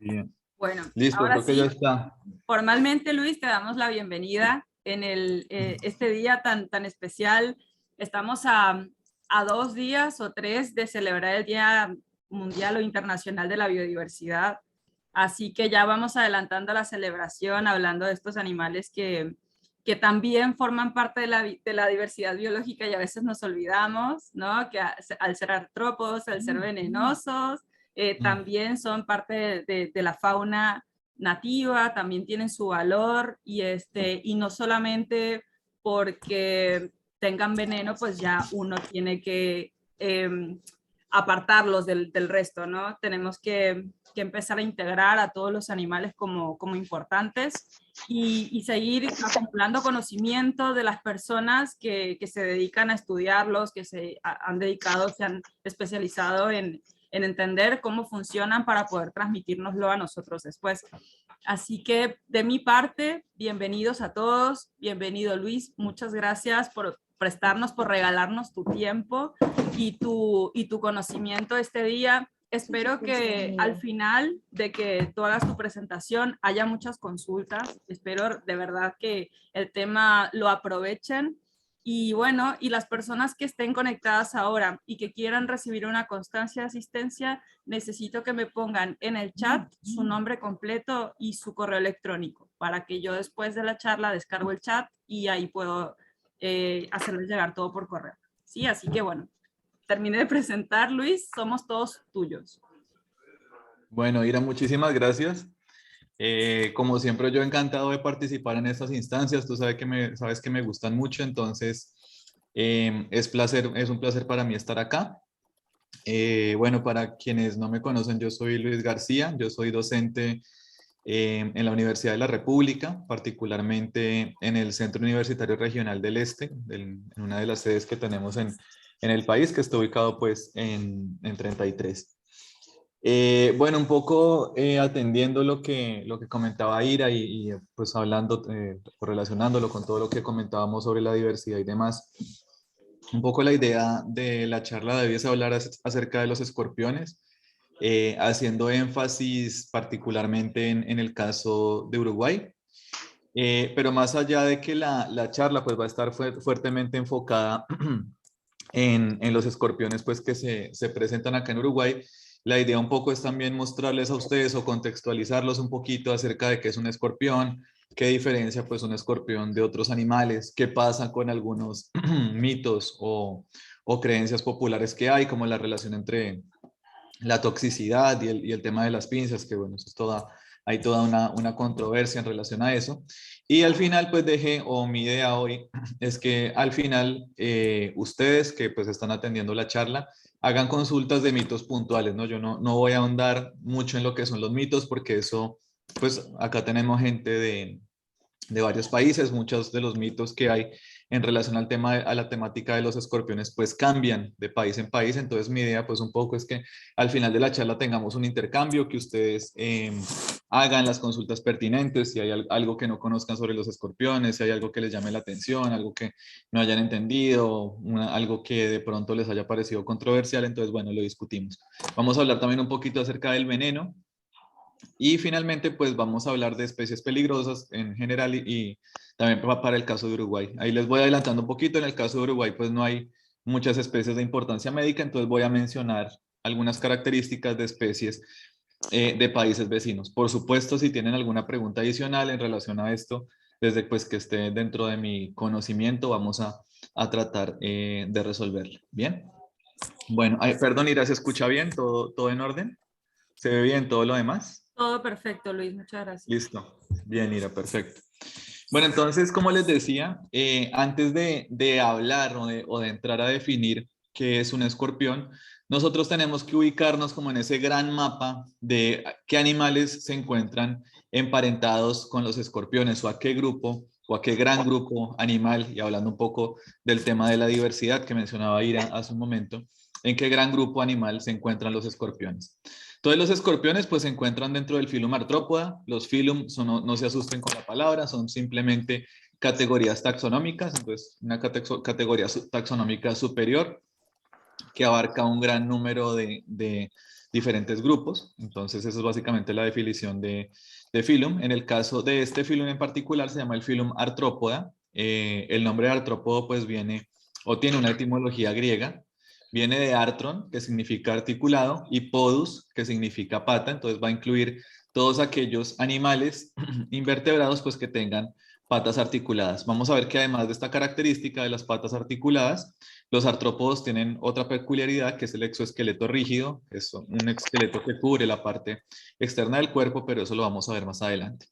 Bien. Bueno, Listo, ahora creo que ya sí, está. formalmente, Luis, te damos la bienvenida en este día tan especial. Estamos a 2 días o 3 de celebrar el Día Mundial o Internacional de la Biodiversidad. Así que ya vamos adelantando la celebración, hablando de estos animales que también forman parte de la diversidad biológica y a veces nos olvidamos, ¿no? Que al ser artrópodos, al ser venenosos, también son parte de la fauna nativa, también tienen su valor y no solamente porque tengan veneno, pues ya uno tiene que apartarlos del resto, ¿no? Tenemos que empezar a integrar a todos los animales como importantes y seguir acumulando conocimiento de las personas que se dedican a estudiarlos, que han dedicado, se han especializado en entender cómo funcionan para poder transmitirnoslo a nosotros después. Así que de mi parte, bienvenidos a todos, bienvenido Luis, muchas gracias por prestarnos, por regalarnos tu tiempo y tu conocimiento este día. Espero que al final de que tú hagas tu presentación haya muchas consultas. Espero de verdad que el tema lo aprovechen. Y bueno, y las personas que estén conectadas ahora y que quieran recibir una constancia de asistencia, necesito que me pongan en el chat su nombre completo y su correo electrónico para que yo después de la charla descargo el chat y ahí puedo hacerles llegar todo por correo. Sí, así que bueno, terminé de presentar, Luis, somos todos tuyos. Bueno, Ira, muchísimas gracias. Como siempre, yo encantado de participar en estas instancias. Tú sabes que me gustan mucho, entonces es un placer para mí estar acá. Bueno, para quienes no me conocen, yo soy Luis García, yo soy docente en la Universidad de la República, particularmente en el Centro Universitario Regional del Este, en una de las sedes que tenemos en el país, que está ubicado pues en 33. Bueno, un poco atendiendo lo que comentaba Ira pues hablando, relacionándolo con todo lo que comentábamos sobre la diversidad y demás. Un poco la idea de la charla debía hablar acerca de los escorpiones, haciendo énfasis particularmente en el caso de Uruguay. Pero más allá de que la charla pues va a estar fuertemente enfocada en los escorpiones pues que se presentan acá en Uruguay, la idea un poco es también mostrarles a ustedes o contextualizarlos un poquito acerca de qué es un escorpión, qué diferencia pues un escorpión de otros animales, qué pasa con algunos mitos o creencias populares que hay, como la relación entre la toxicidad y el tema de las pinzas, que bueno, eso es hay toda una controversia en relación a eso. Y al final, pues dejé, o mi idea hoy es que al final ustedes que pues están atendiendo la charla, hagan consultas de mitos puntuales, ¿no? Yo no voy a ahondar mucho en lo que son los mitos, porque eso, pues acá tenemos gente de varios países, muchos de los mitos que hay en relación al tema, a la temática de los escorpiones, pues cambian de país en país. Entonces mi idea pues un poco es que al final de la charla tengamos un intercambio, que ustedes hagan las consultas pertinentes, si hay algo que no conozcan sobre los escorpiones, si hay algo que les llame la atención, algo que no hayan entendido, algo que de pronto les haya parecido controversial, entonces bueno, lo discutimos. Vamos a hablar también un poquito acerca del veneno. Y finalmente, pues vamos a hablar de especies peligrosas en general y también para el caso de Uruguay. Ahí les voy adelantando un poquito. En el caso de Uruguay, pues no hay muchas especies de importancia médica, entonces voy a mencionar algunas características de especies de países vecinos. Por supuesto, si tienen alguna pregunta adicional en relación a esto, desde pues que esté dentro de mi conocimiento, vamos a tratar de resolverlo. Bien. Bueno, perdón, Ira, ¿se escucha bien? ¿Todo en orden? ¿Se ve bien todo lo demás? Todo perfecto, Luis, muchas gracias. Listo. Bien, Ira, perfecto. Bueno, entonces, como les decía, antes de hablar o de entrar a definir qué es un escorpión, nosotros tenemos que ubicarnos como en ese gran mapa de qué animales se encuentran emparentados con los escorpiones o a qué grupo o a qué gran grupo animal, y hablando un poco del tema de la diversidad que mencionaba Ira hace un momento, en qué gran grupo animal se encuentran los escorpiones. Todos los escorpiones pues se encuentran dentro del filum Arthropoda. Los filum no se asusten con la palabra, son simplemente categorías taxonómicas, entonces una categoría taxonómica superior que abarca un gran número de diferentes grupos. Entonces, eso es básicamente la definición de filum. En el caso de este filum en particular, se llama el filum Arthropoda. El nombre de artrópodo pues viene o tiene una etimología griega. Viene de artron, que significa articulado, y podus, que significa pata. Entonces va a incluir todos aquellos animales invertebrados pues que tengan patas articuladas. Vamos a ver que además de esta característica de las patas articuladas, los artrópodos tienen otra peculiaridad, que es el exoesqueleto rígido. Es un esqueleto que cubre la parte externa del cuerpo, pero eso lo vamos a ver más adelante.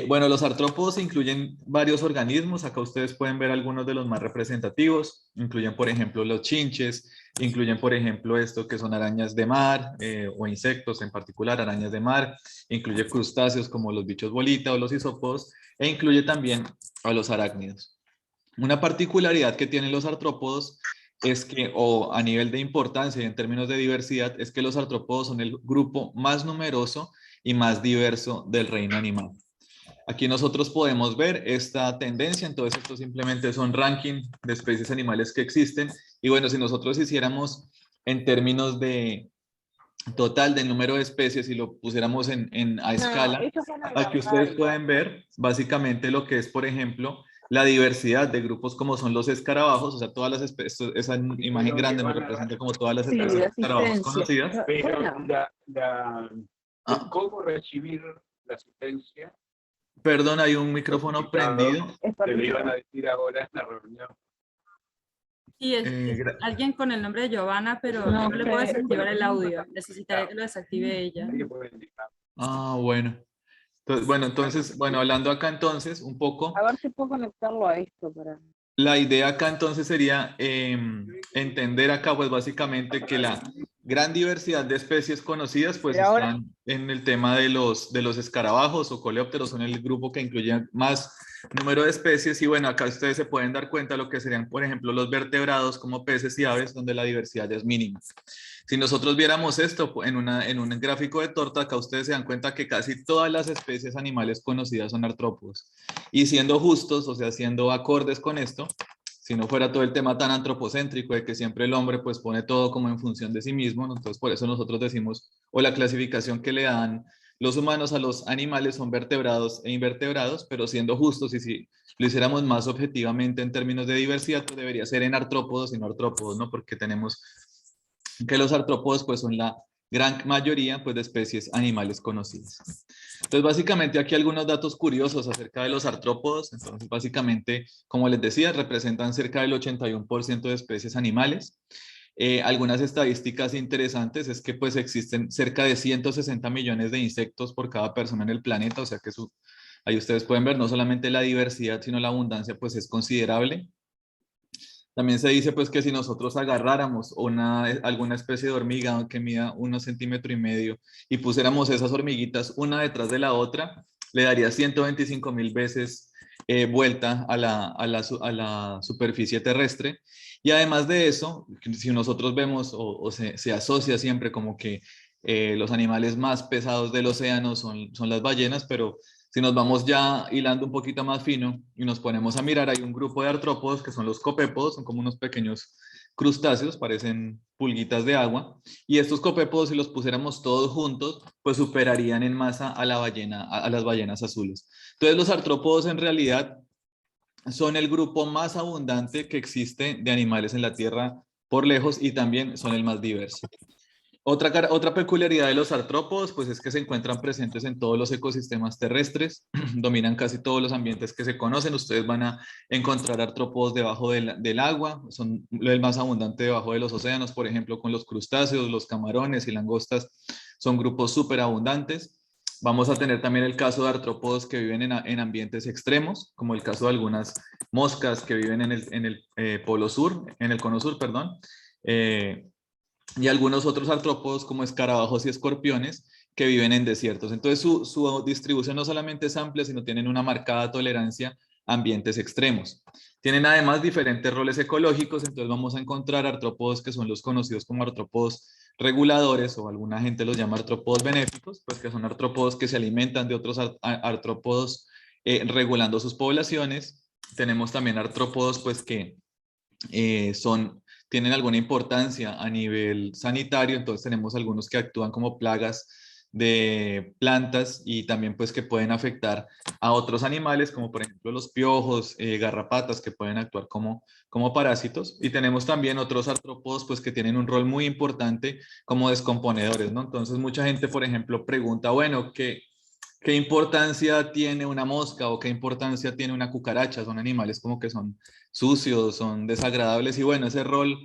Bueno, los artrópodos incluyen varios organismos. Acá ustedes pueden ver algunos de los más representativos. Incluyen, por ejemplo, los chinches, incluyen, por ejemplo, esto que son arañas de mar o insectos, en particular arañas de mar. Incluye crustáceos como los bichos bolita o los isópodos, e incluye también a los arácnidos. Una particularidad que tienen los artrópodos es que, o a nivel de importancia y en términos de diversidad, es que los artrópodos son el grupo más numeroso y más diverso del reino animal. Aquí nosotros podemos ver esta tendencia. Entonces esto simplemente son ranking de especies animales que existen. Y bueno, si nosotros hiciéramos en términos de total del número de especies y lo pusiéramos a escala, aquí ustedes pueden ver básicamente lo que es, por ejemplo, la diversidad de grupos como son los escarabajos. O sea, todas las especies, esa imagen grande nos representa como todas las especies de escarabajos conocidas. Pero ¿cómo recibir la asistencia? Perdón, hay un micrófono prendido. Te lo iban a decir ahora en la reunión. Sí, es alguien con el nombre de Giovanna, pero no le puedo desactivar el audio. Necesitaría que lo desactive ella. Ah, bueno. Entonces, hablando acá entonces un poco. A ver si puedo conectarlo a esto para... La idea acá entonces sería entender acá pues básicamente que la gran diversidad de especies conocidas pues están en el tema de los escarabajos o coleópteros. Son el grupo que incluye más número de especies. Y bueno, acá ustedes se pueden dar cuenta de lo que serían, por ejemplo, los vertebrados como peces y aves, donde la diversidad ya es mínima. Si nosotros viéramos esto en un gráfico de torta, acá ustedes se dan cuenta que casi todas las especies animales conocidas son artrópodos. Y siendo justos, o sea, siendo acordes con esto, si no fuera todo el tema tan antropocéntrico de que siempre el hombre pues pone todo como en función de sí mismo, ¿no? Entonces por eso nosotros decimos, o la clasificación que le dan los humanos a los animales son vertebrados e invertebrados, pero siendo justos, y si lo hiciéramos más objetivamente en términos de diversidad, pues debería ser en artrópodos y no artrópodos, ¿no? Porque tenemos que los artrópodos pues son la gran mayoría pues de especies animales conocidas. Entonces básicamente aquí algunos datos curiosos acerca de los artrópodos. Entonces básicamente, como les decía, representan cerca del 81% de especies animales. Algunas estadísticas interesantes es que pues existen cerca de 160 millones de insectos por cada persona en el planeta. O sea que ahí ustedes pueden ver no solamente la diversidad sino la abundancia pues es considerable. También se dice pues que si nosotros agarráramos alguna especie de hormiga que mida 1,5 cm y pusiéramos esas hormiguitas una detrás de la otra, le daría 125.000 veces vuelta a la superficie terrestre. Y además de eso, si nosotros vemos o se asocia siempre como que los animales más pesados del océano son las ballenas, pero si nos vamos ya hilando un poquito más fino y nos ponemos a mirar, hay un grupo de artrópodos que son los copépodos, son como unos pequeños crustáceos, parecen pulguitas de agua, y estos copépodos, si los pusiéramos todos juntos, pues superarían en masa a las ballenas azules. Entonces los artrópodos en realidad son el grupo más abundante que existe de animales en la Tierra por lejos, y también son el más diverso. Otra peculiaridad de los artrópodos pues es que se encuentran presentes en todos los ecosistemas terrestres, dominan casi todos los ambientes que se conocen. Ustedes van a encontrar artrópodos debajo del agua, son el más abundante debajo de los océanos, por ejemplo con los crustáceos, los camarones y langostas, son grupos súper abundantes. Vamos a tener también el caso de artrópodos que viven en ambientes extremos, como el caso de algunas moscas que viven en el polo sur, en el cono sur, perdón. Y algunos otros artrópodos como escarabajos y escorpiones que viven en desiertos. Entonces su distribución no solamente es amplia, sino tienen una marcada tolerancia a ambientes extremos. Tienen además diferentes roles ecológicos. Entonces vamos a encontrar artrópodos que son los conocidos como artrópodos reguladores, o alguna gente los llama artrópodos benéficos, pues que son artrópodos que se alimentan de otros artrópodos regulando sus poblaciones. Tenemos también artrópodos pues que tienen alguna importancia a nivel sanitario, entonces tenemos algunos que actúan como plagas de plantas y también pues que pueden afectar a otros animales, como por ejemplo los piojos, garrapatas, que pueden actuar como parásitos. Y tenemos también otros artrópodos pues que tienen un rol muy importante como descomponedores, ¿no? Entonces mucha gente, por ejemplo, pregunta, bueno, ¿qué importancia tiene una mosca o qué importancia tiene una cucaracha? Son animales como que son sucios, son desagradables y bueno, ese rol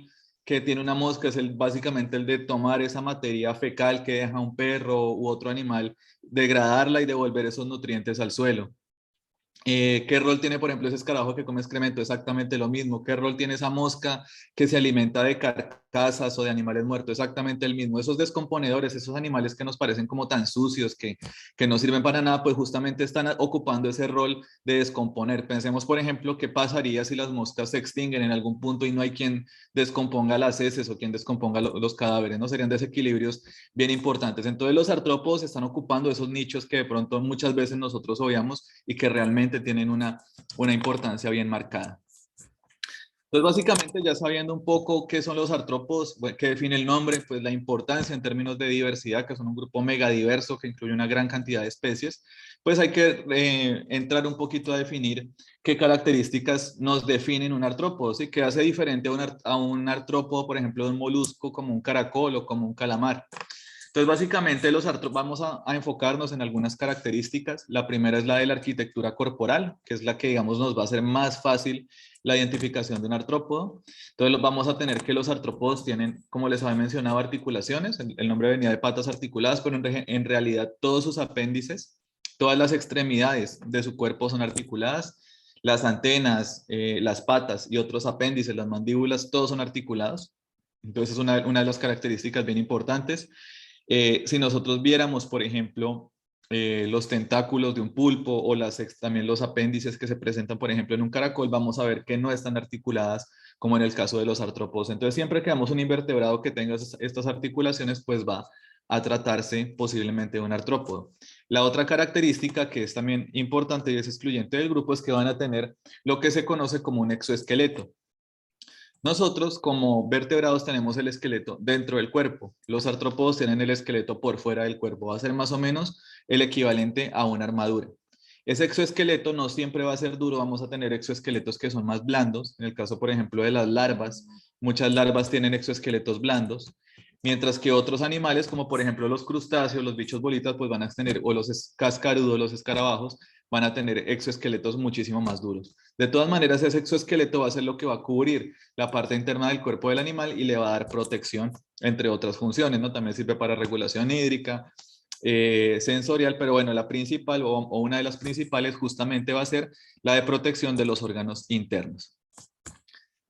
que tiene una mosca es básicamente el de tomar esa materia fecal que deja un perro u otro animal, degradarla y devolver esos nutrientes al suelo. ¿Qué rol tiene, por ejemplo, ese escarabajo que come excremento? Exactamente lo mismo. ¿Qué rol tiene esa mosca que se alimenta de carcasas o de animales muertos? Exactamente el mismo. Esos descomponedores, esos animales que nos parecen como tan sucios, que no sirven para nada, pues justamente están ocupando ese rol de descomponer. Pensemos, por ejemplo, qué pasaría si las moscas se extinguen en algún punto y no hay quien descomponga las heces o quien descomponga los cadáveres, ¿no? Serían desequilibrios bien importantes. Entonces los artrópodos están ocupando esos nichos que de pronto muchas veces nosotros obviamos y que realmente tienen una importancia bien marcada. Entonces, básicamente, ya sabiendo un poco qué son los artrópodos, qué define el nombre, pues la importancia en términos de diversidad, que son un grupo megadiverso que incluye una gran cantidad de especies, pues hay que entrar un poquito a definir qué características nos definen un artrópodo, ¿sí? ¿Qué hace diferente a un artrópodo, por ejemplo, de un molusco como un caracol o como un calamar? Entonces, básicamente, vamos a enfocarnos en algunas características. La primera es la de la arquitectura corporal, que es la que, digamos, nos va a hacer más fácil la identificación de un artrópodo. Entonces, vamos a tener que los artrópodos tienen, como les había mencionado, articulaciones. El nombre venía de patas articuladas, pero en realidad todos sus apéndices, todas las extremidades de su cuerpo son articuladas. Las antenas, las patas y otros apéndices, las mandíbulas, todos son articulados. Entonces, es una de las características bien importantes. Si nosotros viéramos, por ejemplo, los tentáculos de un pulpo o también los apéndices que se presentan, por ejemplo, en un caracol, vamos a ver que no están articuladas como en el caso de los artrópodos. Entonces, siempre que veamos un invertebrado que tenga estas articulaciones, pues va a tratarse posiblemente de un artrópodo. La otra característica que es también importante y es excluyente del grupo es que van a tener lo que se conoce como un exoesqueleto. Nosotros como vertebrados tenemos el esqueleto dentro del cuerpo. Los artrópodos tienen el esqueleto por fuera del cuerpo. Va a ser más o menos el equivalente a una armadura. Ese exoesqueleto no siempre va a ser duro. Vamos a tener exoesqueletos que son más blandos. En el caso, por ejemplo, de las larvas, muchas larvas tienen exoesqueletos blandos. Mientras que otros animales, como por ejemplo los crustáceos, los bichos bolitas, pues van a tener, o los cascarudos, los escarabajos, van a tener exoesqueletos muchísimo más duros. De todas maneras, ese exoesqueleto va a ser lo que va a cubrir la parte interna del cuerpo del animal y le va a dar protección, entre otras funciones, ¿no? También sirve para regulación hídrica, sensorial, pero bueno, la principal o una de las principales justamente va a ser la de protección de los órganos internos.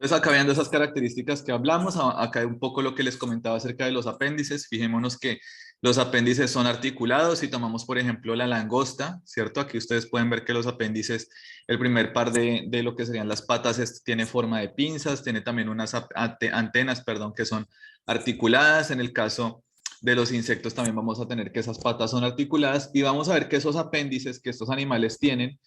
Entonces, acá viendo esas características que hablamos, acá un poco lo que les comentaba acerca de los apéndices. Fijémonos que los apéndices son articulados. Si tomamos, por ejemplo, la langosta, ¿cierto? Aquí ustedes pueden ver que los apéndices, el primer par de lo que serían las patas tiene forma de pinzas, tiene también unas antenas, perdón, que son articuladas. En el caso de los insectos también vamos a tener que esas patas son articuladas y vamos a ver que esos apéndices que estos animales tienen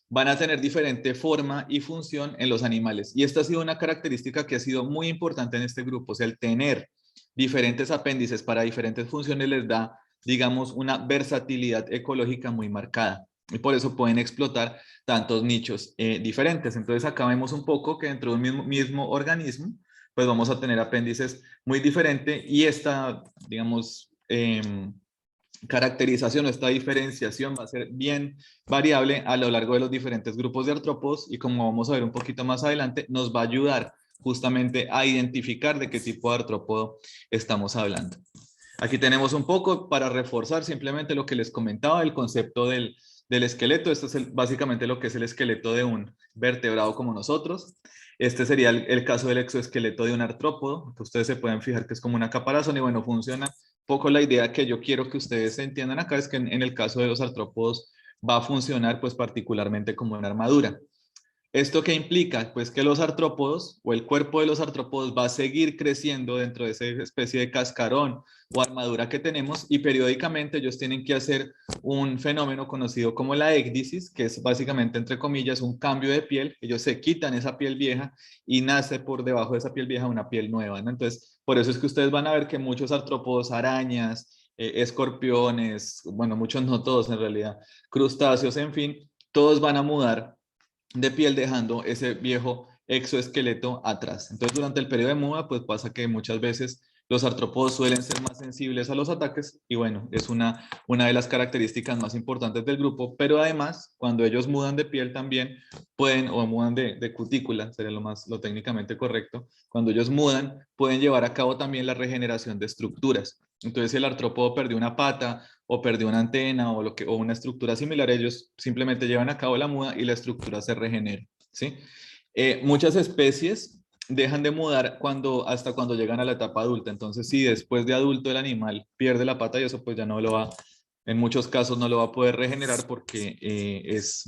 van a tener diferente forma y función en los animales. Y esta ha sido una característica que ha sido muy importante en este grupo. O sea, el tener diferentes apéndices para diferentes funciones les da, digamos, una versatilidad ecológica muy marcada. Y por eso pueden explotar tantos nichos diferentes. Entonces acá vemos un poco que dentro de un mismo organismo, pues vamos a tener apéndices muy diferentes y esta, digamos, caracterización o esta diferenciación va a ser bien variable a lo largo de los diferentes grupos de artrópodos y como vamos a ver un poquito más adelante, nos va a ayudar justamente a identificar de qué tipo de artrópodo estamos hablando. Aquí tenemos un poco para reforzar simplemente lo que les comentaba, el concepto del esqueleto. Esto es básicamente lo que es el esqueleto de un vertebrado como nosotros. Este sería el caso del exoesqueleto de un artrópodo, que ustedes se pueden fijar que es como una caparazón y bueno, funciona poco. La idea que yo quiero que ustedes entiendan acá es que en el caso de los artrópodos va a funcionar pues particularmente como una armadura. ¿Esto qué implica? Pues que los artrópodos o el cuerpo de los artrópodos va a seguir creciendo dentro de esa especie de cascarón o armadura que tenemos y periódicamente ellos tienen que hacer un fenómeno conocido como la ecdisis, que es básicamente, entre comillas, un cambio de piel. Ellos se quitan esa piel vieja y nace por debajo de esa piel vieja una piel nueva, ¿no? Entonces, por eso es que ustedes van a ver que muchos artrópodos, arañas, escorpiones, bueno, muchos no todos en realidad, crustáceos, en fin, todos van a mudar de piel dejando ese viejo exoesqueleto atrás. Entonces, durante el periodo de muda, pues pasa que muchas veces los artrópodos suelen ser más sensibles a los ataques y bueno, es una de las características más importantes del grupo, pero además, cuando ellos mudan de piel también pueden, o mudan de cutícula, sería lo técnicamente correcto, cuando ellos mudan, pueden llevar a cabo también la regeneración de estructuras. Entonces, si el artrópodo perdió una pata o perdió una antena o una estructura similar, ellos simplemente llevan a cabo la muda y la estructura se regenera, ¿sí? Muchas especies dejan de mudar hasta cuando llegan a la etapa adulta. Entonces, si después de adulto el animal pierde la pata y eso pues ya no lo va, en muchos casos no lo va a poder regenerar porque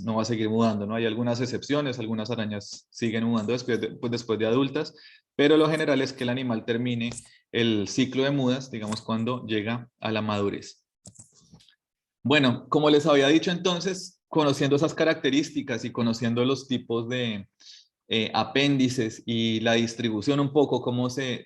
no va a seguir mudando, ¿no? Hay algunas excepciones, algunas arañas siguen mudando después de adultas, pero lo general es que el animal termine el ciclo de mudas, digamos, cuando llega a la madurez. Bueno, como les había dicho entonces, conociendo esas características y conociendo los tipos de apéndices y la distribución un poco, cómo se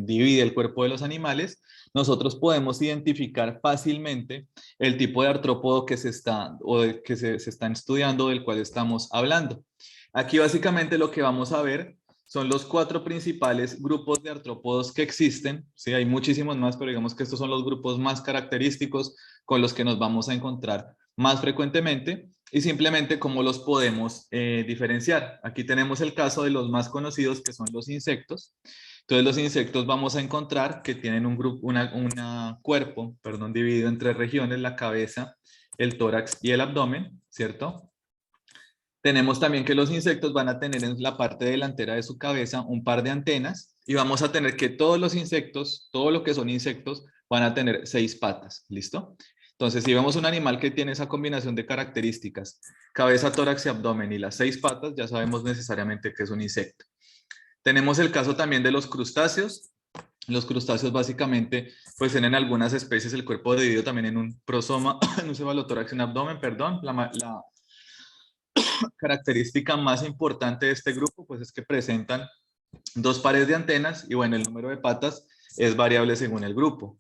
divide el cuerpo de los animales, nosotros podemos identificar fácilmente el tipo de artrópodo que se están estudiando, del cual estamos hablando. Aquí básicamente lo que vamos a ver son los 4 principales grupos de artrópodos que existen. Sí, hay muchísimos más, pero digamos que estos son los grupos más característicos con los que nos vamos a encontrar más frecuentemente y simplemente cómo los podemos diferenciar. Aquí tenemos el caso de los más conocidos, que son los insectos. Entonces los insectos vamos a encontrar que tienen un cuerpo, dividido en 3 regiones: la cabeza, el tórax y el abdomen, ¿cierto? Tenemos también que los insectos van a tener en la parte delantera de su cabeza un par de antenas y vamos a tener que todos los insectos, todo lo que son insectos, van a tener 6 patas, ¿listo? Entonces, si vemos un animal que tiene esa combinación de características, cabeza, tórax y abdomen y las 6 patas, ya sabemos necesariamente que es un insecto. Tenemos el caso también de los crustáceos. Los crustáceos básicamente, pues tienen algunas especies el cuerpo dividido también en un prosoma, en un cefalotórax y un abdomen, perdón. La característica más importante de este grupo, pues es que presentan 2 pares de antenas y bueno, el número de patas es variable según el grupo.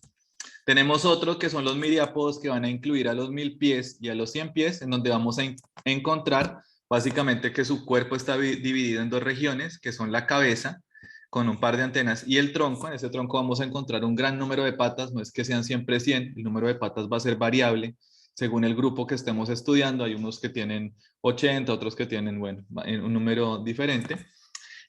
Tenemos otros que son los miriápodos, que van a incluir a los 1000 pies y a los 100 pies, en donde vamos a encontrar básicamente que su cuerpo está dividido en 2 regiones, que son la cabeza, con un par de antenas, y el tronco. En ese tronco vamos a encontrar un gran número de patas, no es que sean siempre 100, el número de patas va a ser variable según el grupo que estemos estudiando. Hay unos que tienen 80, otros que tienen, bueno, un número diferente.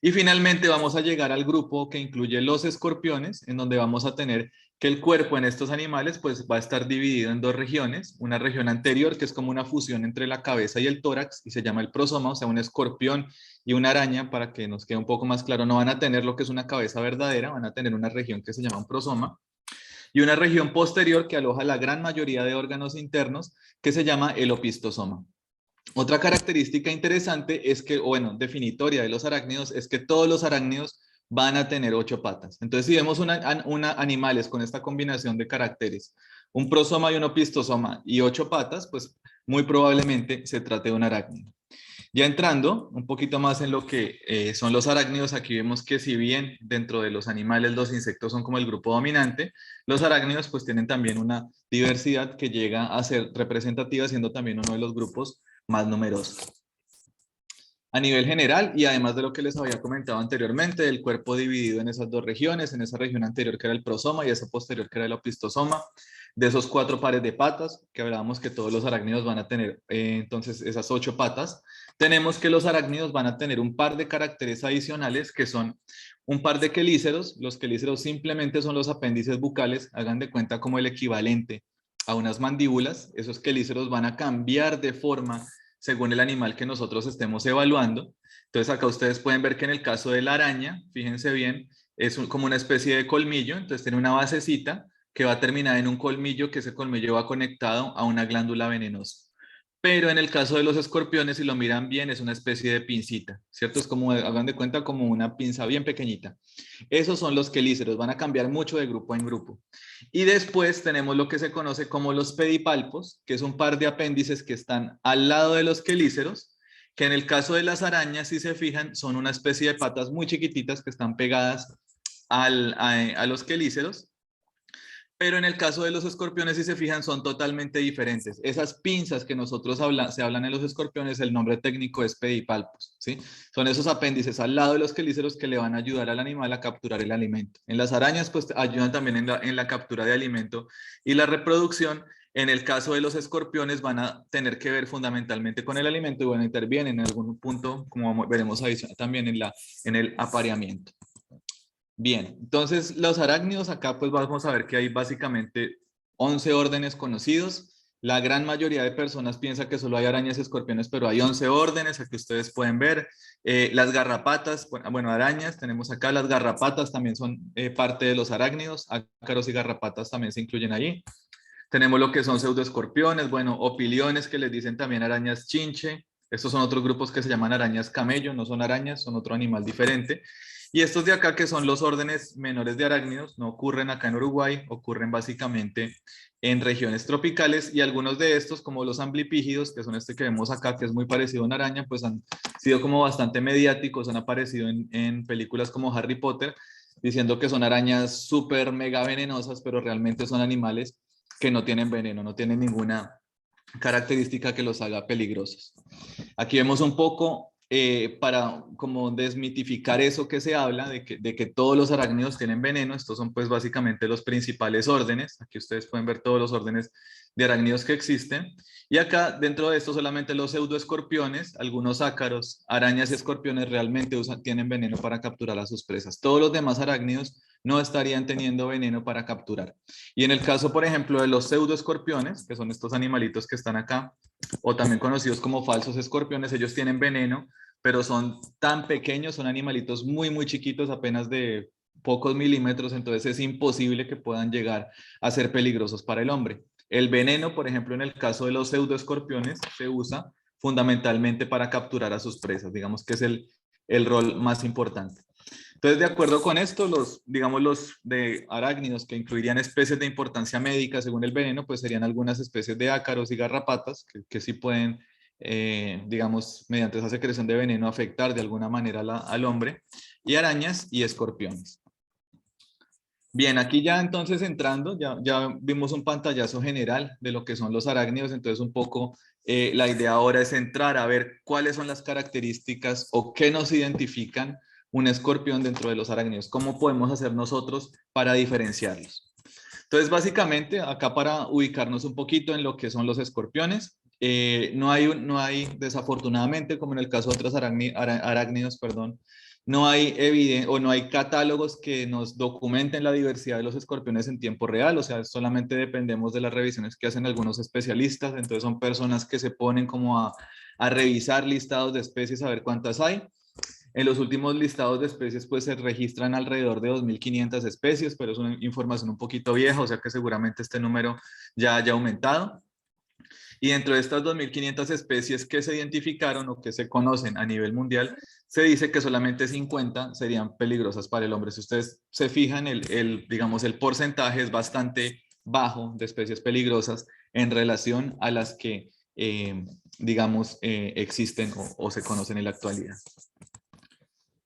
Y finalmente vamos a llegar al grupo que incluye los escorpiones, en donde vamos a tener que el cuerpo en estos animales pues va a estar dividido en 2 regiones, una región anterior que es como una fusión entre la cabeza y el tórax y se llama el prosoma. O sea, un escorpión y una araña, para que nos quede un poco más claro, no van a tener lo que es una cabeza verdadera, van a tener una región que se llama un prosoma, y una región posterior que aloja la gran mayoría de órganos internos, que se llama el opistosoma. Otra característica interesante es que, bueno, definitoria de los arácnidos, es que todos los arácnidos van a tener 8 patas. Entonces, si vemos animales con esta combinación de caracteres, un prosoma y un opistosoma y 8 patas, pues muy probablemente se trate de un arácnido. Ya entrando un poquito más en lo que son los arácnidos, aquí vemos que si bien dentro de los animales los insectos son como el grupo dominante, los arácnidos pues tienen también una diversidad que llega a ser representativa, siendo también uno de los grupos más numerosos. A nivel general, y además de lo que les había comentado anteriormente, el cuerpo dividido en esas 2 regiones, en esa región anterior que era el prosoma y esa posterior que era el opistosoma, de esos 4 pares de patas, que hablábamos que todos los arácnidos van a tener, entonces esas 8 patas, tenemos que los arácnidos van a tener un par de caracteres adicionales que son un par de quelíceros. Los quelíceros simplemente son los apéndices bucales, hagan de cuenta como el equivalente a unas mandíbulas. Esos quelíceros van a cambiar de forma según el animal que nosotros estemos evaluando. Entonces acá ustedes pueden ver que en el caso de la araña, fíjense bien, es como una especie de colmillo. Entonces tiene una basecita que va a terminar en un colmillo, que ese colmillo va conectado a una glándula venenosa. pero en el caso de los escorpiones, si lo miran bien, es una especie de pincita, ¿cierto? Es como, hagan de cuenta, como una pinza bien pequeñita. Esos son los quelíceros, van a cambiar mucho de grupo en grupo. Y después tenemos lo que se conoce como los pedipalpos, que es un par de apéndices que están al lado de los quelíceros, que en el caso de las arañas, si se fijan, son una especie de patas muy chiquititas que están pegadas a los quelíceros. Pero en el caso de los escorpiones, si se fijan, son totalmente diferentes. Esas pinzas que nosotros se hablan en los escorpiones, el nombre técnico es pedipalpos, ¿sí? Son esos apéndices al lado de los quelíceros que le van a ayudar al animal a capturar el alimento. En las arañas, pues ayudan también en la captura de alimento y la reproducción. En el caso de los escorpiones van a tener que ver fundamentalmente con el alimento y bueno, intervienen en algún punto, como veremos ahí también en el apareamiento. Bien, entonces los arácnidos acá pues vamos a ver que hay básicamente 11 órdenes conocidos. La gran mayoría de personas piensa que solo hay arañas y escorpiones, pero hay 11 órdenes, aquí ustedes pueden ver. Las garrapatas, bueno, arañas, tenemos acá las garrapatas, también son parte de los arácnidos, ácaros y garrapatas también se incluyen allí. Tenemos lo que son pseudoescorpiones, bueno, opiliones que les dicen también arañas chinche. Estos son otros grupos que se llaman arañas camello, no son arañas, son otro animal diferente. Y estos de acá, que son los órdenes menores de arácnidos, no ocurren acá en Uruguay, ocurren básicamente en regiones tropicales y algunos de estos, como los amblipígidos, que son este que vemos acá, que es muy parecido a una araña, pues han sido como bastante mediáticos, han aparecido en películas como Harry Potter, diciendo que son arañas súper mega venenosas, pero realmente son animales que no tienen veneno, no tienen ninguna característica que los haga peligrosos. Aquí vemos un poco para como desmitificar eso que se habla de que todos los arácnidos tienen veneno. Estos son pues básicamente los principales órdenes. Aquí ustedes pueden ver todos los órdenes de arácnidos que existen. Y acá dentro de esto solamente los pseudoescorpiones, algunos ácaros, arañas y escorpiones realmente tienen veneno para capturar a sus presas. Todos los demás arácnidos no estarían teniendo veneno para capturar. Y en el caso, por ejemplo, de los pseudoescorpiones, que son estos animalitos que están acá, o también conocidos como falsos escorpiones, ellos tienen veneno, pero son tan pequeños, son animalitos muy, muy chiquitos, apenas de pocos milímetros, entonces es imposible que puedan llegar a ser peligrosos para el hombre. El veneno, por ejemplo, en el caso de los pseudoescorpiones, se usa fundamentalmente para capturar a sus presas, digamos que es el rol más importante. Entonces, de acuerdo con esto, digamos, los de arácnidos que incluirían especies de importancia médica según el veneno, pues serían algunas especies de ácaros y garrapatas que sí pueden, digamos, mediante esa secreción de veneno afectar de alguna manera al hombre, y arañas y escorpiones. Bien, aquí ya entonces entrando, ya vimos un pantallazo general de lo que son los arácnidos, entonces un poco la idea ahora es entrar a ver cuáles son las características o qué nos identifican un escorpión dentro de los arácnidos, cómo podemos hacer nosotros para diferenciarlos. Entonces, básicamente, acá para ubicarnos un poquito en lo que son los escorpiones, no hay, desafortunadamente, como en el caso de otros arácnidos, perdón, no hay catálogos que nos documenten la diversidad de los escorpiones en tiempo real, o sea, solamente dependemos de las revisiones que hacen algunos especialistas, entonces son personas que se ponen como a revisar listados de especies, a ver cuántas hay. En los últimos listados de especies pues se registran alrededor de 2.500 especies, pero es una información un poquito vieja, o sea que seguramente este número ya haya aumentado. Y dentro de estas 2.500 especies que se identificaron o que se conocen a nivel mundial, se dice que solamente 50 serían peligrosas para el hombre. Si ustedes se fijan, digamos, el porcentaje es bastante bajo de especies peligrosas en relación a las que, digamos, existen o se conocen en la actualidad.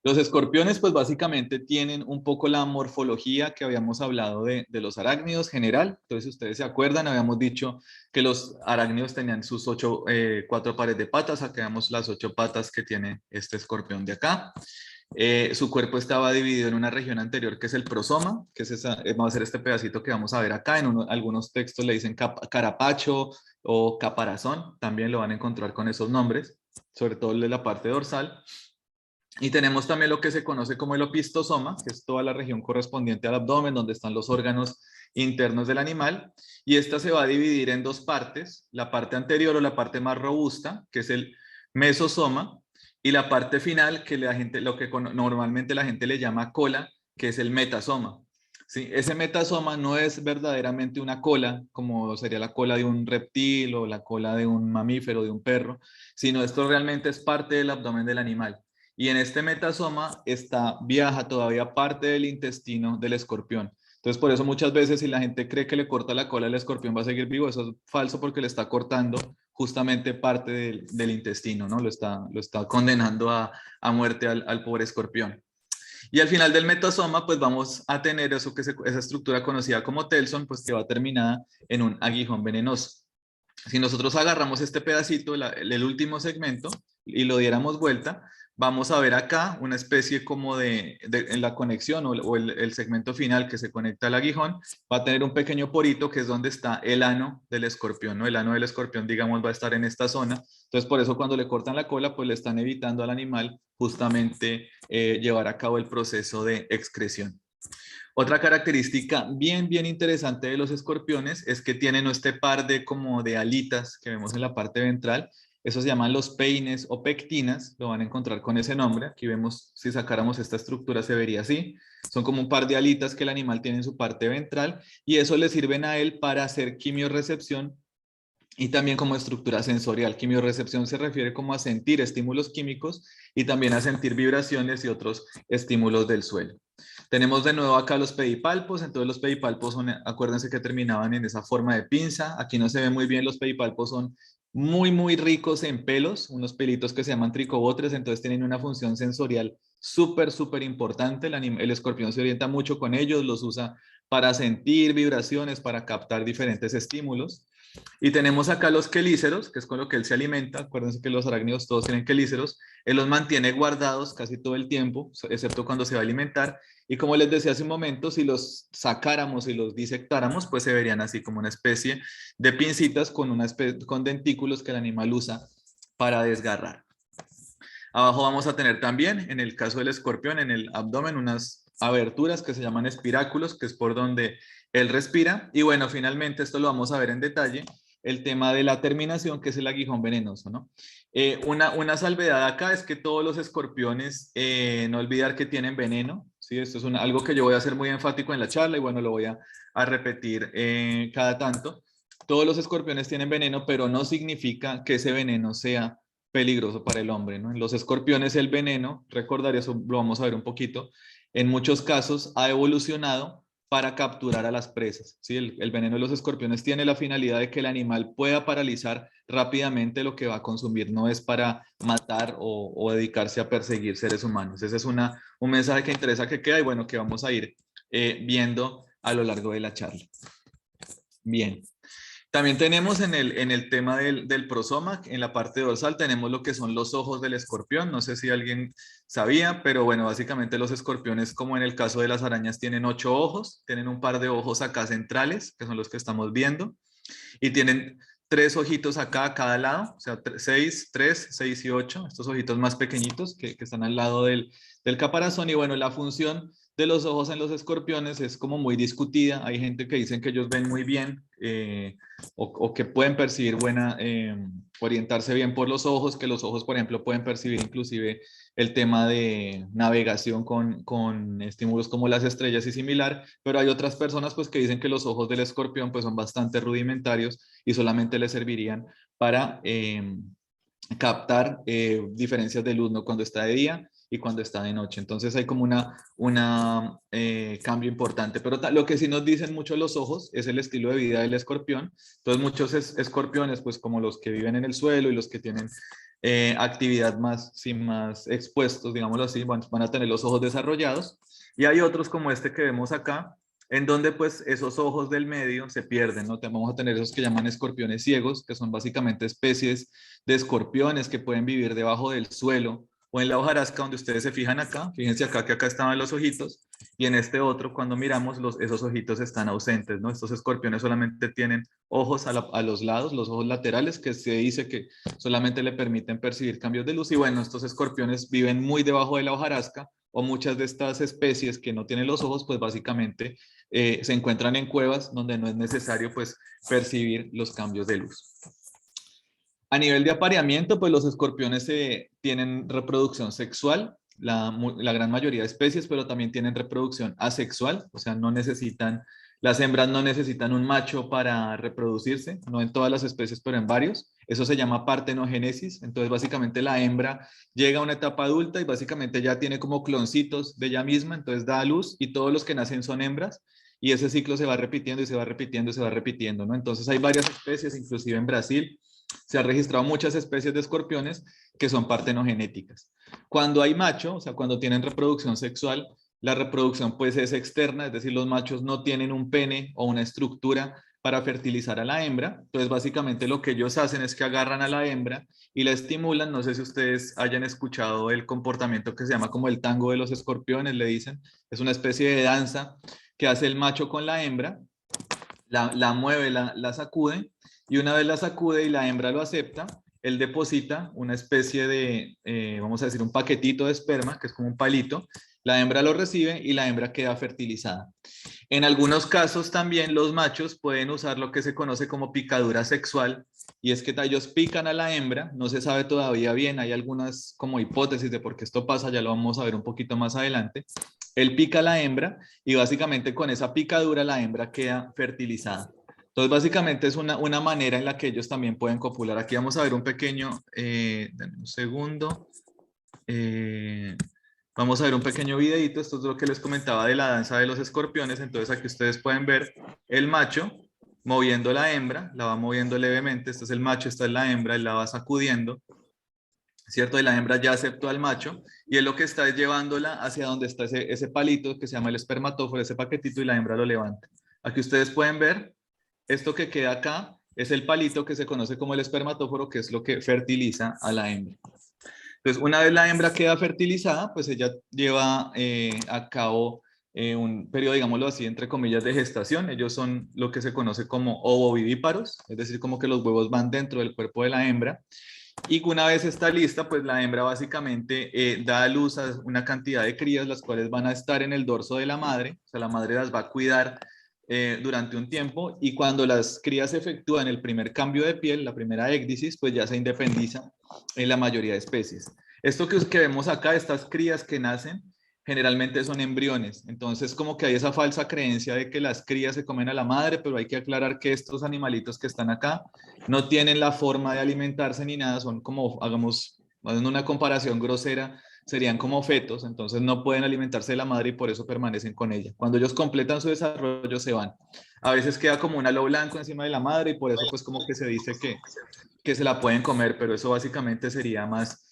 Los escorpiones, pues básicamente tienen un poco la morfología que habíamos hablado de los arácnidos general. Entonces, si ustedes se acuerdan, habíamos dicho que los arácnidos tenían sus 4 pares de patas. Acá vemos las 8 patas que tiene este escorpión de acá. Su cuerpo estaba dividido en una región anterior que es el prosoma, que va a ser este pedacito que vamos a ver acá. En algunos textos le dicen carapacho o caparazón. También lo van a encontrar con esos nombres, sobre todo el de la parte dorsal. Y tenemos también lo que se conoce como el opistosoma, que es toda la región correspondiente al abdomen, donde están los órganos internos del animal. Y esta se va a dividir en 2 partes, la parte anterior o la parte más robusta, que es el mesosoma, y la parte final, que lo que normalmente la gente le llama cola, que es el metasoma. Sí, ese metasoma no es verdaderamente una cola, como sería la cola de un reptil o la cola de un mamífero, de un perro, sino esto realmente es parte del abdomen del animal. Y en este metasoma viaja todavía parte del intestino del escorpión. Entonces, por eso muchas veces si la gente cree que le corta la cola al escorpión va a seguir vivo, eso es falso porque le está cortando justamente parte del intestino, ¿no? Lo está condenando a muerte al pobre escorpión. Y al final del metasoma, pues vamos a tener esa estructura conocida como telson, pues que va terminada en un aguijón venenoso. Si nosotros agarramos este pedacito, el último segmento, y lo diéramos vuelta, vamos a ver acá una especie como en la conexión o el segmento final que se conecta al aguijón, va a tener un pequeño porito que es donde está el ano del escorpión, ¿no? El ano del escorpión, digamos, va a estar en esta zona. Entonces, por eso cuando le cortan la cola, pues le están evitando al animal justamente llevar a cabo el proceso de excreción. Otra característica bien interesante de los escorpiones es que tienen este par de alitas que vemos en la parte ventral. Esos se llaman los peines o pectinas, lo van a encontrar con ese nombre. Aquí vemos, si sacáramos esta estructura se vería así. Son como un par de alitas que el animal tiene en su parte ventral y eso le sirven a él para hacer quimiorrecepción y también como estructura sensorial. Quimiorrecepción se refiere como a sentir estímulos químicos y también a sentir vibraciones y otros estímulos del suelo. Tenemos de nuevo acá los pedipalpos, entonces los pedipalpos son, acuérdense que terminaban en esa forma de pinza, aquí no se ve muy bien, los pedipalpos son muy ricos en pelos, unos pelitos que se llaman tricobotres, entonces tienen una función sensorial súper importante, el escorpión se orienta mucho con ellos, los usa para sentir vibraciones, para captar diferentes estímulos. Y tenemos acá los quelíceros, que es con lo que él se alimenta. Acuérdense que los arácnidos todos tienen quelíceros. Él los mantiene guardados casi todo el tiempo, excepto cuando se va a alimentar. Y como les decía hace un momento, si los sacáramos y los disectáramos, pues se verían así como una especie de pincitas con dentículos que el animal usa para desgarrar. Abajo vamos a tener también, en el caso del escorpión, en el abdomen, unas aberturas que se llaman espiráculos, que es por donde él respira. Y bueno, finalmente esto lo vamos a ver en detalle, el tema de la terminación, que es el aguijón venenoso, ¿no? Una salvedad acá es que todos los escorpiones, no olvidar que tienen veneno, ¿sí? Esto es algo que yo voy a hacer muy enfático en la charla y bueno, lo voy a repetir cada tanto. Todos los escorpiones tienen veneno, pero no significa que ese veneno sea peligroso para el hombre, ¿no? En los escorpiones el veneno, recordar eso, lo vamos a ver un poquito, en muchos casos ha evolucionado para capturar a las presas, ¿sí? El veneno de los escorpiones tiene la finalidad de que el animal pueda paralizar rápidamente lo que va a consumir, no es para matar o dedicarse a perseguir seres humanos. Ese es un mensaje que interesa que queda y bueno, que vamos a ir viendo a lo largo de la charla. Bien. También tenemos en el tema del prosoma, en la parte dorsal tenemos lo que son los ojos del escorpión. No sé si alguien sabía, pero bueno, básicamente los escorpiones, como en el caso de las arañas, tienen 8 ojos, tienen un par de ojos acá centrales, que son los que estamos viendo, y tienen 3 ojitos acá a cada lado, o sea, 6, 3, 6 y 8, estos ojitos más pequeñitos que están al lado del caparazón. Y bueno, la función de los ojos en los escorpiones es como muy discutida. Hay gente que dicen que ellos ven muy bien o que pueden percibir orientarse bien por los ojos, que los ojos, por ejemplo, pueden percibir inclusive el tema de navegación con estímulos como las estrellas y similar, pero hay otras personas pues que dicen que los ojos del escorpión pues son bastante rudimentarios y solamente les servirían para captar diferencias de luz, ¿no? Cuando está de día y cuando está de noche. Entonces hay como una cambio importante. Pero lo que sí nos dicen mucho los ojos es el estilo de vida del escorpión. Entonces muchos escorpiones, pues como los que viven en el suelo y los que tienen actividad más expuestos, digámoslo así, van a tener los ojos desarrollados. Y hay otros como este que vemos acá, en donde pues esos ojos del medio se pierden, ¿no? Vamos a tener esos que llaman escorpiones ciegos, que son básicamente especies de escorpiones que pueden vivir debajo del suelo o en la hojarasca, donde ustedes se fijan acá, fíjense acá que acá estaban los ojitos, y en este otro, cuando miramos, esos ojitos están ausentes, ¿no? Estos escorpiones solamente tienen ojos a los lados, los ojos laterales, que se dice que solamente le permiten percibir cambios de luz, y bueno, estos escorpiones viven muy debajo de la hojarasca, o muchas de estas especies que no tienen los ojos, pues básicamente se encuentran en cuevas donde no es necesario pues percibir los cambios de luz. A nivel de apareamiento, pues los escorpiones tienen reproducción sexual la gran mayoría de especies, pero también tienen reproducción asexual, o sea, no necesitan, las hembras no necesitan un macho para reproducirse, no en todas las especies, pero en varios. Eso se llama partenogénesis. Entonces, básicamente la hembra llega a una etapa adulta y básicamente ya tiene como cloncitos de ella misma, entonces da a luz y todos los que nacen son hembras y ese ciclo se va repitiendo y se va repitiendo y se va repitiendo, ¿no? Entonces hay varias especies, inclusive en Brasil se han registrado muchas especies de escorpiones que son partenogenéticas. Cuando hay macho, o sea, cuando tienen reproducción sexual, la reproducción pues es externa, es decir, los machos no tienen un pene o una estructura para fertilizar a la hembra. Entonces, básicamente lo que ellos hacen es que agarran a la hembra y la estimulan. No sé si ustedes hayan escuchado el comportamiento que se llama como el tango de los escorpiones, le dicen. Es una especie de danza que hace el macho con la hembra, la mueve, la sacude, y una vez la sacude y la hembra lo acepta, él deposita una especie de, vamos a decir, un paquetito de esperma, que es como un palito, la hembra lo recibe y la hembra queda fertilizada. En algunos casos también los machos pueden usar lo que se conoce como picadura sexual, y es que ellos pican a la hembra, no se sabe todavía bien, hay algunas como hipótesis de por qué esto pasa, ya lo vamos a ver un poquito más adelante. Él pica a la hembra y básicamente con esa picadura la hembra queda fertilizada. Entonces básicamente es una manera en la que ellos también pueden copular. Aquí vamos a ver un pequeño, un segundo. Vamos a ver un pequeño videito, esto es lo que les comentaba de la danza de los escorpiones. Entonces aquí ustedes pueden ver el macho moviendo la hembra, la va moviendo levemente, este es el macho, esta es la hembra, él la va sacudiendo, ¿cierto? Y la hembra ya aceptó al macho y él lo que está es llevándola hacia donde está ese palito que se llama el espermatóforo, ese paquetito, y la hembra lo levanta. Aquí ustedes pueden ver, esto que queda acá es el palito que se conoce como el espermatóforo, que es lo que fertiliza a la hembra. Entonces, una vez la hembra queda fertilizada, pues ella lleva a cabo un periodo, digámoslo así, entre comillas, de gestación. Ellos son lo que se conoce como ovovivíparos, es decir, como que los huevos van dentro del cuerpo de la hembra. Y una vez está lista, pues la hembra básicamente da a luz a una cantidad de crías, las cuales van a estar en el dorso de la madre, o sea, la madre las va a cuidar durante un tiempo, y cuando las crías efectúan el primer cambio de piel, la primera ecdisis, pues ya se independiza en la mayoría de especies. Esto que vemos acá, estas crías que nacen, generalmente son embriones. Entonces, como que hay esa falsa creencia de que las crías se comen a la madre, pero hay que aclarar que estos animalitos que están acá no tienen la forma de alimentarse ni nada, son como, hagamos una comparación grosera, serían como fetos, entonces no pueden alimentarse de la madre y por eso permanecen con ella. Cuando ellos completan su desarrollo se van. A veces queda como un halo blanco encima de la madre y por eso pues como que se dice que se la pueden comer, pero eso básicamente sería más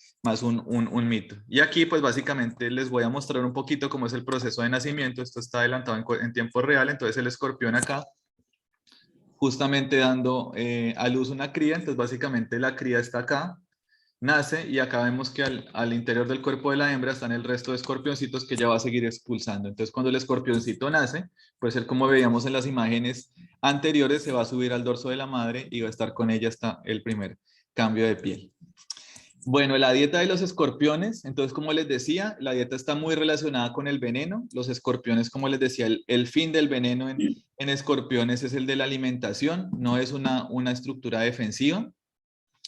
un mito. Y aquí pues básicamente les voy a mostrar un poquito cómo es el proceso de nacimiento. Esto está adelantado en tiempo real, entonces el escorpión acá justamente dando a luz una cría, entonces básicamente la cría está acá, nace y acá vemos que al interior del cuerpo de la hembra están el resto de escorpioncitos que ella va a seguir expulsando. Entonces cuando el escorpioncito nace, pues él, como veíamos en las imágenes anteriores, se va a subir al dorso de la madre y va a estar con ella hasta el primer cambio de piel. Bueno, la dieta de los escorpiones, entonces como les decía, la dieta está muy relacionada con el veneno. Los escorpiones, como les decía, el fin del veneno en escorpiones es el de la alimentación, no es una estructura defensiva,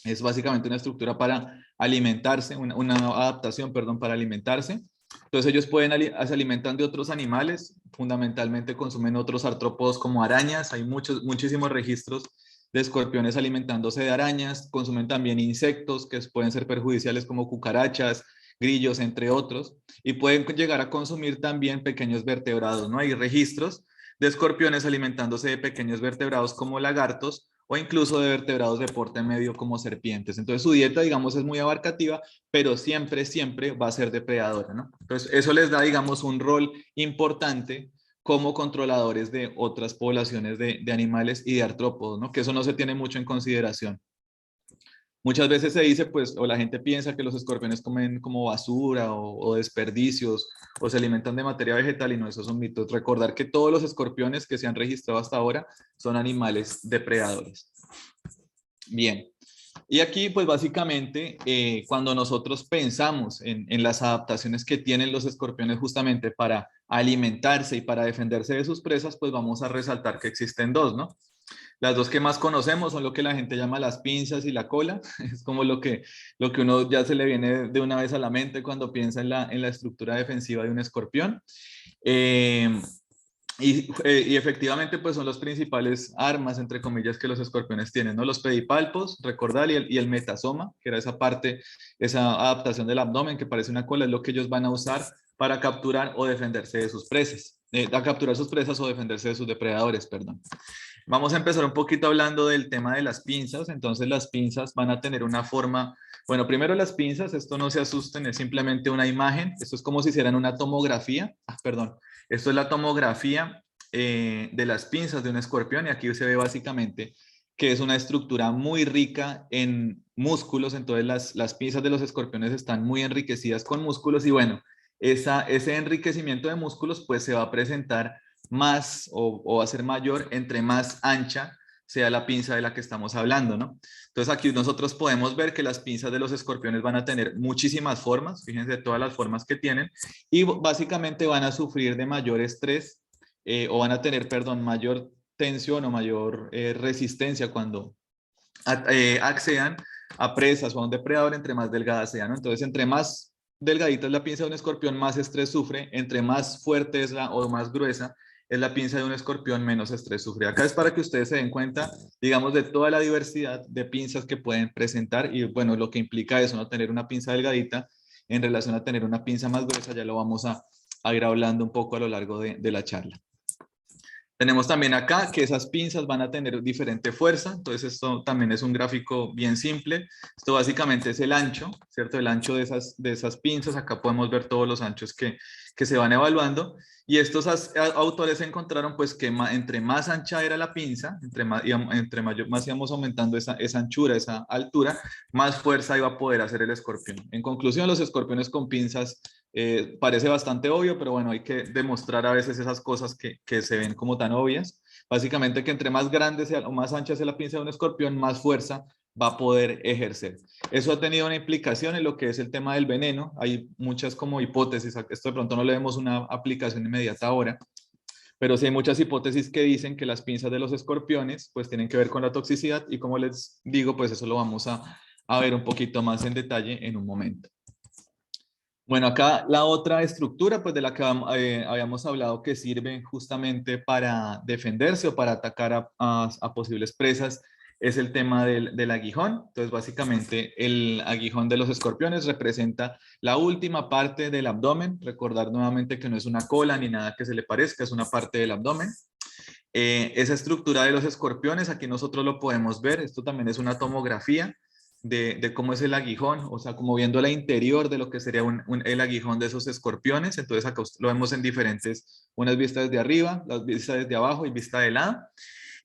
es básicamente una estructura para alimentarse, una adaptación, perdón, para alimentarse. Entonces ellos se alimentan de otros animales, fundamentalmente consumen otros artrópodos como arañas, hay muchísimos registros de escorpiones alimentándose de arañas, consumen también insectos que pueden ser perjudiciales como cucarachas, grillos, entre otros, y pueden llegar a consumir también pequeños vertebrados, ¿no? Hay registros de escorpiones alimentándose de pequeños vertebrados como lagartos o incluso de vertebrados de porte medio como serpientes. Entonces su dieta, digamos, es muy abarcativa, pero siempre va a ser depredadora, ¿no? Entonces eso les da, digamos, un rol importante como controladores de otras poblaciones de animales y de artrópodos, ¿no? Que eso no se tiene mucho en consideración. Muchas veces se dice, pues, o la gente piensa que los escorpiones comen como basura o desperdicios o se alimentan de materia vegetal, y no, esos son mitos. Recordar que todos los escorpiones que se han registrado hasta ahora son animales depredadores. Bien. Y aquí, pues básicamente, cuando nosotros pensamos en las adaptaciones que tienen los escorpiones justamente para alimentarse y para defenderse de sus presas, pues vamos a resaltar que existen dos, ¿no? Las dos que más conocemos son lo que la gente llama las pinzas y la cola. Es como lo que uno ya se le viene de una vez a la mente cuando piensa en la estructura defensiva de un escorpión. Eh, y efectivamente, pues son los principales armas, entre comillas, que los escorpiones tienen, ¿no? Los pedipalpos, recordar, y el metasoma, que era esa parte, esa adaptación del abdomen que parece una cola, es lo que ellos van a usar para capturar o defenderse de sus presas, a capturar sus presas o defenderse de sus depredadores, perdón. Vamos a empezar un poquito hablando del tema de las pinzas. Entonces las pinzas van a tener una forma, bueno, primero las pinzas, esto no se asusten, es simplemente una imagen, esto es como si hicieran una tomografía, perdón, esto es la tomografía de las pinzas de un escorpión y aquí se ve básicamente que es una estructura muy rica en músculos, entonces las pinzas de los escorpiones están muy enriquecidas con músculos y bueno, ese enriquecimiento de músculos pues se va a presentar más o va a ser mayor entre más ancha sea la pinza de la que estamos hablando, ¿no? Entonces aquí nosotros podemos ver que las pinzas de los escorpiones van a tener muchísimas formas, fíjense todas las formas que tienen, y básicamente van a sufrir de mayor estrés o van a tener, perdón, mayor tensión o mayor resistencia cuando accedan a presas o a un depredador entre más delgadas sean, ¿no? Entonces entre más delgadita es la pinza de un escorpión, más estrés sufre, entre más fuerte es o más gruesa es la pinza de un escorpión, menos estrés sufre. Acá es para que ustedes se den cuenta, digamos, de toda la diversidad de pinzas que pueden presentar y, bueno, lo que implica eso, ¿no? Tener una pinza delgadita en relación a tener una pinza más gruesa, ya lo vamos a ir hablando un poco a lo largo de la charla. Tenemos también acá que esas pinzas van a tener diferente fuerza, entonces esto también es un gráfico bien simple. Esto básicamente es el ancho, ¿cierto? El ancho de esas pinzas, acá podemos ver todos los anchos que se van evaluando. Y estos autores encontraron pues que entre más ancha era la pinza, más íbamos aumentando esa anchura, esa altura, más fuerza iba a poder hacer el escorpión. En conclusión, los escorpiones con pinzas parece bastante obvio, pero bueno, hay que demostrar a veces esas cosas que se ven como tan obvias. Básicamente que entre más grande sea o más ancha sea la pinza de un escorpión, más fuerza va a poder ejercer. Eso ha tenido una implicación en lo que es el tema del veneno. Hay muchas como hipótesis, esto de pronto no le vemos una aplicación inmediata ahora, pero sí hay muchas hipótesis que dicen que las pinzas de los escorpiones pues tienen que ver con la toxicidad y como les digo, pues eso lo vamos a ver un poquito más en detalle en un momento. Bueno, acá la otra estructura pues de la que habíamos hablado que sirve justamente para defenderse o para atacar a posibles presas es el tema del aguijón. Entonces básicamente el aguijón de los escorpiones representa la última parte del abdomen. Recordar nuevamente que no es una cola ni nada que se le parezca, es una parte del abdomen. Esa estructura de los escorpiones aquí nosotros lo podemos ver, esto también es una tomografía de cómo es el aguijón, o sea, como viendo la interior de lo que sería el aguijón de esos escorpiones. Entonces acá lo vemos en diferentes, unas vistas desde arriba, las vistas desde abajo y vista de lado.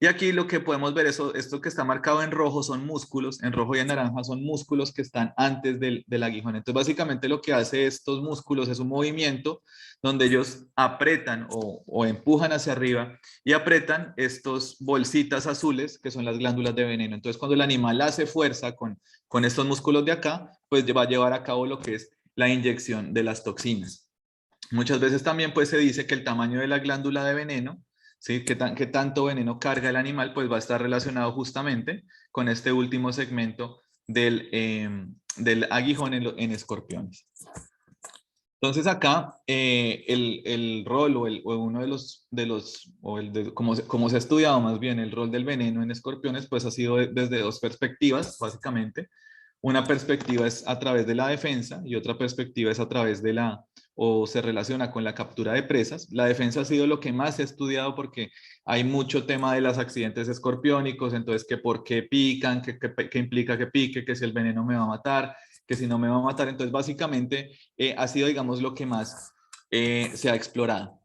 Y aquí lo que podemos ver, esto que está marcado en rojo son músculos, en rojo y en naranja son músculos que están antes del aguijón. Entonces básicamente lo que hace estos músculos es un movimiento donde ellos apretan o empujan hacia arriba y apretan estos bolsitas azules que son las glándulas de veneno. Entonces cuando el animal hace fuerza con estos músculos de acá, pues va a llevar a cabo lo que es la inyección de las toxinas. Muchas veces también pues se dice que el tamaño de la glándula de veneno, ¿sí? ¿Qué tanto veneno carga el animal? Pues va a estar relacionado justamente con este último segmento del aguijón en escorpiones. Entonces acá el rol o uno como se ha estudiado más bien el rol del veneno en escorpiones, pues ha sido desde dos perspectivas, básicamente. Una perspectiva es a través de la defensa y otra perspectiva es a través o se relaciona con la captura de presas. La defensa ha sido lo que más se ha estudiado porque hay mucho tema de los accidentes escorpiónicos, entonces que por qué pican, qué implica que pique, que si el veneno me va a matar, que si no me va a matar. Entonces básicamente ha sido, digamos, lo que más se ha explorado.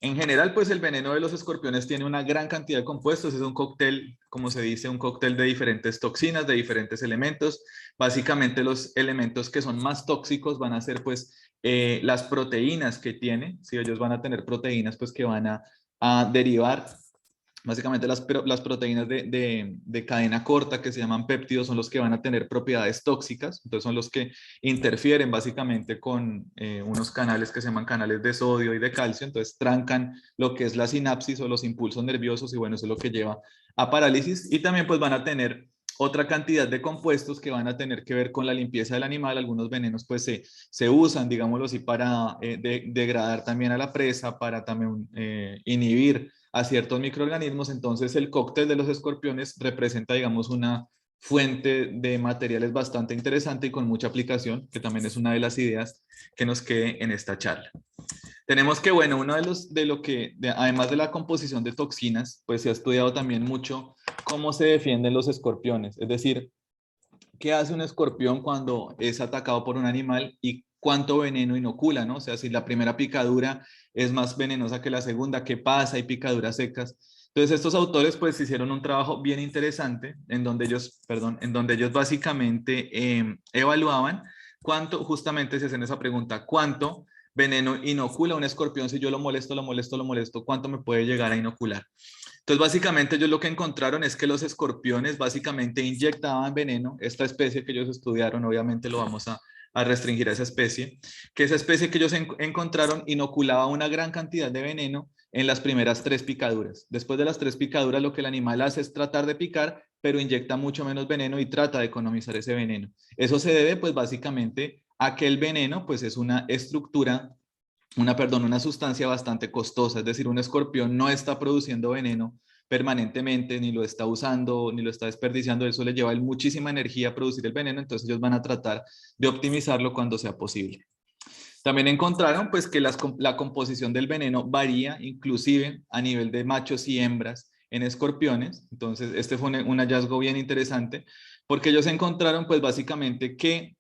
En general, pues el veneno de los escorpiones tiene una gran cantidad de compuestos, es un cóctel, como se dice, un cóctel de diferentes toxinas, de diferentes elementos. Básicamente los elementos que son más tóxicos van a ser pues las proteínas que tiene, si ellos van a tener proteínas pues que van a derivar Básicamente las proteínas de cadena corta que se llaman péptidos son los que van a tener propiedades tóxicas, entonces son los que interfieren básicamente con unos canales que se llaman canales de sodio y de calcio, entonces trancan lo que es la sinapsis o los impulsos nerviosos y bueno, eso es lo que lleva a parálisis y también pues van a tener otra cantidad de compuestos que van a tener que ver con la limpieza del animal, algunos venenos pues se usan, digámoslo así, para degradar también a la presa, para también inhibir a ciertos microorganismos, entonces el cóctel de los escorpiones representa, digamos, una fuente de materiales bastante interesante y con mucha aplicación, que también es una de las ideas que nos quede en esta charla. Tenemos que, bueno, uno de lo que, además de la composición de toxinas, pues se ha estudiado también mucho cómo se defienden los escorpiones, es decir, qué hace un escorpión cuando es atacado por un animal y cuánto veneno inocula, ¿no? O sea, si la primera picadura es más venenosa que la segunda, ¿qué pasa? Hay picaduras secas. Entonces, estos autores pues hicieron un trabajo bien interesante en donde ellos básicamente evaluaban cuánto, justamente se hacen esa pregunta, ¿cuánto veneno inocula un escorpión? Si yo lo molesto, ¿cuánto me puede llegar a inocular? Entonces, básicamente ellos lo que encontraron es que los escorpiones básicamente inyectaban veneno, esta especie que ellos estudiaron, obviamente lo vamos a restringir a esa especie, que esa especie que ellos encontraron inoculaba una gran cantidad de veneno en las primeras 3 picaduras. Después de las 3 picaduras lo que el animal hace es tratar de picar, pero inyecta mucho menos veneno y trata de economizar ese veneno. Eso se debe pues básicamente a que el veneno pues es una estructura una sustancia bastante costosa, es decir, un escorpión no está produciendo veneno permanentemente, ni lo está usando, ni lo está desperdiciando, eso le lleva muchísima energía a producir el veneno, entonces ellos van a tratar de optimizarlo cuando sea posible. También encontraron pues que la composición del veneno varía inclusive a nivel de machos y hembras en escorpiones, entonces este fue un hallazgo bien interesante porque ellos encontraron pues básicamente que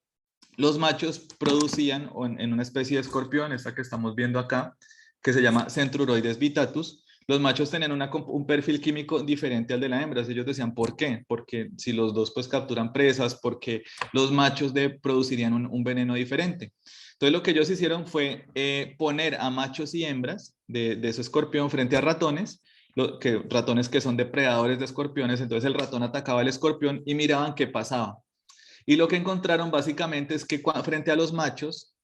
los machos producían en una especie de escorpión, esta que estamos viendo acá, que se llama Centruroides vittatus, los machos tenían un perfil químico diferente al de la hembra. Ellos decían, ¿por qué? Porque si los dos pues capturan presas, porque los machos producirían un veneno diferente. Entonces lo que ellos hicieron fue poner a machos y hembras de ese escorpión frente a ratones, ratones que son depredadores de escorpiones, entonces el ratón atacaba al escorpión y miraban qué pasaba. Y lo que encontraron básicamente es que frente a los machos,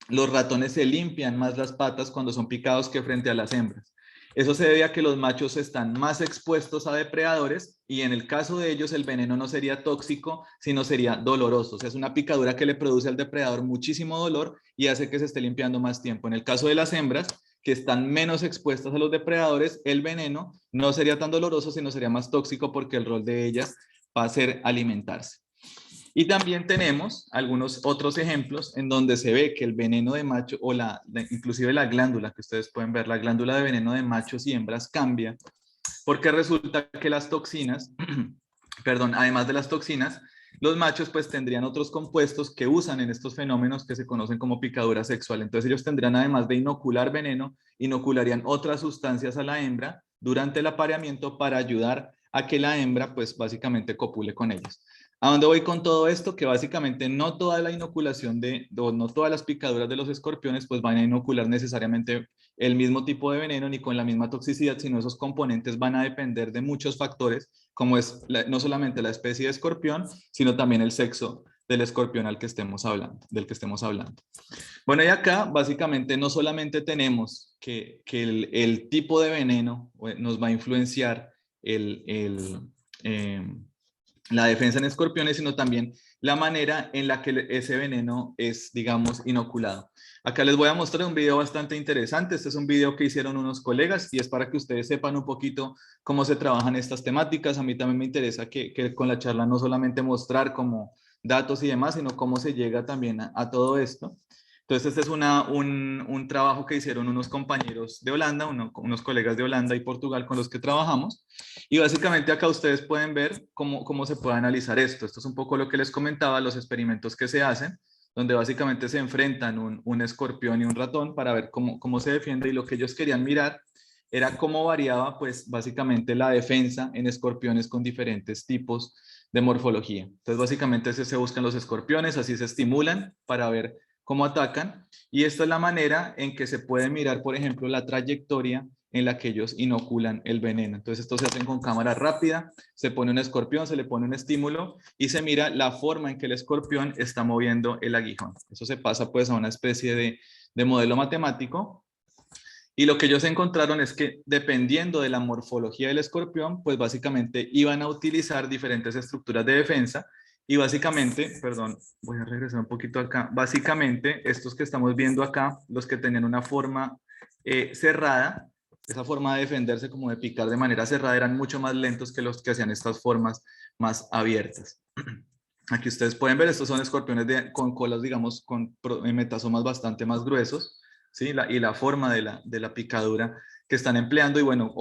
los ratones se limpian más las patas cuando son picados que frente a las hembras. Eso se debe a que los machos están más expuestos a depredadores y en el caso de ellos el veneno no sería tóxico, sino sería doloroso. O sea, es una picadura que le produce al depredador muchísimo dolor y hace que se esté limpiando más tiempo. En el caso de las hembras, que están menos expuestas a los depredadores, el veneno no sería tan doloroso, sino sería más tóxico porque el rol de ellas va a ser alimentarse. Y también tenemos algunos otros ejemplos en donde se ve que el veneno de macho o inclusive la glándula que ustedes pueden ver, la glándula de veneno de machos y hembras cambia porque resulta que las toxinas, perdón, además de las toxinas, los machos pues tendrían otros compuestos que usan en estos fenómenos que se conocen como picadura sexual. Entonces ellos tendrían, además de inocular veneno, inocularían otras sustancias a la hembra durante el apareamiento para ayudar a que la hembra pues básicamente copule con ellos. ¿A dónde voy con todo esto? Que básicamente no toda la inoculación no todas las picaduras de los escorpiones pues van a inocular necesariamente el mismo tipo de veneno ni con la misma toxicidad, sino esos componentes van a depender de muchos factores, como es no solamente la especie de escorpión, sino también el sexo del escorpión del que estemos hablando. Bueno, y acá básicamente no solamente tenemos que el tipo de veneno nos va a influenciar la defensa en escorpiones, sino también la manera en la que ese veneno es, digamos, inoculado. Acá les voy a mostrar un video bastante interesante. Este es un video que hicieron unos colegas y es para que ustedes sepan un poquito cómo se trabajan estas temáticas. A mí también me interesa que con la charla no solamente mostrar como datos y demás, sino cómo se llega también a todo esto. Entonces, este es un trabajo que hicieron unos compañeros de Holanda, unos colegas de Holanda y Portugal con los que trabajamos. Y básicamente acá ustedes pueden ver cómo se puede analizar esto. Esto es un poco lo que les comentaba, los experimentos que se hacen, donde básicamente se enfrentan un escorpión y un ratón para ver cómo se defiende. Y lo que ellos querían mirar era cómo variaba, pues, básicamente la defensa en escorpiones con diferentes tipos de morfología. Entonces, básicamente se buscan los escorpiones, así se estimulan para ver cómo atacan, y esta es la manera en que se puede mirar, por ejemplo, la trayectoria en la que ellos inoculan el veneno. Entonces esto se hace con cámara rápida, se pone un escorpión, se le pone un estímulo y se mira la forma en que el escorpión está moviendo el aguijón. Eso se pasa pues a una especie de modelo matemático. Y lo que ellos encontraron es que dependiendo de la morfología del escorpión, pues básicamente iban a utilizar diferentes estructuras de defensa y básicamente, perdón, voy a regresar un poquito acá, básicamente estos que estamos viendo acá, los que tenían una forma cerrada, esa forma de defenderse como de picar de manera cerrada eran mucho más lentos que los que hacían estas formas más abiertas. Aquí ustedes pueden ver, estos son escorpiones con colas, digamos, con metasomas bastante más gruesos, ¿sí? Y la forma de la picadura que están empleando, y bueno,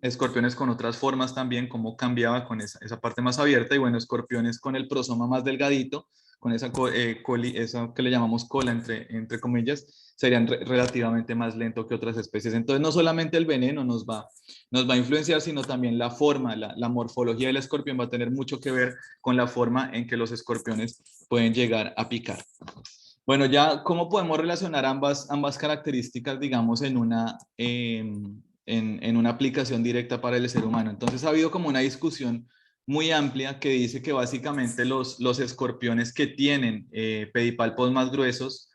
escorpiones con otras formas también, cómo cambiaba con esa parte más abierta, y bueno, escorpiones con el prosoma más delgadito, con esa que le llamamos cola, entre comillas, serían relativamente más lento que otras especies. Entonces, no solamente el veneno nos va a influenciar, sino también la forma, la morfología del escorpión va a tener mucho que ver con la forma en que los escorpiones pueden llegar a picar. Bueno, ya cómo podemos relacionar ambas características, digamos, en una aplicación directa para el ser humano. Entonces ha habido como una discusión muy amplia que dice que básicamente los escorpiones que tienen pedipalpos más gruesos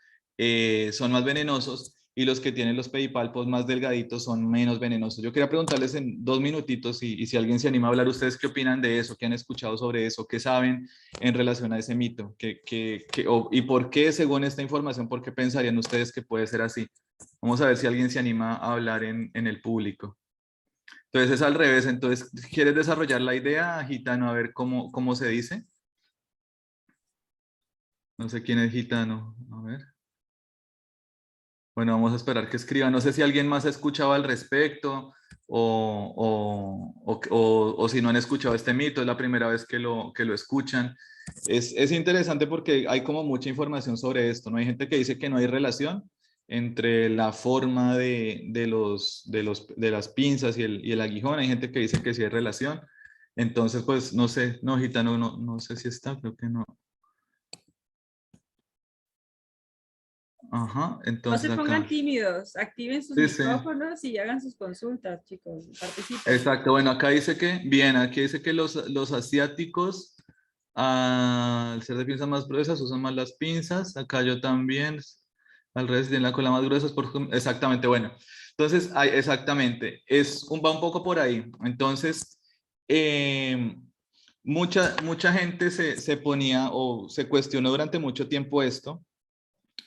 son más venenosos y los que tienen los pedipalpos más delgaditos son menos venenosos. Yo quería preguntarles en 2 minutitos y si alguien se anima a hablar, ¿ustedes qué opinan de eso? ¿Qué han escuchado sobre eso? ¿Qué saben en relación a ese mito? ¿Y por qué, según esta información, por qué pensarían ustedes que puede ser así? Vamos a ver si alguien se anima a hablar en el público. Entonces es al revés. Entonces, ¿quieres desarrollar la idea, Gitano? A ver cómo se dice. No sé quién es Gitano. A ver. Bueno, vamos a esperar que escriba. No sé si alguien más ha escuchado al respecto o si no han escuchado este mito, es la primera vez que lo escuchan. Es interesante porque hay como mucha información sobre esto, ¿no? Hay gente que dice que no hay relación entre la forma de las pinzas y el aguijón. Hay gente que dice que sí hay relación. Entonces, pues, no sé, no, Gitano, no sé si está, creo que no. Ajá, No entonces se pongan acá. tímidos, activen sus Sí, sí. micrófonos y hagan sus consultas, chicos, participen. Exacto, bueno, acá dice que, bien, aquí dice que los asiáticos, al ser de pinzas más gruesas, usan más las pinzas, acá yo también, al revés, tienen la cola más gruesa, exactamente, bueno, entonces, exactamente, va un poco por ahí, entonces, mucha gente se ponía o se cuestionó durante mucho tiempo esto,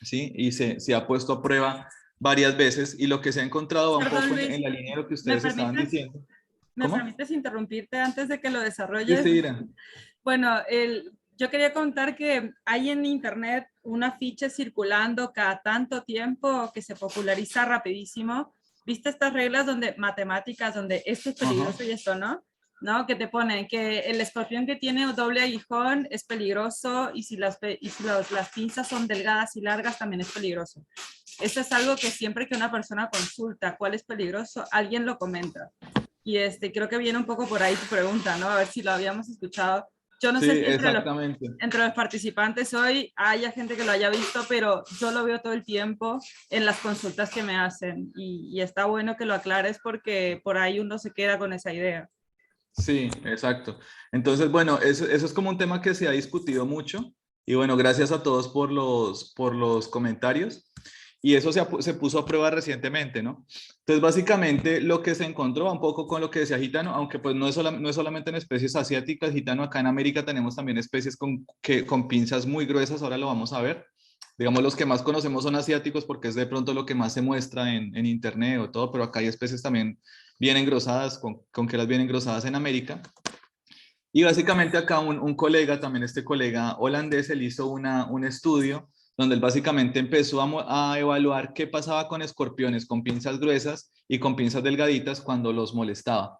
¿sí? Y se ha puesto a prueba varias veces, y lo que se ha encontrado va un Perdón, poco Luis, en la línea de lo que ¿me ustedes estaban permites, diciendo. me ¿Cómo? permites interrumpirte antes de que lo Sí, desarrolles? sí, Ira. Bueno, yo quería contar que hay en internet un afiche circulando cada tanto tiempo que se populariza rapidísimo. ¿Viste estas reglas donde matemáticas, donde esto es peligroso y esto no? ¿No? Que te ponen que el escorpión que tiene doble aguijón es peligroso y si las pinzas son delgadas y largas también es peligroso. Eso es algo que siempre que una persona consulta cuál es peligroso, alguien lo comenta. Y creo que viene un poco por ahí tu pregunta, ¿no? A ver si lo habíamos escuchado. Yo no Sí, sé si exactamente. entre los participantes hoy haya gente que lo haya visto, pero yo lo veo todo el tiempo en las consultas que me hacen y está bueno que lo aclares porque por ahí uno se queda con esa idea. Sí, exacto. Entonces, bueno, eso es como un tema que se ha discutido mucho y bueno, gracias a todos por los comentarios. Y eso se puso a prueba recientemente, ¿no? Entonces, básicamente, lo que se encontró va un poco con lo que decía Gitano, aunque pues no es solamente en especies asiáticas, Gitano, acá en América tenemos también especies con pinzas muy gruesas, ahora lo vamos a ver. Digamos, los que más conocemos son asiáticos porque es de pronto lo que más se muestra en internet o todo, pero acá hay especies también bien engrosadas, con que las bien engrosadas en América. Y básicamente acá un colega, también este colega holandés, él hizo un estudio donde él básicamente empezó a evaluar qué pasaba con escorpiones con pinzas gruesas y con pinzas delgaditas cuando los molestaba.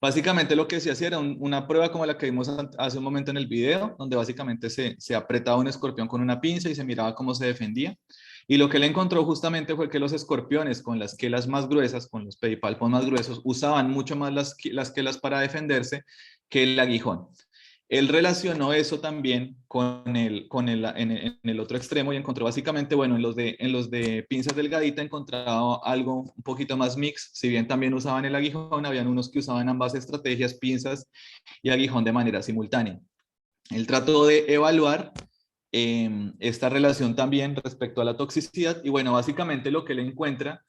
Básicamente lo que se hacía era una prueba como la que vimos hace un momento en el video, donde básicamente se apretaba un escorpión con una pinza y se miraba cómo se defendía. Y lo que él encontró justamente fue que los escorpiones con las quelas más gruesas, con los pedipalpos más gruesos, usaban mucho más las quelas para defenderse que el aguijón. Él relacionó eso también en el otro extremo y encontró básicamente, bueno, en los de pinzas delgadita encontraba algo un poquito más mix, si bien también usaban el aguijón, habían unos que usaban ambas estrategias, pinzas y aguijón de manera simultánea. Él trató de evaluar esta relación también respecto a la toxicidad y bueno, básicamente lo que él encuentra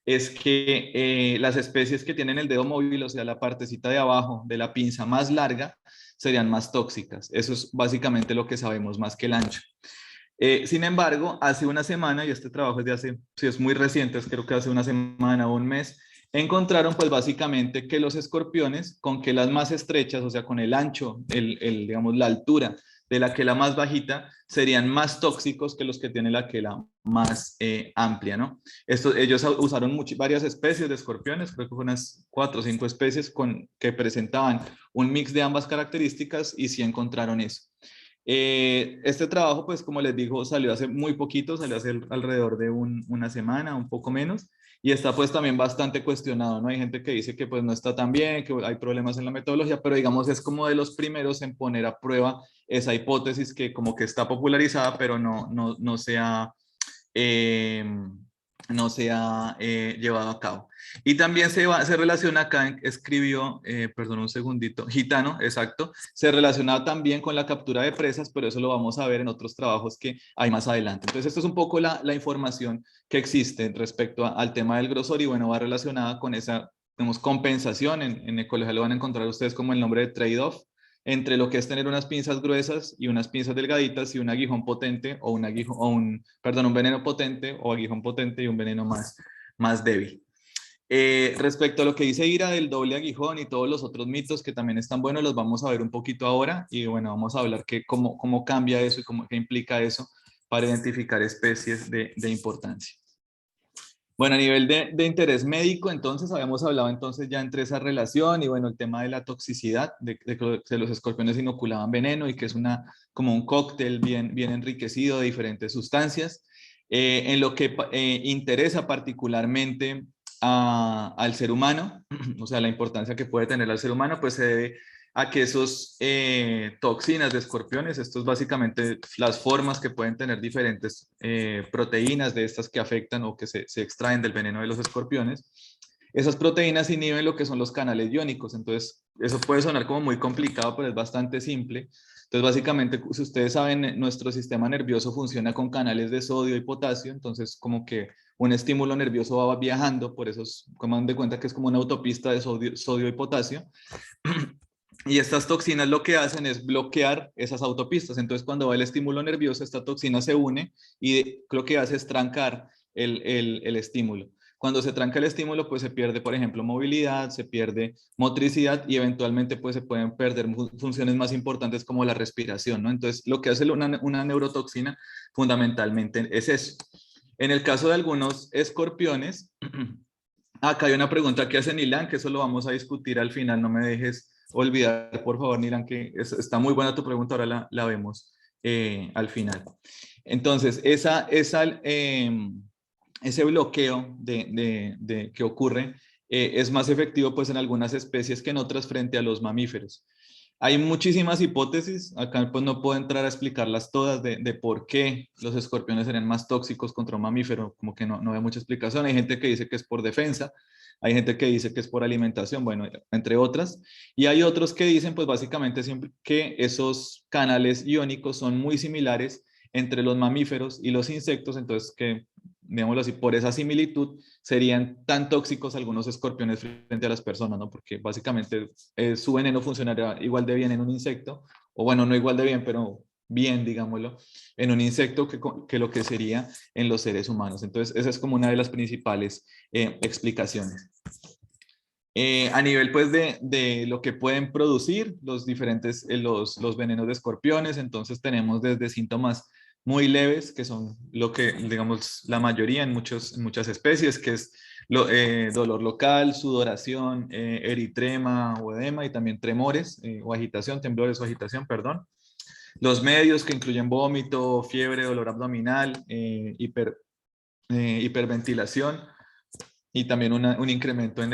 es que las especies que tienen el dedo móvil, o sea, la partecita de abajo de la pinza más larga, serían más tóxicas. Eso es básicamente lo que sabemos más que el ancho. Sin embargo, hace una semana, y este trabajo es de hace, sí es muy reciente, creo que hace una semana o un mes, encontraron pues básicamente que los escorpiones, con que las más estrechas, o sea, con el ancho, digamos, la altura de la quela más bajita, serían más tóxicos que los que tiene la quela más amplia, ¿no? Ellos usaron varias especies de escorpiones, creo que fueron unas 4 o 5 especies que presentaban un mix de ambas características y sí encontraron eso. Este trabajo, pues como les digo, salió hace muy poquito, salió hace alrededor de una semana, un poco menos, y está pues también bastante cuestionado, ¿no? Hay gente que dice que pues no está tan bien, que hay problemas en la metodología, pero digamos es como de los primeros en poner a prueba esa hipótesis que como que está popularizada, pero no se ha llevado a cabo. Y también se relaciona acá, escribió, perdón un segundito, Gitano, exacto, se relaciona también con la captura de presas, pero eso lo vamos a ver en otros trabajos que hay más adelante. Entonces, esto es un poco la información que existe respecto al tema del grosor y bueno, va relacionada con esa, digamos, compensación. En ecología lo van a encontrar ustedes como el nombre de trade-off, entre lo que es tener unas pinzas gruesas y unas pinzas delgaditas y un aguijón potente o un veneno potente o aguijón potente y un veneno más débil. Respecto a lo que dice Ira del doble aguijón y todos los otros mitos que también están buenos, los vamos a ver un poquito ahora y bueno, vamos a hablar cómo cambia eso y qué implica eso para identificar especies de importancia. Bueno, a nivel de interés médico, entonces habíamos hablado entonces ya entre esa relación y bueno, el tema de la toxicidad, de que los escorpiones inoculaban veneno y que es como un cóctel bien enriquecido de diferentes sustancias. En lo que interesa particularmente al ser humano, o sea, la importancia que puede tener al ser humano, pues se debe a que esos toxinas de escorpiones, esto es básicamente las formas que pueden tener diferentes proteínas de estas que afectan o que se extraen del veneno de los escorpiones, esas proteínas inhiben lo que son los canales iónicos, entonces eso puede sonar como muy complicado, pero es bastante simple. Entonces básicamente, si ustedes saben, nuestro sistema nervioso funciona con canales de sodio y potasio, entonces como que un estímulo nervioso va viajando, por eso como dan de cuenta que es como una autopista de sodio y potasio. Y estas toxinas lo que hacen es bloquear esas autopistas. Entonces, cuando va el estímulo nervioso, esta toxina se une y lo que hace es trancar el estímulo. Cuando se tranca el estímulo, pues se pierde, por ejemplo, movilidad, se pierde motricidad y eventualmente pues se pueden perder funciones más importantes como la respiración, ¿no? Entonces, lo que hace una neurotoxina fundamentalmente es eso. En el caso de algunos escorpiones, acá hay una pregunta que hace Nilan, que eso lo vamos a discutir al final, no me dejes olvidar, por favor, Nilan, que está muy buena tu pregunta, ahora la vemos al final. Entonces, ese bloqueo que ocurre es más efectivo pues, en algunas especies que en otras frente a los mamíferos. Hay muchísimas hipótesis, acá pues no puedo entrar a explicarlas todas de por qué los escorpiones serían más tóxicos contra un mamífero, como que no hay mucha explicación. Hay gente que dice que es por defensa, hay gente que dice que es por alimentación, bueno, entre otras. Y hay otros que dicen pues básicamente siempre que esos canales iónicos son muy similares entre los mamíferos y los insectos, entonces que, digámoslo así, por esa similitud serían tan tóxicos algunos escorpiones frente a las personas, ¿no? Porque básicamente su veneno funcionaría igual de bien en un insecto, o bueno, no igual de bien, pero bien, digámoslo, en un insecto que lo que sería en los seres humanos. Entonces, esa es como una de las principales explicaciones. A nivel pues de lo que pueden producir los diferentes, los venenos de escorpiones, entonces tenemos desde síntomas muy leves, que son lo que, digamos, la mayoría en muchas especies, que es dolor local, sudoración, eritrema o edema y también tremores o agitación, temblores o agitación, perdón. Los medios que incluyen vómito, fiebre, dolor abdominal, hiperventilación y también un incremento en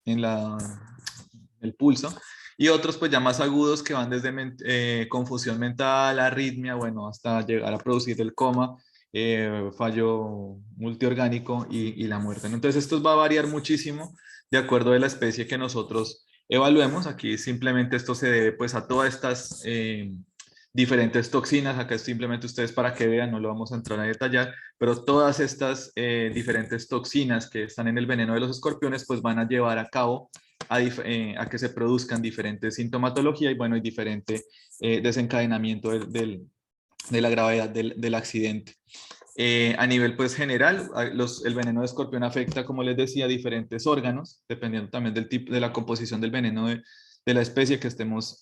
el pulso. y otros pues ya más agudos que van desde confusión mental, arritmia, bueno, hasta llegar a producir el coma, fallo multiorgánico y la muerte, ¿no? Entonces esto va a variar muchísimo de acuerdo a la especie que nosotros evaluemos. Aquí simplemente esto se debe pues a todas estas diferentes toxinas. Acá es simplemente ustedes para que vean, no lo vamos a entrar a detallar, pero todas estas diferentes toxinas que están en el veneno de los escorpiones pues van a llevar a cabo a que se produzcan diferentes sintomatología y bueno, y diferente desencadenamiento de la gravedad del accidente. A nivel pues general, el veneno de escorpión afecta, como les decía, diferentes órganos, dependiendo también del tipo, de la composición del veneno de la especie que estemos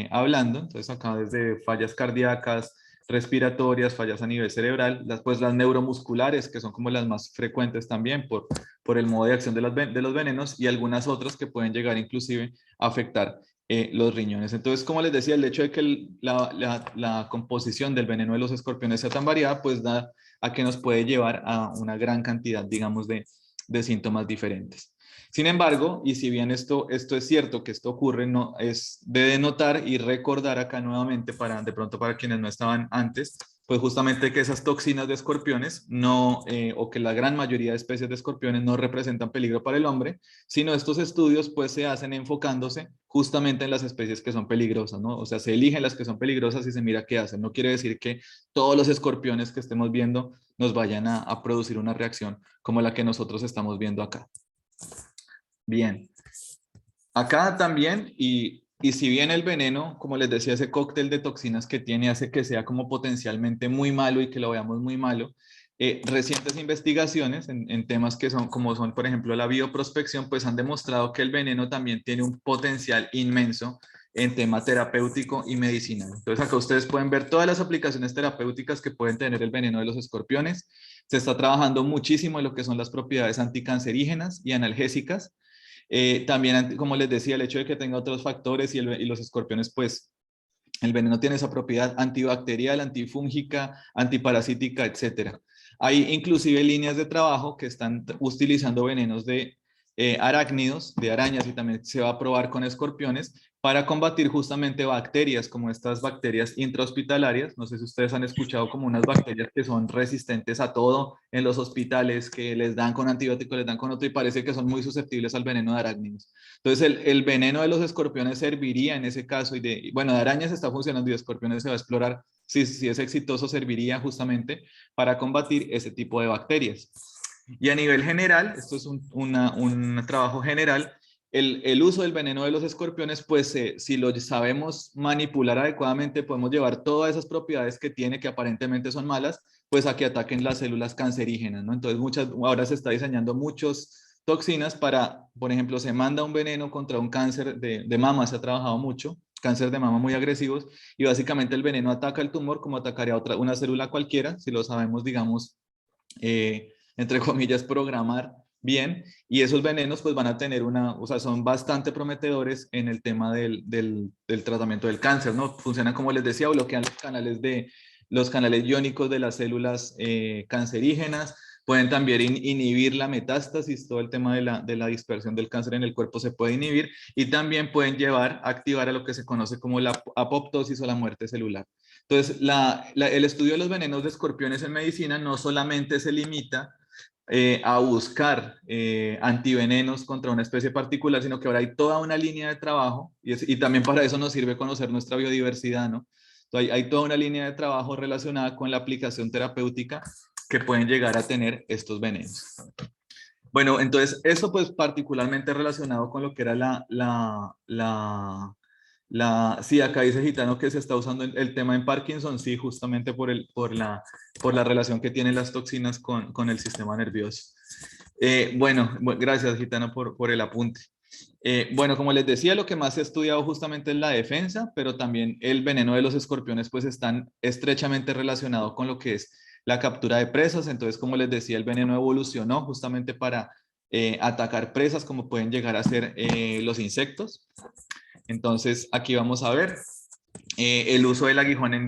hablando. Entonces acá desde fallas cardíacas, respiratorias, fallas a nivel cerebral, las neuromusculares, que son como las más frecuentes también por el modo de acción de los venenos, y algunas otras que pueden llegar inclusive a afectar los riñones. Entonces, como les decía, el hecho de que la composición del veneno de los escorpiones sea tan variada, pues da a que nos puede llevar a una gran cantidad, digamos, de síntomas diferentes. Sin embargo, y si bien esto es cierto que esto ocurre, no es de denotar y recordar acá nuevamente de pronto para quienes no estaban antes, pues justamente que esas toxinas de escorpiones no, o que la gran mayoría de especies de escorpiones no representan peligro para el hombre, sino estos estudios pues se hacen enfocándose justamente en las especies que son peligrosas, ¿no? O sea, se eligen las que son peligrosas y se mira qué hacen. No quiere decir que todos los escorpiones que estemos viendo nos vayan a producir una reacción como la que nosotros estamos viendo acá. Bien, acá también, y si bien el veneno, como les decía, ese cóctel de toxinas que tiene hace que sea como potencialmente muy malo y que lo veamos muy malo, recientes investigaciones en temas que son, como son, por ejemplo, la bioprospección, pues han demostrado que el veneno también tiene un potencial inmenso en tema terapéutico y medicinal. Entonces acá ustedes pueden ver todas las aplicaciones terapéuticas que pueden tener el veneno de los escorpiones. Se está trabajando muchísimo en lo que son las propiedades anticancerígenas y analgésicas. También, como les decía, el hecho de que tenga otros factores y los escorpiones, pues el veneno tiene esa propiedad antibacterial, antifúngica, antiparasítica, etc. Hay inclusive líneas de trabajo que están utilizando venenos de arácnidos, de arañas, y también se va a probar con escorpiones para combatir justamente bacterias como estas bacterias intrahospitalarias. No sé si ustedes han escuchado como unas bacterias que son resistentes a todo en los hospitales, que les dan con antibióticos, les dan con otro y parece que son muy susceptibles al veneno de arácnidos. Entonces el veneno de los escorpiones serviría en ese caso, bueno, de arañas está funcionando y de escorpiones se va a explorar. Si es exitoso, serviría justamente para combatir ese tipo de bacterias. Y a nivel general, esto es un trabajo general, el uso del veneno de los escorpiones, pues si lo sabemos manipular adecuadamente, podemos llevar todas esas propiedades que tiene, que aparentemente son malas, pues a que ataquen las células cancerígenas, ¿no? Entonces ahora se está diseñando muchas toxinas para, por ejemplo, se manda un veneno contra un cáncer de mama, se ha trabajado mucho, cáncer de mama muy agresivos, y básicamente el veneno ataca el tumor como atacaría una célula cualquiera, si lo sabemos, digamos, entre comillas, programar bien, y esos venenos pues van a tener o sea, son bastante prometedores en el tema del tratamiento del cáncer, ¿no? Funcionan, como les decía, bloquean los canales iónicos de las células cancerígenas, pueden también inhibir la metástasis, todo el tema de la dispersión del cáncer en el cuerpo se puede inhibir, y también pueden activar a lo que se conoce como la apoptosis o la muerte celular. Entonces, el estudio de los venenos de escorpiones en medicina no solamente se limita a buscar antivenenos contra una especie particular, sino que ahora hay toda una línea de trabajo y también para eso nos sirve conocer nuestra biodiversidad, ¿no? Entonces, hay toda una línea de trabajo relacionada con la aplicación terapéutica que pueden llegar a tener estos venenos. Bueno, entonces eso pues particularmente relacionado con lo que era sí, acá dice Gitano que se está usando el tema en Parkinson, sí, justamente por la relación que tienen las toxinas con el sistema nervioso. Bueno, gracias Gitano por el apunte. Bueno, como les decía, lo que más se ha estudiado justamente es la defensa, pero también el veneno de los escorpiones pues están estrechamente relacionados con lo que es la captura de presas. Entonces, como les decía, el veneno evolucionó justamente para atacar presas como pueden llegar a ser los insectos. Entonces, aquí vamos a ver el uso del aguijón en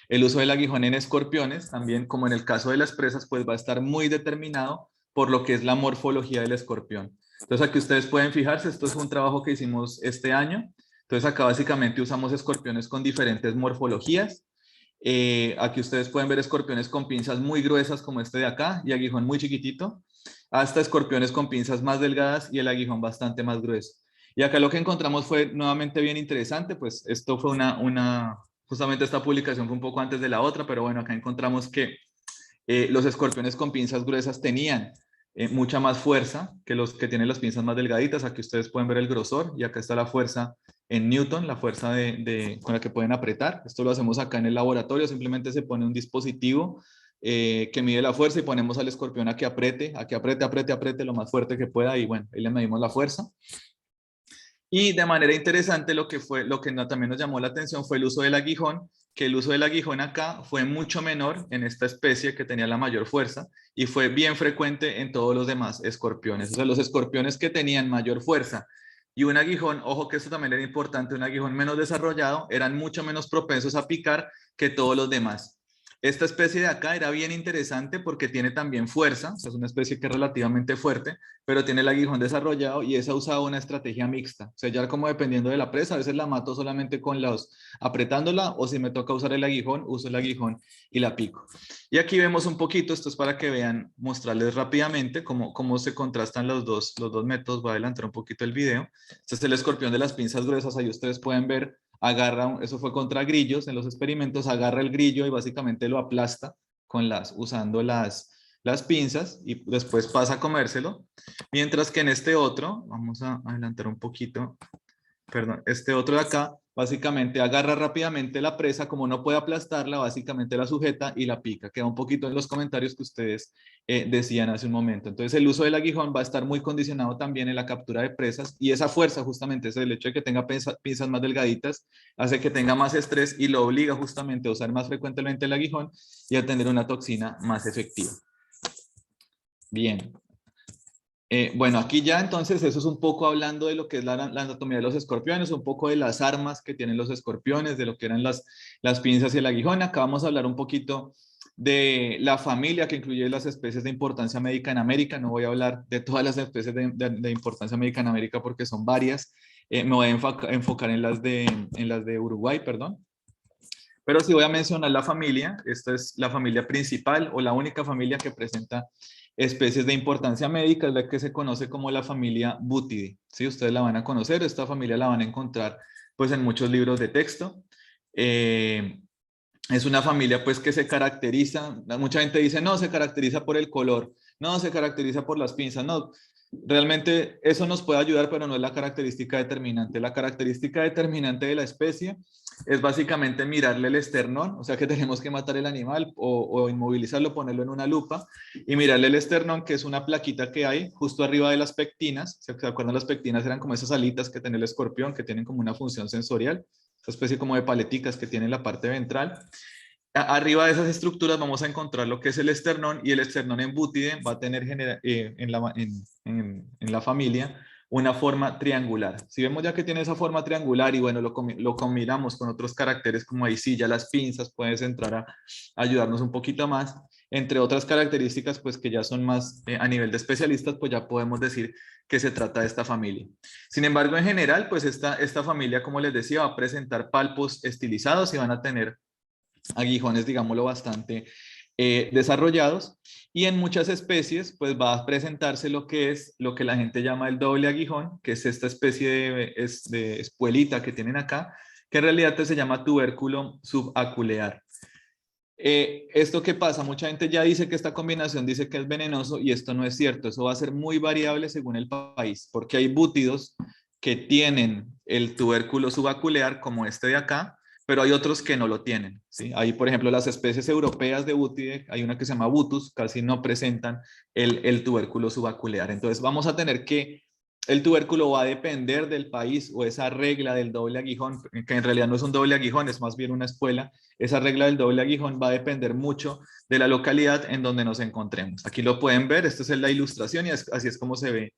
el uso del aguijón en escorpiones, también como en el caso de las presas, pues va a estar muy determinado por lo que es la morfología del escorpión. Entonces aquí ustedes pueden fijarse, esto es un trabajo que hicimos este año. Entonces acá básicamente usamos escorpiones con diferentes morfologías. Aquí ustedes pueden ver escorpiones con pinzas muy gruesas como este de acá y aguijón muy chiquitito, hasta escorpiones con pinzas más delgadas y el aguijón bastante más grueso. Y acá lo que encontramos fue nuevamente bien interesante, pues esto fue justamente esta publicación fue un poco antes de la otra, pero bueno, acá encontramos que los escorpiones con pinzas gruesas tenían mucha más fuerza que los que tienen las pinzas más delgaditas. Aquí ustedes pueden ver el grosor y acá está la fuerza en Newton, la fuerza con la que pueden apretar. Esto lo hacemos acá en el laboratorio, simplemente se pone un dispositivo que mide la fuerza y ponemos al escorpión a que apriete, apriete lo más fuerte que pueda y bueno, ahí le medimos la fuerza. Y de manera interesante lo que también nos llamó la atención fue el uso del aguijón, que el uso del aguijón acá fue mucho menor en esta especie que tenía la mayor fuerza y fue bien frecuente en todos los demás escorpiones. O sea, los escorpiones que tenían mayor fuerza y un aguijón, ojo que esto también era importante, un aguijón menos desarrollado, eran mucho menos propensos a picar que todos los demás. Esta especie de acá era bien interesante porque tiene también fuerza, o sea, es una especie que es relativamente fuerte, pero tiene el aguijón desarrollado y esa usaba una estrategia mixta. O sea, ya como dependiendo de la presa, a veces la mato solamente apretándola o si me toca usar el aguijón, uso el aguijón y la pico. Y aquí vemos un poquito, esto es para que vean, mostrarles rápidamente cómo se contrastan los dos métodos. Voy a adelantar un poquito el video. Este es el escorpión de las pinzas gruesas, ahí ustedes pueden ver eso fue contra grillos en los experimentos, agarra el grillo y básicamente lo aplasta usando las pinzas y después pasa a comérselo, mientras que en este otro, vamos a adelantar un poquito, perdón, este otro de acá, básicamente agarra rápidamente la presa, como no puede aplastarla, básicamente la sujeta y la pica. Queda un poquito en los comentarios que ustedes decían hace un momento. Entonces el uso del aguijón va a estar muy condicionado también en la captura de presas y esa fuerza justamente es el hecho de que tenga pinzas más delgaditas, hace que tenga más estrés y lo obliga justamente a usar más frecuentemente el aguijón y a tener una toxina más efectiva. Bien. Bueno, aquí ya entonces eso es un poco hablando de lo que es la anatomía de los escorpiones, un poco de las armas que tienen los escorpiones, de lo que eran las pinzas y el aguijón. Acá vamos a hablar un poquito de la familia que incluye las especies de importancia médica en América. No voy a hablar de todas las especies de importancia médica en América porque son varias. Me voy a enfocar en las de Uruguay, perdón. Pero sí voy a mencionar la familia. Esta es la familia principal o la única familia que presenta especies de importancia médica, es la que se conoce como la familia Buthidae. ¿Sí? Ustedes la van a conocer, esta familia la van a encontrar pues en muchos libros de texto. Es una familia pues que se caracteriza, mucha gente dice no, se caracteriza por el color, no, se caracteriza por las pinzas, no. Realmente eso nos puede ayudar, pero no es la característica determinante. La característica determinante de la especie es básicamente mirarle el esternón, o sea que tenemos que matar el animal o inmovilizarlo, ponerlo en una lupa y mirarle el esternón, que es una plaquita que hay justo arriba de las pectinas. ¿Se acuerdan? Las pectinas eran como esas alitas que tiene el escorpión, que tienen como una función sensorial, esa especie como de paleticas que tiene en la parte ventral. Arriba de esas estructuras vamos a encontrar lo que es el esternón y el esternón en Buthidae va a tener en la familia una forma triangular. Si vemos ya que tiene esa forma triangular y bueno, lo combinamos con otros caracteres como ahí sí, ya las pinzas puedes entrar a ayudarnos un poquito más, entre otras características pues que ya son más a nivel de especialistas, pues ya podemos decir que se trata de esta familia. Sin embargo, en general, pues esta familia, como les decía, va a presentar palpos estilizados y van a tener aguijones, digámoslo, bastante desarrollados, y en muchas especies pues va a presentarse lo que la gente llama el doble aguijón, que es esta especie de espuelita que tienen acá, que en realidad se llama tubérculo subaculear. ¿Esto qué pasa? Mucha gente ya dice que esta combinación dice que es venenoso y esto no es cierto, eso va a ser muy variable según el país, porque hay bútidos que tienen el tubérculo subaculear como este de acá, pero hay otros que no lo tienen, ¿sí? Hay, por ejemplo, las especies europeas de Buthidae, hay una que se llama Buthus, casi no presentan el tubérculo subaculear. Entonces vamos a tener que, el tubérculo va a depender del país o esa regla del doble aguijón, que en realidad no es un doble aguijón, es más bien una espuela. Esa regla del doble aguijón va a depender mucho de la localidad en donde nos encontremos. Aquí lo pueden ver, esta es la ilustración y así es como se ve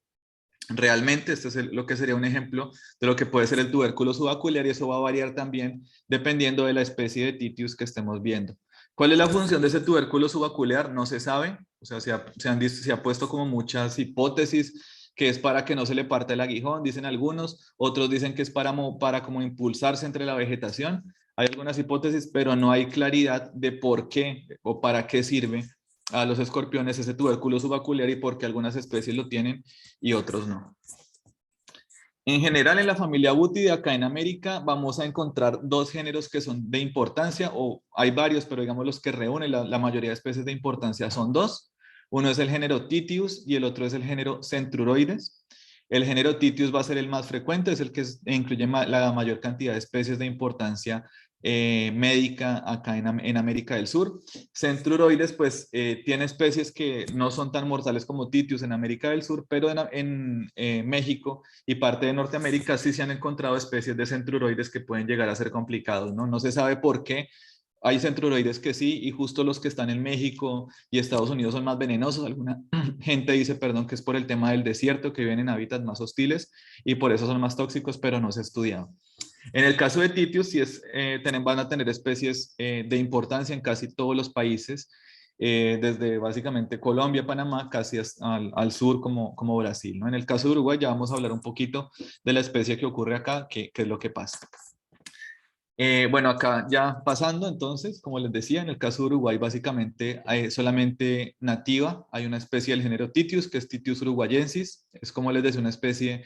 realmente. Este es lo que sería un ejemplo de lo que puede ser el tubérculo subaculear y eso va a variar también dependiendo de la especie de Titius que estemos viendo. ¿Cuál es la función de ese tubérculo subaculear? No se sabe, o sea, se ha puesto como muchas hipótesis que es para que no se le parte el aguijón, dicen algunos, otros dicen que es para como impulsarse entre la vegetación. Hay algunas hipótesis, pero no hay claridad de por qué o para qué sirve a los escorpiones ese tubérculo subacular y por qué algunas especies lo tienen y otros no. En general, en la familia Buthidae, acá en América, vamos a encontrar dos géneros que son de importancia, o hay varios, pero digamos los que reúnen la mayoría de especies de importancia son dos. Uno es el género Titius y el otro es el género Centruroides. El género Titius va a ser el más frecuente, es el que incluye la mayor cantidad de especies de importancia médica acá en América del Sur. Centruroides pues tiene especies que no son tan mortales como Titius en América del Sur, pero en México y parte de Norteamérica sí se han encontrado especies de centruroides que pueden llegar a ser complicados, ¿no? No se sabe por qué. Hay centruroides que sí, y justo los que están en México y Estados Unidos son más venenosos. Alguna gente dice, perdón, que es por el tema del desierto, que viven en hábitats más hostiles y por eso son más tóxicos, pero no se ha estudiado. En el caso de Titius, sí van a tener especies de importancia en casi todos los países, desde básicamente Colombia, Panamá, casi al sur como Brasil, ¿no? En el caso de Uruguay ya vamos a hablar un poquito de la especie que ocurre acá, qué es lo que pasa. Bueno, acá ya pasando entonces, como les decía, en el caso de Uruguay básicamente hay solamente nativa, hay una especie del género Titius, que es Titius uruguayensis, es como les decía una especie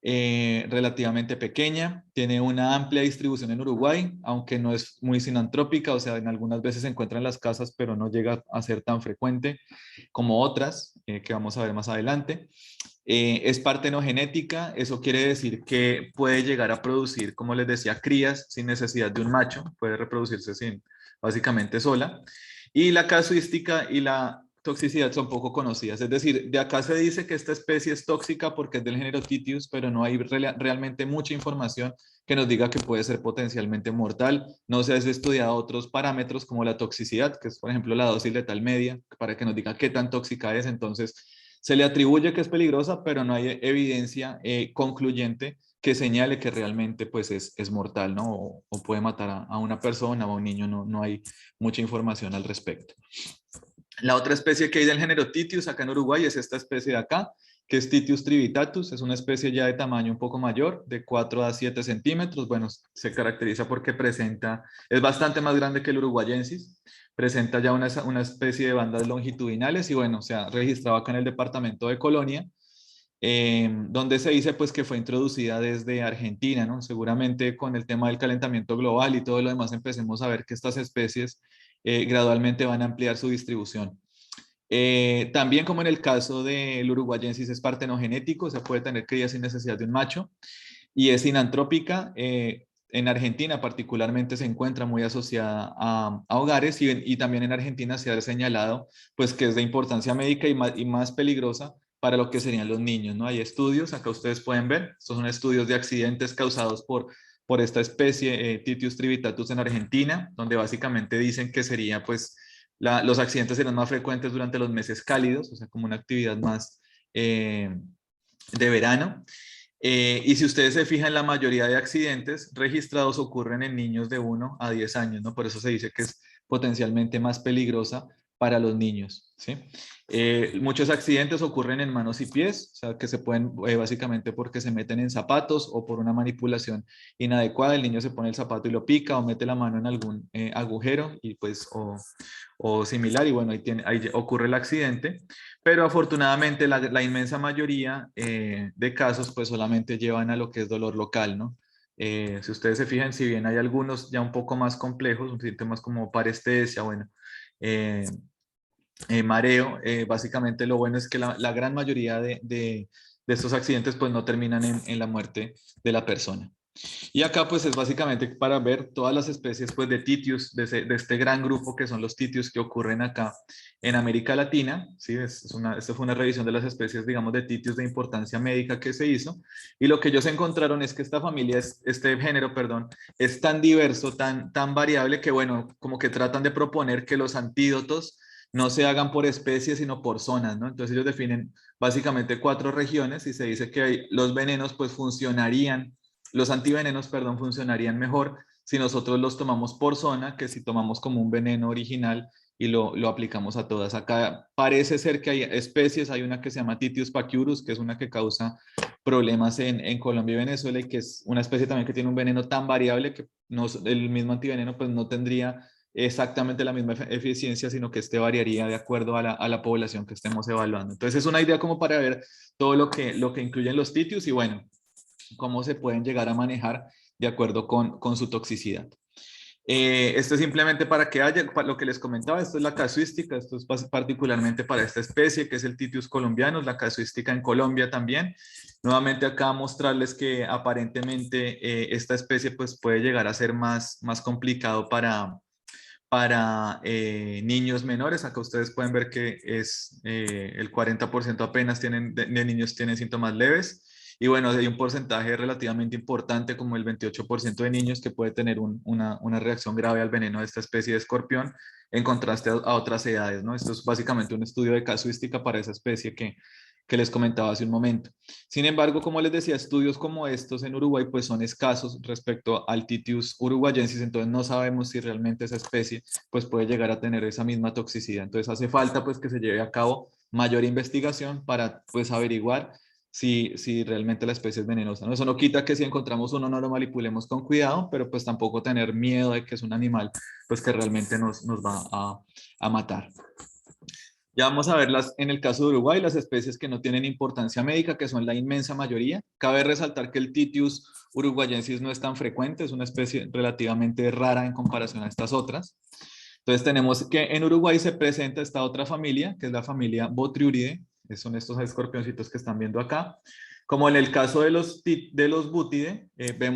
relativamente pequeña, tiene una amplia distribución en Uruguay, aunque no es muy sinantrópica, o sea, en algunas veces se encuentra en las casas, pero no llega a ser tan frecuente como otras, que vamos a ver más adelante. Es partenogenética, eso quiere decir que puede llegar a producir, como les decía, crías sin necesidad de un macho, puede reproducirse básicamente sola. Y la casuística y la toxicidad son poco conocidas, es decir, de acá se dice que esta especie es tóxica porque es del género Titius, pero no hay realmente mucha información que nos diga que puede ser potencialmente mortal. No se ha estudiado otros parámetros como la toxicidad, que es por ejemplo la dosis letal media, para que nos diga qué tan tóxica es. Entonces se le atribuye que es peligrosa, pero no hay evidencia concluyente que señale que realmente pues es mortal, ¿no? O puede matar a una persona o a un niño, no hay mucha información al respecto. La otra especie que hay del género Titius acá en Uruguay es esta especie de acá, que es Titius trivitatus, es una especie ya de tamaño un poco mayor, de 4 a 7 centímetros. Bueno, se caracteriza porque es bastante más grande que el uruguayensis, presenta ya una especie de bandas longitudinales y bueno, se ha registrado acá en el departamento de Colonia, donde se dice pues que fue introducida desde Argentina, ¿no? Seguramente con el tema del calentamiento global y todo lo demás empecemos a ver que estas especies gradualmente van a ampliar su distribución. También como en el caso del uruguayensis es partenogenético, se puede tener crías sin necesidad de un macho y es sinantrópica. En Argentina particularmente se encuentra muy asociada a hogares y también en Argentina se ha señalado pues que es de importancia médica y más peligrosa para lo que serían los niños, ¿no? Hay estudios, acá ustedes pueden ver, estos son estudios de accidentes causados por esta especie, Titius trivitatus en Argentina, donde básicamente dicen que sería pues los accidentes serán más frecuentes durante los meses cálidos, o sea, como una actividad más de verano. Y si ustedes se fijan, la mayoría de accidentes registrados ocurren en niños de 1 a 10 años, ¿no? Por eso se dice que es potencialmente más peligrosa para los niños, ¿sí? Muchos accidentes ocurren en manos y pies, o sea, que se pueden, básicamente porque se meten en zapatos o por una manipulación inadecuada, el niño se pone el zapato y lo pica o mete la mano en algún agujero y pues, o similar, y bueno, ahí ocurre el accidente, pero afortunadamente la inmensa mayoría de casos pues solamente llevan a lo que es dolor local, ¿no? Si ustedes se fijan, si bien hay algunos ya un poco más complejos, síntomas como parestesia, bueno, mareo, básicamente lo bueno es que la gran mayoría de estos accidentes pues no terminan en la muerte de la persona. Y acá pues es básicamente para ver todas las especies pues de Titius, de este gran grupo que son los Titius que ocurren acá en América Latina, ¿sí? Esta fue una revisión de las especies, digamos, de Titius de importancia médica que se hizo, y lo que ellos encontraron es que esta familia, este género, perdón, es tan diverso, tan variable que bueno, como que tratan de proponer que los antídotos no se hagan por especies, sino por zonas, ¿no? Entonces ellos definen básicamente 4 regiones y se dice que los venenos pues los antivenenos, perdón, funcionarían mejor si nosotros los tomamos por zona que si tomamos como un veneno original y lo aplicamos a todas. Acá parece ser que hay especies, hay una que se llama Titius pachyurus, que es una que causa problemas en Colombia y Venezuela, y que es una especie también que tiene un veneno tan variable que no, el mismo antiveneno pues no tendría exactamente la misma eficiencia, sino que este variaría de acuerdo a la población que estemos evaluando. Entonces es una idea como para ver todo lo que incluyen los titius y bueno, cómo se pueden llegar a manejar de acuerdo con su toxicidad. Esto es simplemente para que haya, lo que les comentaba, esto es la casuística, esto es particularmente para esta especie que es el Titius colombianus, la casuística en Colombia también. Nuevamente acá mostrarles que aparentemente esta especie pues puede llegar a ser más complicado para niños menores. Acá ustedes pueden ver que es el 40% apenas de niños tienen síntomas leves. Y bueno, hay un porcentaje relativamente importante, como el 28% de niños, que puede tener una reacción grave al veneno de esta especie de escorpión, en contraste a otras edades, ¿no? Esto es básicamente un estudio de casuística para esa especie que les comentaba hace un momento. Sin embargo, como les decía, estudios como estos en Uruguay pues son escasos respecto al Titius uruguayensis, entonces no sabemos si realmente esa especie pues puede llegar a tener esa misma toxicidad. Entonces hace falta pues que se lleve a cabo mayor investigación para pues averiguar si realmente la especie es venenosa, ¿no? Eso no quita que si encontramos uno no lo manipulemos con cuidado, pero pues tampoco tener miedo de que es un animal pues que realmente nos va a matar. Ya vamos a ver en el caso de Uruguay, las especies que no tienen importancia médica, que son la inmensa mayoría. Cabe resaltar que el Titius uruguayensis no es tan frecuente, es una especie relativamente rara en comparación a estas otras. Entonces tenemos que en Uruguay se presenta esta otra familia, que es la familia Botriuridae, que son estos escorpioncitos que están viendo acá. Como en el caso de los Butidae,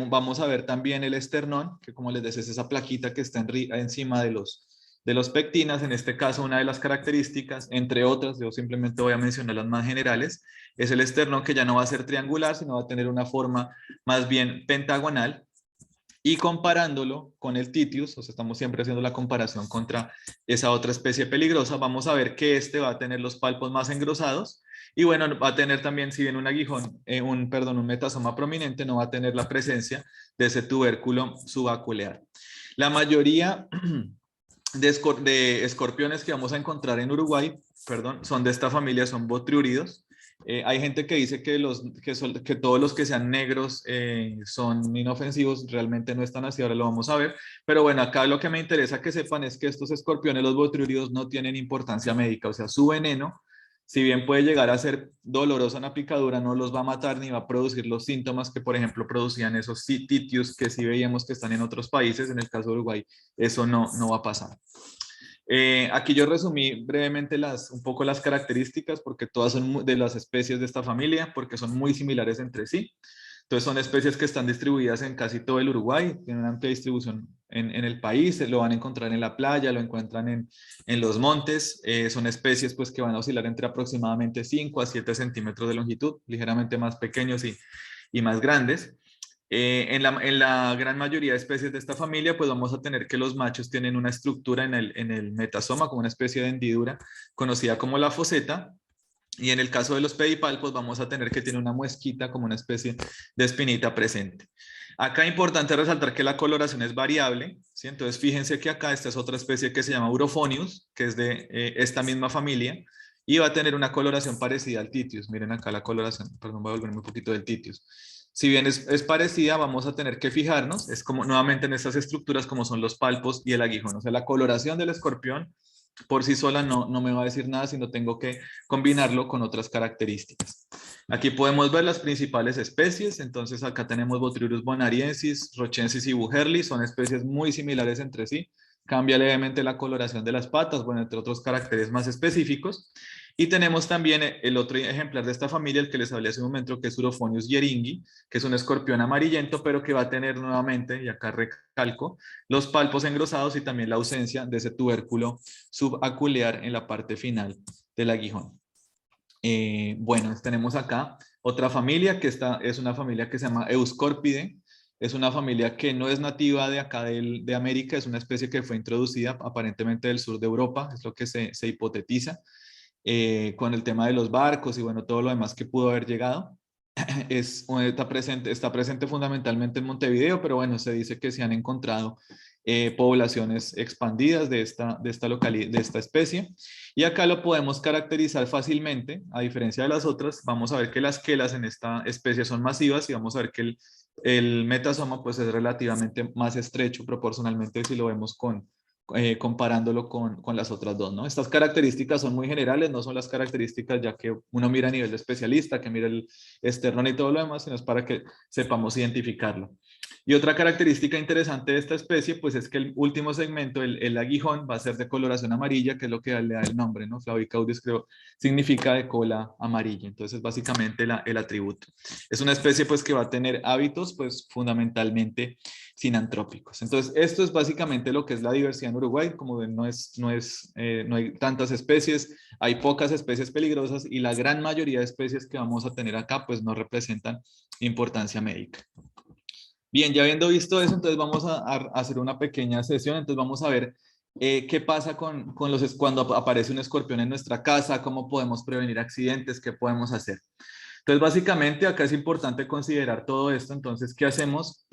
vamos a ver también el esternón, que como les decía es esa plaquita que está encima de los pectinas. En este caso, una de las características, entre otras, yo simplemente voy a mencionar las más generales, es el esternón, que ya no va a ser triangular, sino va a tener una forma más bien pentagonal. Y comparándolo con el Titius, o sea, estamos siempre haciendo la comparación contra esa otra especie peligrosa, vamos a ver que este va a tener los palpos más engrosados y bueno, va a tener también, si bien un aguijón, un metasoma prominente, no va a tener la presencia de ese tubérculo subaculear. La mayoría de escorpiones que vamos a encontrar en Uruguay, son de esta familia, son botriúridos. Hay gente que dice que todos los que sean negros son inofensivos, realmente no están así, ahora lo vamos a ver, pero bueno, acá lo que me interesa que sepan es que estos escorpiones, los botriúridos, no tienen importancia médica, o sea, su veneno, si bien puede llegar a ser doloroso en la picadura, no los va a matar ni va a producir los síntomas que, por ejemplo, producían esos titius que sí veíamos que están en otros países. En el caso de Uruguay, eso no va a pasar. Aquí yo resumí brevemente un poco las características, porque todas son de las especies de esta familia, porque son muy similares entre sí. Entonces son especies que están distribuidas en casi todo el Uruguay, tienen una amplia distribución en el país, lo van a encontrar en la playa, lo encuentran en los montes. Son especies pues que van a oscilar entre aproximadamente 5 a 7 centímetros de longitud, ligeramente más pequeños y más grandes. En la gran mayoría de especies de esta familia, pues vamos a tener que los machos tienen una estructura en el metasoma, como una especie de hendidura, conocida como la foseta, y en el caso de los pedipalpos vamos a tener que tiene una muesquita, como una especie de espinita presente. Acá es importante resaltar que la coloración es variable, ¿sí? Entonces fíjense que acá esta es otra especie que se llama Urophonius, que es de esta misma familia, y va a tener una coloración parecida al Titius. Miren acá la coloración, perdón, voy a volverme un poquito del Titius. Si bien es parecida, vamos a tener que fijarnos, es como nuevamente en estas estructuras como son los palpos y el aguijón. O sea, la coloración del escorpión por sí sola no me va a decir nada, sino tengo que combinarlo con otras características. Aquí podemos ver las principales especies. Entonces acá tenemos Botriurus bonariensis, rochensis y bujerli, son especies muy similares entre sí. Cambia levemente la coloración de las patas, bueno, entre otros caracteres más específicos. Y tenemos también el otro ejemplar de esta familia, el que les hablé hace un momento, que es Urophonius yeringi, que es un escorpión amarillento, pero que va a tener nuevamente, y acá recalco, los palpos engrosados y también la ausencia de ese tubérculo subaculear en la parte final del aguijón. Bueno, tenemos acá otra familia, que es una familia que se llama Euscorpide. Es una familia que no es nativa de acá de América, es una especie que fue introducida aparentemente del sur de Europa, es lo que se hipotetiza. Con el tema de los barcos y bueno, todo lo demás que pudo haber llegado. Está presente fundamentalmente en Montevideo, pero bueno, se dice que se han encontrado poblaciones expandidas de esta especie. Y acá lo podemos caracterizar fácilmente, a diferencia de las otras. Vamos a ver que las quelas en esta especie son masivas y vamos a ver que el metasoma pues es relativamente más estrecho proporcionalmente si lo vemos comparándolo con las otras dos, ¿no? Estas características son muy generales, no son las características ya que uno mira a nivel de especialista, que mira el esternón y todo lo demás, sino es para que sepamos identificarlo. Y otra característica interesante de esta especie, pues es que el último segmento, el aguijón, va a ser de coloración amarilla, que es lo que le da el nombre, ¿no? Flavicaudis creo, significa de cola amarilla, entonces básicamente el atributo. Es una especie pues que va a tener hábitos pues fundamentalmente sinantrópicos. Entonces esto es básicamente lo que es la diversidad en Uruguay. Como ven, no hay tantas especies, hay pocas especies peligrosas y la gran mayoría de especies que vamos a tener acá pues no representan importancia médica. Bien, ya habiendo visto eso, entonces vamos a hacer una pequeña sesión. Entonces vamos a ver qué pasa cuando aparece un escorpión en nuestra casa, cómo podemos prevenir accidentes, qué podemos hacer. Entonces básicamente acá es importante considerar todo esto. Entonces, ¿qué hacemos?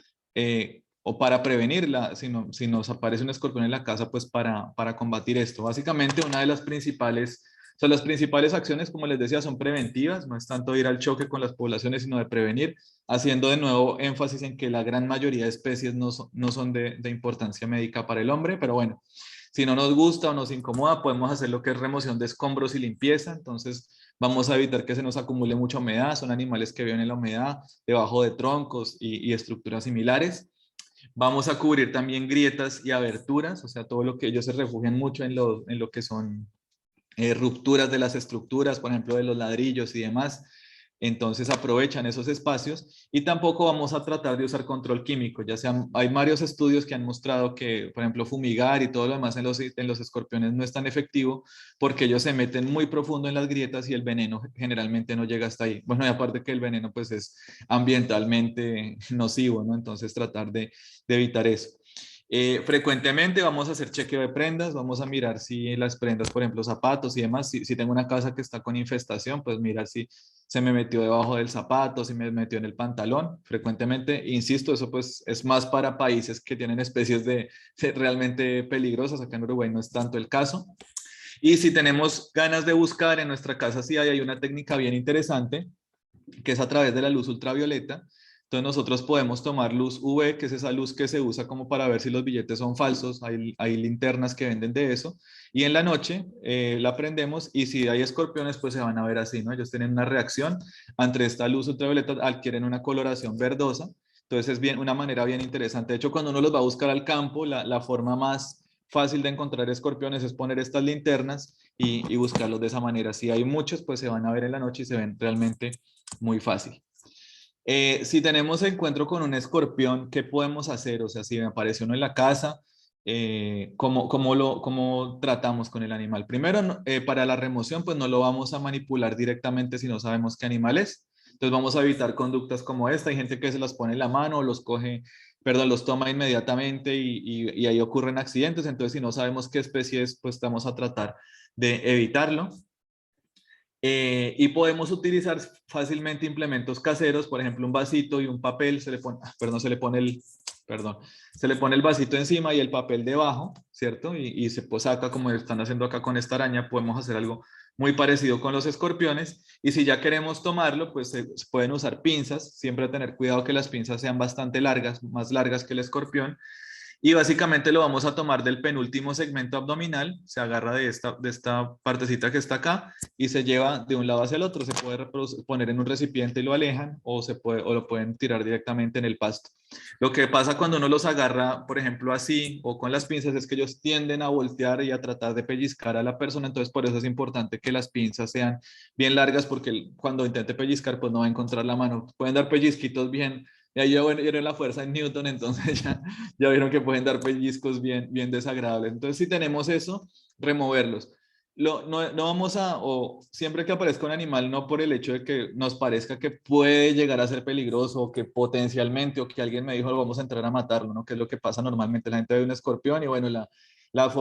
O para prevenirla, si nos aparece un escorpión en la casa, pues para combatir esto. Básicamente una de las principales acciones, como les decía, son preventivas, no es tanto ir al choque con las poblaciones, sino de prevenir, haciendo de nuevo énfasis en que la gran mayoría de especies no son de importancia médica para el hombre, pero bueno, si no nos gusta o nos incomoda, podemos hacer lo que es remoción de escombros y limpieza. Entonces vamos a evitar que se nos acumule mucha humedad, son animales que viven en la humedad, debajo de troncos y estructuras similares. Vamos a cubrir también grietas y aberturas, o sea, todo lo que ellos se refugian mucho en lo que son rupturas de las estructuras, por ejemplo, de los ladrillos y demás. Entonces aprovechan esos espacios y tampoco vamos a tratar de usar control químico. Hay varios estudios que han mostrado que, por ejemplo, fumigar y todo lo demás en los escorpiones no es tan efectivo porque ellos se meten muy profundo en las grietas y el veneno generalmente no llega hasta ahí. Bueno, y aparte que el veneno pues es ambientalmente nocivo, ¿no? Entonces tratar de evitar eso. Frecuentemente vamos a hacer chequeo de prendas, vamos a mirar si las prendas, por ejemplo, zapatos y demás, si tengo una casa que está con infestación, pues mirar si se me metió debajo del zapato, si me metió en el pantalón. Frecuentemente, insisto, eso pues es más para países que tienen especies realmente peligrosas. Acá en Uruguay no es tanto el caso. Y si tenemos ganas de buscar en nuestra casa, sí hay una técnica bien interesante, que es a través de la luz ultravioleta. Entonces nosotros podemos tomar luz UV, que es esa luz que se usa como para ver si los billetes son falsos. Hay linternas que venden de eso. Y en la noche la prendemos y si hay escorpiones, pues se van a ver así, ¿no? Ellos tienen una reacción ante esta luz ultravioleta, adquieren una coloración verdosa. Entonces es una manera bien interesante. De hecho, cuando uno los va a buscar al campo, la forma más fácil de encontrar escorpiones es poner estas linternas y buscarlos de esa manera. Si hay muchos, pues se van a ver en la noche y se ven realmente muy fácil. Si tenemos encuentro con un escorpión, ¿qué podemos hacer? O sea, si me aparece uno en la casa, ¿cómo tratamos con el animal? Primero, para la remoción, pues no lo vamos a manipular directamente si no sabemos qué animal es. Entonces vamos a evitar conductas como esta. Hay gente que se las pone en la mano o los toma inmediatamente y ahí ocurren accidentes. Entonces, si no sabemos qué especie es, pues vamos a tratar de evitarlo. Y podemos utilizar fácilmente implementos caseros, por ejemplo, un vasito y un papel, se le pone el vasito encima y el papel debajo, ¿cierto? Y se saca, como están haciendo acá con esta araña, podemos hacer algo muy parecido con los escorpiones. Y si ya queremos tomarlo, pues se pueden usar pinzas, siempre tener cuidado que las pinzas sean bastante largas, más largas que el escorpión. Y básicamente lo vamos a tomar del penúltimo segmento abdominal, se agarra de esta partecita que está acá y se lleva de un lado hacia el otro. Se puede poner en un recipiente y lo alejan o lo pueden tirar directamente en el pasto. Lo que pasa cuando uno los agarra, por ejemplo, así o con las pinzas es que ellos tienden a voltear y a tratar de pellizcar a la persona. Entonces, por eso es importante que las pinzas sean bien largas porque cuando intente pellizcar, pues no va a encontrar la mano. Pueden dar pellizquitos bien. Y ahí ya vieron la fuerza en Newton, entonces ya vieron que pueden dar pellizcos bien desagradables. Entonces, si tenemos eso, removerlos. No vamos o siempre que aparezca un animal, no por el hecho de que nos parezca que puede llegar a ser peligroso o que potencialmente o que alguien me dijo vamos a entrar a matarlo, ¿no? Que es lo que pasa normalmente. La gente ve un escorpión y bueno, la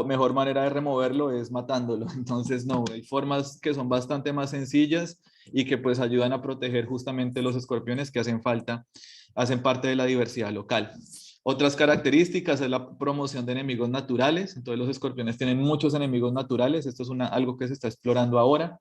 mejor manera de removerlo es matándolo. Entonces, no, hay formas que son bastante más sencillas y que pues ayudan a proteger justamente los escorpiones que hacen parte de la diversidad local. Otras características es la promoción de enemigos naturales. Entonces los escorpiones tienen muchos enemigos naturales. Esto es algo que se está explorando ahora.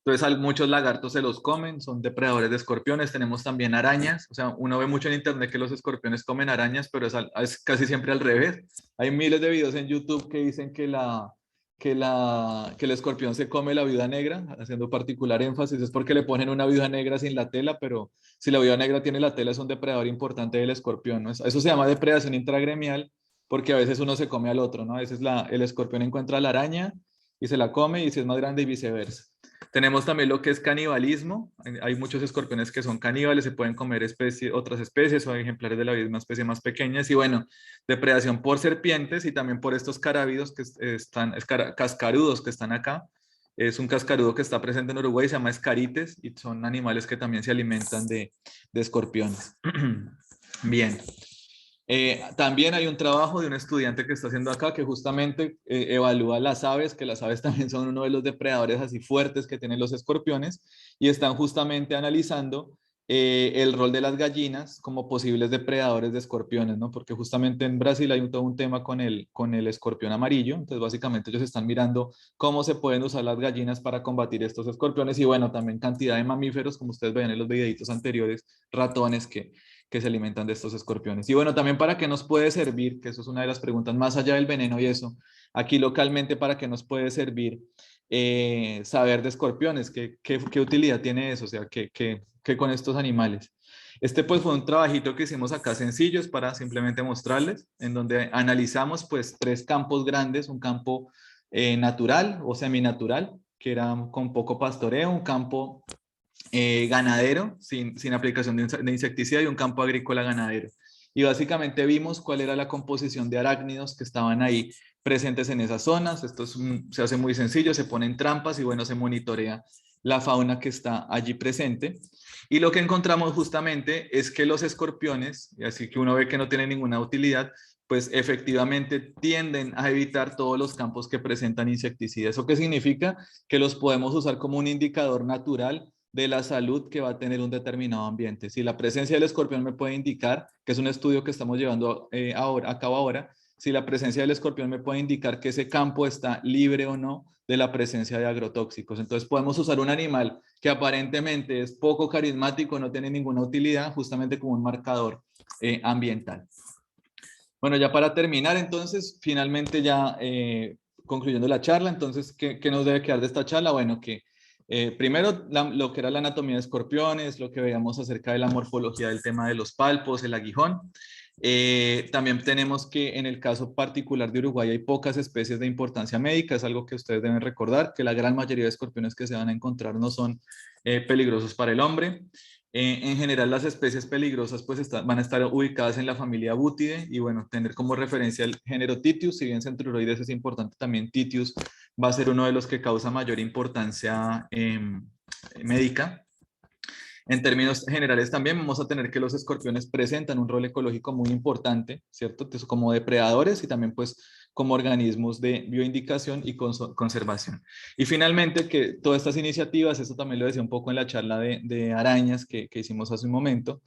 Entonces muchos lagartos se los comen, son depredadores de escorpiones. Tenemos también arañas. O sea, uno ve mucho en internet que los escorpiones comen arañas, pero es casi siempre al revés. Hay miles de videos en YouTube que dicen que el escorpión se come la viuda negra, haciendo particular énfasis. Es porque le ponen una viuda negra sin la tela, pero si la viuda negra tiene la tela es un depredador importante del escorpión, ¿no? Eso se llama depredación intragremial, porque a veces uno se come al otro, ¿no? A veces el escorpión encuentra la araña y se la come, y si es más grande y viceversa. Tenemos también lo que es canibalismo. Hay muchos escorpiones que son caníbales, se pueden comer otras especies o ejemplares de la misma especie más pequeñas. Y bueno, depredación por serpientes y también por estos carábidos cascarudos que están acá. Es un cascarudo que está presente en Uruguay, se llama escarites, y son animales que también se alimentan de escorpiones. Bien. También hay un trabajo de un estudiante que está haciendo acá que justamente evalúa las aves, que las aves también son uno de los depredadores así fuertes que tienen los escorpiones, y están justamente analizando el rol de las gallinas como posibles depredadores de escorpiones, ¿no? Porque justamente en Brasil hay todo un tema con el escorpión amarillo. Entonces básicamente ellos están mirando cómo se pueden usar las gallinas para combatir estos escorpiones, y bueno, también cantidad de mamíferos, como ustedes ven en los videitos anteriores, ratones que se alimentan de estos escorpiones. Y bueno, también para qué nos puede servir, que eso es una de las preguntas, más allá del veneno y eso, aquí localmente, para qué nos puede servir saber de escorpiones, qué utilidad tiene eso, o sea, qué con estos animales. Este pues fue un trabajito que hicimos acá sencillos para simplemente mostrarles, en donde analizamos pues 3 campos grandes: un campo natural o seminatural, que era con poco pastoreo; un campo ganadero sin aplicación de insecticida; y un campo agrícola ganadero. Y básicamente vimos cuál era la composición de arácnidos que estaban ahí presentes en esas zonas. Esto se hace muy sencillo, se ponen trampas y bueno, se monitorea la fauna que está allí presente. Y lo que encontramos justamente es que los escorpiones, así que uno ve que no tienen ninguna utilidad, pues efectivamente tienden a evitar todos los campos que presentan insecticidas. ¿Eso qué significa? Que los podemos usar como un indicador natural de la salud que va a tener un determinado ambiente. Si la presencia del escorpión me puede indicar, que es un estudio que estamos llevando a cabo ahora, si la presencia del escorpión me puede indicar que ese campo está libre o no de la presencia de agrotóxicos. Entonces podemos usar un animal que aparentemente es poco carismático, no tiene ninguna utilidad, justamente como un marcador ambiental. Bueno, ya para terminar, entonces, finalmente ya concluyendo la charla, entonces, ¿qué nos debe quedar de esta charla? Bueno, que primero lo que era la anatomía de escorpiones, lo que veíamos acerca de la morfología del tema de los palpos, el aguijón. También tenemos que en el caso particular de Uruguay hay pocas especies de importancia médica. Es algo que ustedes deben recordar, que la gran mayoría de escorpiones que se van a encontrar no son peligrosos para el hombre. En general, las especies peligrosas pues van a estar ubicadas en la familia Buthidae, y bueno, tener como referencia el género Titius. Si bien Centruroides es importante, también Titius va a ser uno de los que causa mayor importancia médica. En términos generales también vamos a tener que los escorpiones presentan un rol ecológico muy importante, ¿cierto? Entonces, como depredadores y también pues como organismos de bioindicación y conservación. Y finalmente que todas estas iniciativas, eso también lo decía un poco en la charla de arañas que hicimos hace un momento,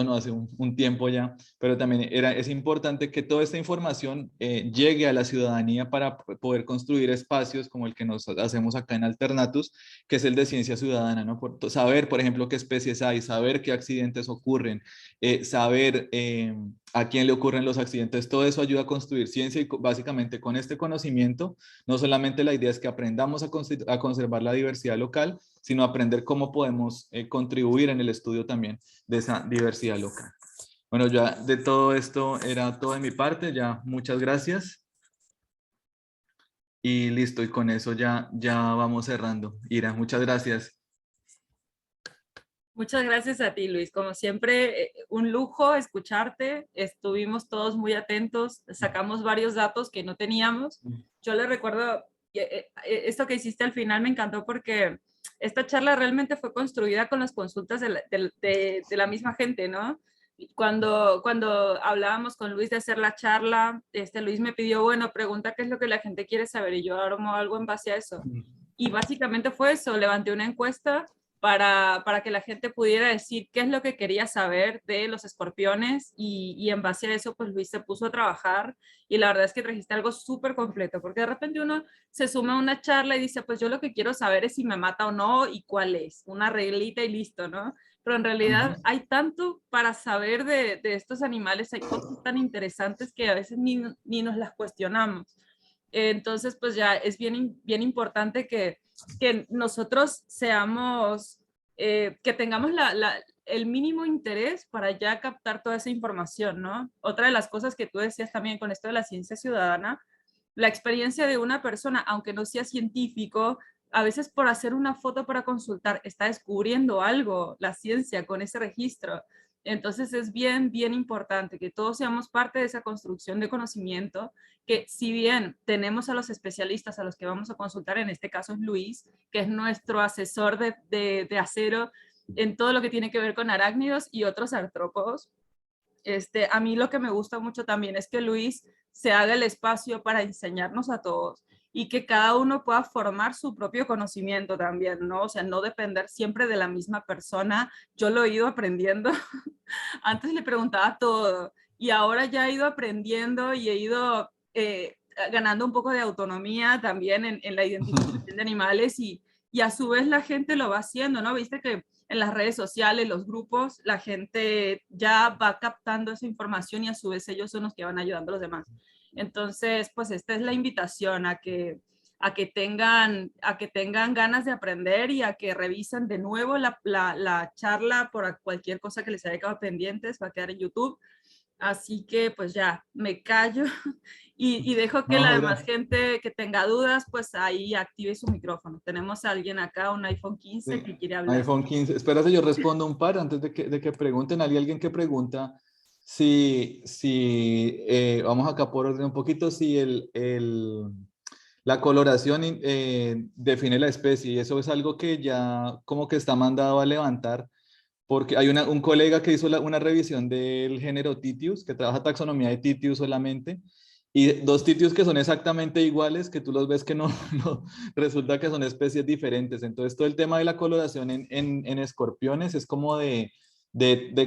no, hace un tiempo ya, pero también es importante que toda esta información llegue a la ciudadanía para poder construir espacios como el que nos hacemos acá en Alternatus, que es el de ciencia ciudadana, ¿no? Saber, por ejemplo, qué especies hay, saber qué accidentes ocurren, saber a quién le ocurren los accidentes. Todo eso ayuda a construir ciencia, y básicamente con este conocimiento, no solamente la idea es que aprendamos a conservar la diversidad local, sino aprender cómo podemos contribuir en el estudio también de esa diversidad local. Bueno, ya de todo esto era todo de mi parte. Ya muchas gracias. Y listo, y con eso ya vamos cerrando. Ira, muchas gracias. Muchas gracias a ti, Luis. Como siempre, un lujo escucharte. Estuvimos todos muy atentos, sacamos varios datos que no teníamos. Yo le recuerdo, esto que hiciste al final me encantó, porque esta charla realmente fue construida con las consultas de la misma gente, ¿no? Cuando hablábamos con Luis de hacer la charla, Luis me pidió, bueno, pregunta qué es lo que la gente quiere saber, y yo armo algo en base a eso. Y básicamente fue eso, levanté una encuesta para que la gente pudiera decir qué es lo que quería saber de los escorpiones y en base a eso, pues Luis se puso a trabajar y la verdad es que trajiste algo súper completo, porque de repente uno se suma a una charla y dice, pues yo lo que quiero saber es si me mata o no y cuál es, una reglita y listo, ¿no? Pero en realidad hay tanto para saber de estos animales, hay cosas tan interesantes que a veces ni nos las cuestionamos. Entonces, pues ya es bien importante que nosotros seamos, que tengamos el mínimo interés para ya captar toda esa información, ¿no? Otra de las cosas que tú decías también con esto de la ciencia ciudadana, la experiencia de una persona, aunque no sea científico, a veces por hacer una foto para consultar, está descubriendo algo, la ciencia con ese registro. Entonces es bien importante que todos seamos parte de esa construcción de conocimiento, que si bien tenemos a los especialistas a los que vamos a consultar, en este caso es Luis, que es nuestro asesor de acero en todo lo que tiene que ver con arácnidos y otros artrópodos, a mí lo que me gusta mucho también es que Luis se haga el espacio para enseñarnos a todos y que cada uno pueda formar su propio conocimiento también, ¿no? O sea, no depender siempre de la misma persona. Yo lo he ido aprendiendo. Antes le preguntaba todo y ahora ya he ido aprendiendo y he ido ganando un poco de autonomía también en la identificación de animales y a su vez la gente lo va haciendo, ¿no? Viste que en las redes sociales, los grupos, la gente ya va captando esa información y a su vez ellos son los que van ayudando a los demás. Entonces, pues esta es la invitación a que tengan ganas de aprender y a que revisen de nuevo la charla por cualquier cosa que les haya quedado pendientes, va a quedar en YouTube. Así que pues ya, me callo y dejo que No, la demás mira, gente que tenga dudas, pues ahí active su micrófono. Tenemos a alguien acá, un iPhone 15 sí, que quiere hablar. iPhone 15. Espérate, yo respondo un par antes de que pregunten. Hay alguien que pregunta si vamos acá por orden un poquito, si la coloración define la especie y eso es algo que ya como que está mandado a levantar porque hay un colega que hizo una revisión del género Titius, que trabaja taxonomía de Titius solamente, y dos Titius que son exactamente iguales, que tú los ves que no, no resulta que son especies diferentes. Entonces todo el tema de la coloración en escorpiones es como de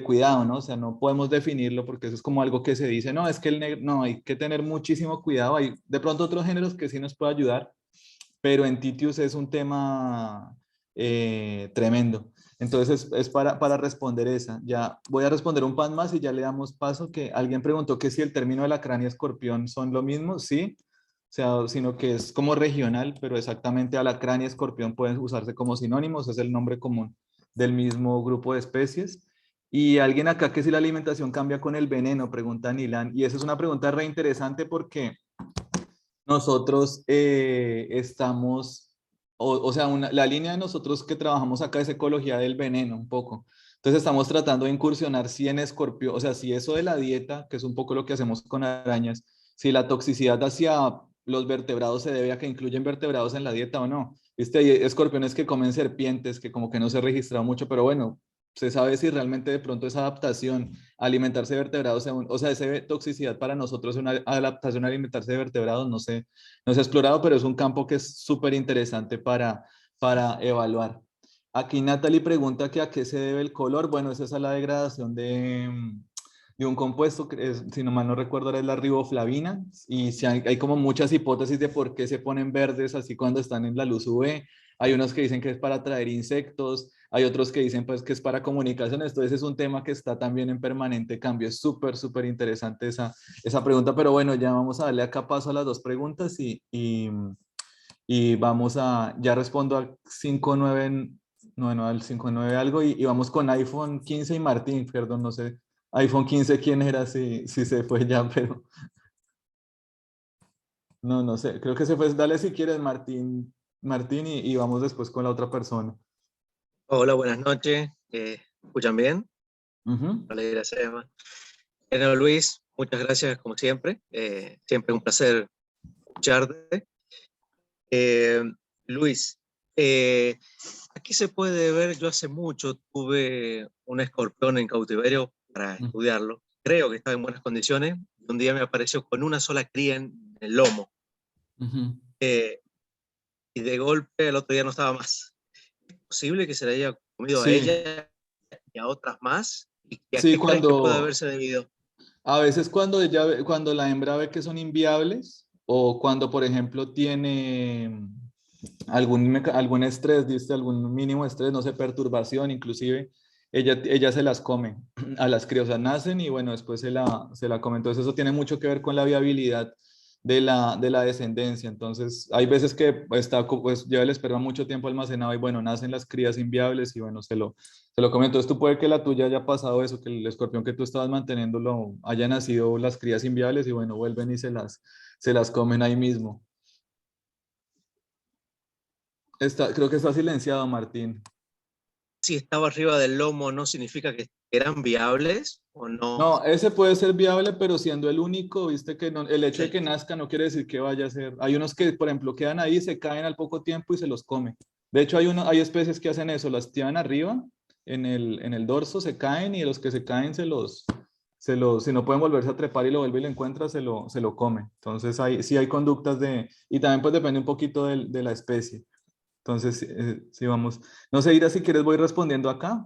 cuidado, ¿no? O sea, no podemos definirlo porque eso es como algo que se dice, no, es que el negro, no, hay que tener muchísimo cuidado. Hay de pronto otros géneros que sí nos puede ayudar, pero en Titius es un tema tremendo. Entonces es para responder esa. Ya voy a responder un pan más y ya le damos paso que alguien preguntó que si el término de lacrán y escorpión son lo mismo. Sí, o sea, sino que es como regional, pero exactamente alacrán y escorpión pueden usarse como sinónimos, es el nombre común del mismo grupo de especies. Y alguien acá que si la alimentación cambia con el veneno, pregunta Nilan. Y esa es una pregunta re interesante porque nosotros estamos, o sea, la línea de nosotros que trabajamos acá es ecología del veneno un poco. Entonces estamos tratando de incursionar si en escorpio, o sea, si eso de la dieta, que es un poco lo que hacemos con arañas, si la toxicidad hacia los vertebrados se debe a que incluyen vertebrados en la dieta o no. Viste, hay escorpiones que comen serpientes, que como que no se ha registrado mucho, pero bueno, se sabe si realmente de pronto esa adaptación a alimentarse de vertebrados, o sea, esa toxicidad para nosotros, una adaptación a alimentarse de vertebrados, no se ha explorado, pero es un campo que es súper interesante para evaluar. Aquí Natalie pregunta que a qué se debe el color. Bueno, esa es a la degradación de un compuesto, que si no mal no recuerdo, es la riboflavina, y si hay como muchas hipótesis de por qué se ponen verdes así cuando están en la luz UV. Hay unos que dicen que es para atraer insectos, hay otros que dicen pues que es para comunicación. Entonces es un tema que está también en permanente cambio. Es súper interesante esa pregunta, pero bueno, ya vamos a darle acá paso a las dos preguntas y vamos ya respondo al 59, no, al 59 algo y vamos con iPhone 15 y Martín, perdón, no sé, iPhone 15 quién era, si se fue ya, pero no sé, creo que se fue, dale si quieres Martín y vamos después con la otra persona. Hola, buenas noches. ¿Escuchan bien? Ujú. Vale, gracias, Emma. Bueno, Luis, muchas gracias como siempre. Siempre un placer escucharte. Luis, aquí se puede ver, yo hace mucho tuve un escorpión en cautiverio para estudiarlo. Creo que estaba en buenas condiciones. Un día me apareció con una sola cría en el lomo. Ujú. Y de golpe el otro día no estaba más. ¿Es posible que se le haya comido a Sí, ella y a otras más? ¿Y a sí, qué crees que puede cuando, haberse debido? a veces cuando cuando la hembra ve que son inviables o cuando, por ejemplo, tiene algún estrés, ¿viste? Algún mínimo estrés, no sé, perturbación, inclusive, ella se las come a las crías, o sea, nacen y bueno, después se la come. Entonces eso tiene mucho que ver con la viabilidad de la descendencia. Entonces hay veces que pues lleva el esperma mucho tiempo almacenado y bueno, nacen las crías inviables y bueno, se lo come. Entonces tú puede que la tuya haya pasado eso, que el escorpión que tú estabas manteniendo haya nacido las crías inviables y bueno, vuelven y se las comen ahí mismo. Creo que está silenciado, Martín. Si estaba arriba del lomo, ¿no significa que eran viables o no? No, ese puede ser viable, pero siendo el único, viste que el hecho de Sí. que nazca no quiere decir que vaya a ser. Hay unos que, por ejemplo, quedan ahí, se caen al poco tiempo y se los come. De hecho, hay especies que hacen eso, las tiran arriba en el dorso, se caen y los que se caen si no pueden volverse a trepar y lo vuelve y lo encuentra, se lo come. Entonces, sí hay conductas y también pues depende un poquito de la especie. Entonces, sí, vamos. No sé, Ira, si quieres voy respondiendo acá.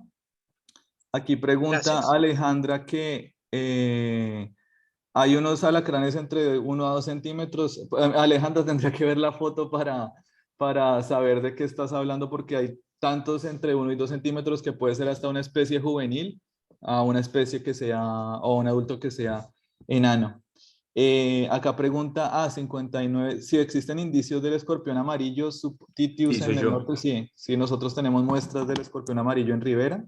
Aquí pregunta Gracias. Alejandra que hay unos alacranes entre 1 a 2 centímetros. Alejandra, tendría que ver la foto para saber de qué estás hablando porque hay tantos entre 1 y 2 centímetros que puede ser hasta una especie juvenil a una especie que sea, o un adulto que sea enano. Acá pregunta 59, si existen indicios del escorpión amarillo Sí, subtitius soy en el yo. norte. Sí, sí, nosotros tenemos muestras del escorpión amarillo en Rivera.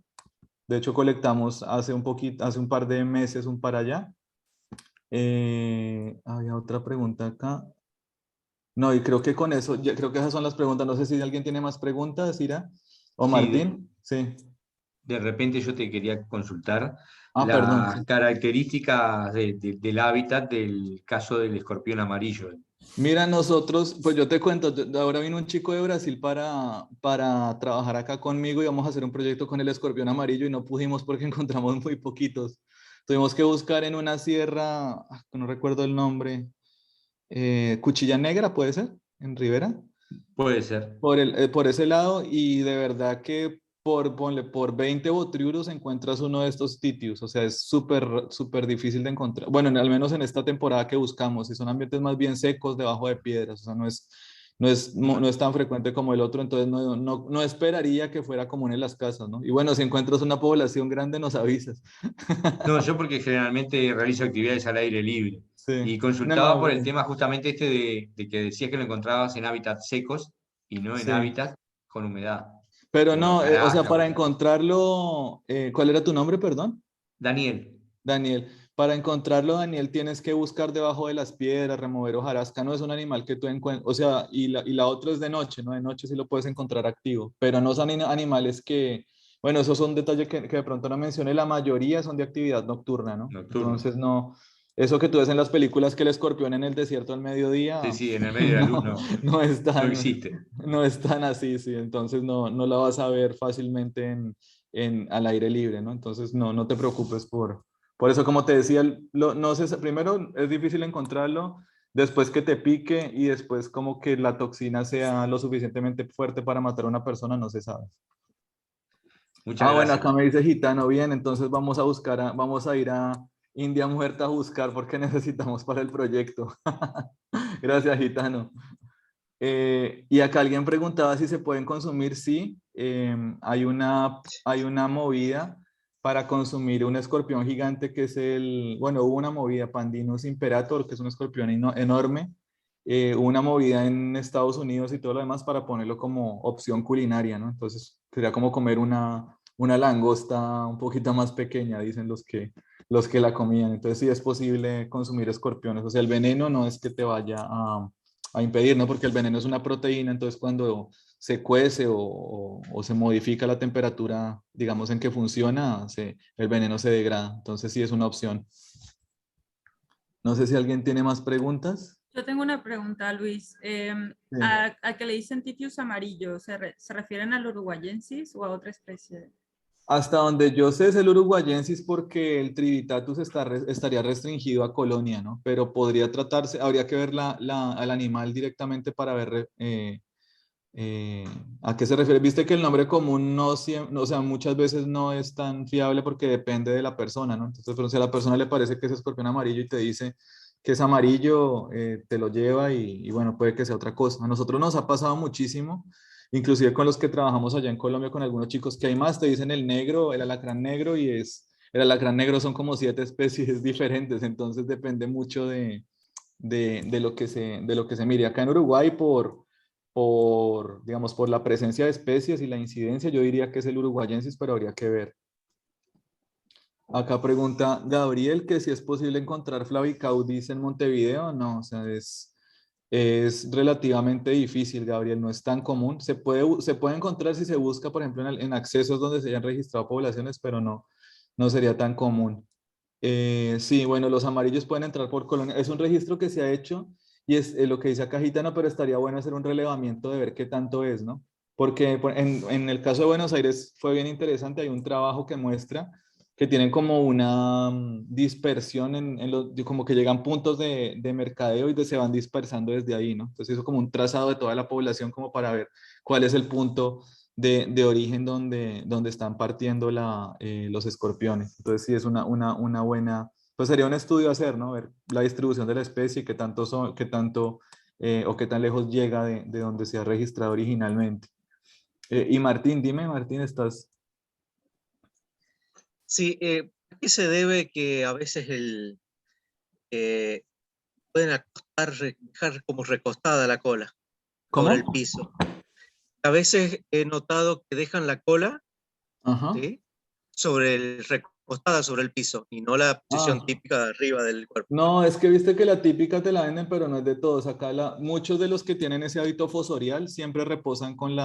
De hecho, colectamos hace un par de meses un para allá. Había otra pregunta acá. No, y creo que con eso, creo que esas son las preguntas. No sé si alguien tiene más preguntas, Ira o Sí, Martín. Sí. de repente yo te quería consultar Ah, perdón. las Sí. características del hábitat del caso del escorpión amarillo. Mira, nosotros, pues yo te cuento, ahora vino un chico de Brasil para trabajar acá conmigo y vamos a hacer un proyecto con el escorpión amarillo y no pudimos porque encontramos muy poquitos. Tuvimos que buscar en una sierra, no recuerdo el nombre, Cuchilla Negra, ¿puede ser? En Rivera. Puede ser. Por ese lado, y de verdad que ponle, por 20 botriuros encuentras uno de estos titius, o sea, es súper difícil de encontrar. Bueno, al menos en esta temporada que buscamos, y son ambientes más bien secos debajo de piedras, o sea, no es tan frecuente como el otro, entonces no esperaría que fuera común en las casas, ¿no? Y bueno, si encuentras una población grande, nos avisas. No, yo porque generalmente realizo actividades al aire libre Sí. y consultaba No, por el pero- tema justamente este de que decías que lo encontrabas en hábitats secos y no en sí. hábitats con humedad, Pero como no, o sea, hojarasca, para cosas así. encontrarlo, ¿cuál era tu nombre, perdón? Daniel, Daniel, para encontrarlo, Daniel, tienes que buscar debajo de las piedras, remover hojarasca, no es un animal que tú encuentres, o sea, y la otra es de noche, ¿no? De noche sí lo puedes encontrar activo, pero no son animales que, bueno, esos son detalles que de pronto no mencioné, la mayoría son de actividad nocturna, ¿no? nocturno. Entonces, no, eso que tú ves en las películas que el escorpión en el desierto al Sí, mediodía, sí, en el medio de la luz no, no, no es no tan, existe. no es tan así, sí, entonces no la vas a ver fácilmente al aire libre, ¿no? Entonces, no te preocupes por eso, como te decía, no sé, primero es difícil encontrarlo, después que te pique y después como que la toxina sea lo suficientemente fuerte para matar a una persona, no se sabe. Muchas Ah, bueno, acá gracias. me dice Gitano, bien, entonces vamos a ir a India Muerta a buscar porque necesitamos para el proyecto. Gracias, Gitano. Y acá alguien preguntaba si se pueden consumir. Sí, hay una movida para consumir un escorpión gigante que es bueno, hubo una movida, Pandinus imperator, que es un escorpión enorme. Hubo una movida en Estados Unidos y todo lo demás para ponerlo como opción culinaria, ¿no? Entonces sería como comer una langosta un poquito más pequeña, dicen los que la comían. Entonces sí es posible consumir escorpiones. O sea, el veneno no es que te vaya a impedir, ¿no? Porque el veneno es una proteína, entonces cuando se cuece o se modifica la temperatura, digamos, en que funciona, el veneno se degrada. Entonces sí es una opción. No sé si alguien tiene más preguntas. Yo tengo una pregunta, Luis. Sí. A que le dicen titius amarillo, ¿se refieren al uruguayensis o a otra especie? Hasta donde yo sé es el uruguayensis porque el Triditatus estaría restringido a Colonia, ¿no? Pero podría tratarse, habría que ver al animal directamente para ver ¿A qué se refiere? Viste que el nombre común no siempre, o sea, muchas veces no es tan fiable porque depende de la persona, ¿no? Entonces, pero si a la persona le parece que es escorpión amarillo y te dice que es amarillo, te lo lleva y bueno, puede que sea otra cosa. A nosotros nos ha pasado muchísimo, inclusive con los que trabajamos allá en Colombia, con algunos chicos que hay más, te dicen el negro, el alacrán negro y el alacrán negro son como 7 especies diferentes, entonces depende mucho de lo que se mire. Acá en Uruguay, digamos, por la presencia de especies y la incidencia, yo diría que es el uruguayensis, pero habría que ver. Acá pregunta Gabriel que si es posible encontrar Flavicaudis en Montevideo. No, o sea, es relativamente difícil, Gabriel, no es tan común. Se puede encontrar si se busca, por ejemplo, en accesos donde se hayan registrado poblaciones, pero no sería tan común. Sí, bueno, los amarillos pueden entrar por colonia. Es un registro que se ha hecho y es lo que dice acá Gitano, pero estaría bueno hacer un relevamiento de ver qué tanto es, ¿no? Porque en el caso de Buenos Aires fue bien interesante, hay un trabajo que muestra que tienen como una dispersión como que llegan puntos de mercadeo y se van dispersando desde ahí, ¿no? Entonces hizo como un trazado de toda la población como para ver cuál es el punto de origen donde están partiendo los escorpiones. Entonces sí es una buena, pues sería un estudio hacer, ¿no? Ver la distribución de la especie, qué tanto son, qué tanto o qué tan lejos llega de donde se ha registrado originalmente. Y Martín, dime, Martín, ¿estás? Sí, ¿a qué se debe que a veces pueden dejar como recostada la cola sobre el ¿Cómo? piso? A veces he notado que dejan la cola, Ajá. ¿sí?, recostada sobre el piso y no la posición Ah. típica de arriba del cuerpo. No, es que viste que la típica te la venden, pero no es de todos. Acá muchos de los que tienen ese hábito fosorial siempre reposan con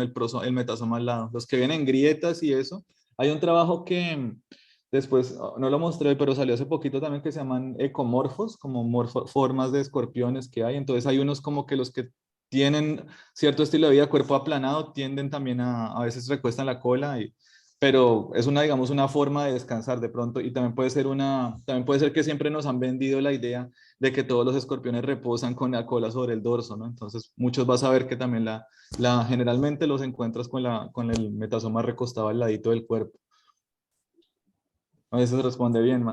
el metasoma al lado. Los que vienen en grietas y eso. Hay un trabajo que después, no lo mostré, pero salió hace poquito también que se llaman ecomorfos, como formas de escorpiones que hay. Entonces hay unos como que los que tienen cierto estilo de vida, cuerpo aplanado, tienden también a veces recuestan la cola pero es digamos, una forma de descansar de pronto y también puede ser que siempre nos han vendido la idea de que todos los escorpiones reposan con la cola sobre el dorso, ¿no? Entonces, muchos vas a ver que también generalmente los encuentras con el metasoma recostado al ladito del cuerpo. A veces responde bien,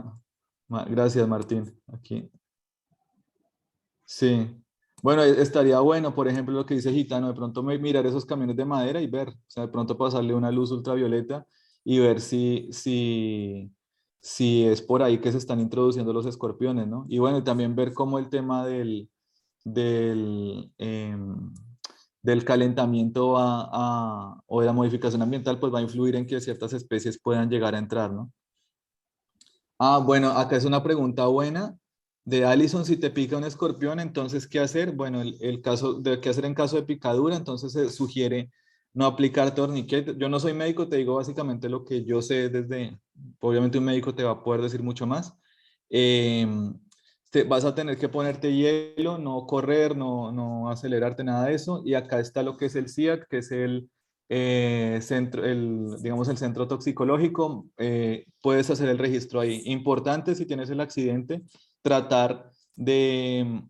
gracias, Martín. Aquí. Sí. Bueno, estaría bueno, por ejemplo, lo que dice Gitano, de pronto mirar esos camiones de madera y ver, o sea, de pronto pasarle una luz ultravioleta y ver si es por ahí que se están introduciendo los escorpiones, ¿no? Y bueno, y también ver cómo el tema del, em, del calentamiento o de la modificación ambiental, pues va a influir en que ciertas especies puedan llegar a entrar, ¿no? Ah, bueno, acá es una pregunta buena de Allison. Si te pica un escorpión, entonces, ¿qué hacer? Bueno, el caso de qué hacer en caso de picadura, entonces se sugiere no aplicar torniquete. Yo no soy médico, te digo básicamente lo que yo sé obviamente un médico te va a poder decir mucho más. Vas a tener que ponerte hielo, no correr, no acelerarte, nada de eso. Y acá está lo que es el CIAT, que es digamos, el centro toxicológico. Puedes hacer el registro ahí. Importante, si tienes el accidente, tratar de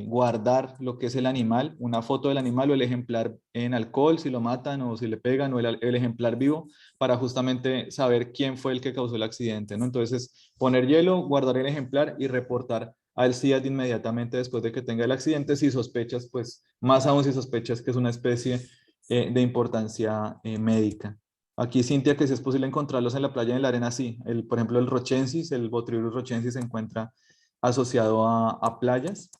guardar lo que es el animal, una foto del animal o el ejemplar en alcohol, si lo matan o si le pegan, o el ejemplar vivo, para justamente saber quién fue el que causó el accidente, ¿no? Entonces, poner hielo, guardar el ejemplar y reportar al CIAT inmediatamente después de que tenga el accidente. Si sospechas, pues más aún si sospechas que es una especie de importancia médica. Aquí, Cintia, que si es posible encontrarlos en la playa, en la arena, sí. Por ejemplo, el rochensis, el Botrylus rochensis se encuentra asociado a playas.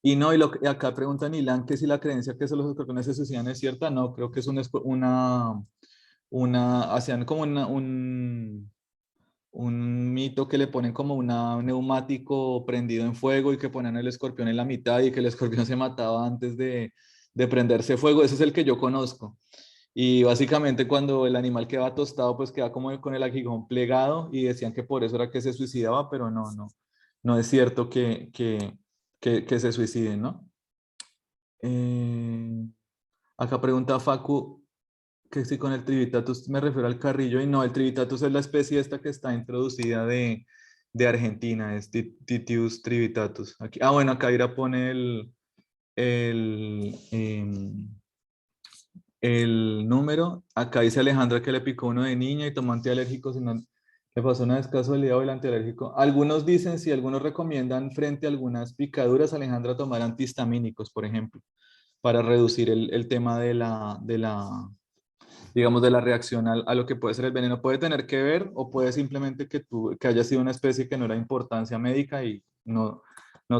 Y no, acá preguntan Ilan que si la creencia que los escorpiones se suicidan es cierta. No, creo que es hacían como un mito que le ponen como un neumático prendido en fuego y que ponían el escorpión en la mitad y que el escorpión se mataba antes de prenderse fuego. Ese es el que yo conozco. Y básicamente cuando el animal queda tostado, pues queda como con el aguijón plegado y decían que por eso era que se suicidaba, pero no es cierto que se suiciden, ¿no? Acá pregunta Facu que si con el Trivitatus me refiero al carrillo y no, el Trivitatus es la especie esta que está introducida de Argentina, es Titius trivitatus. Aquí, bueno, acá Ira pone el, el número. Acá dice Alejandra que le picó uno de niña y tomó antialérgicos y no le pasó una descasualidad del antialérgico. Algunos dicen, si algunos recomiendan frente a algunas picaduras, Alejandra, tomar antihistamínicos, por ejemplo, para reducir el tema digamos, de la reacción a lo que puede ser el veneno. Puede tener que ver o puede simplemente que haya sido una especie que no era de importancia médica y no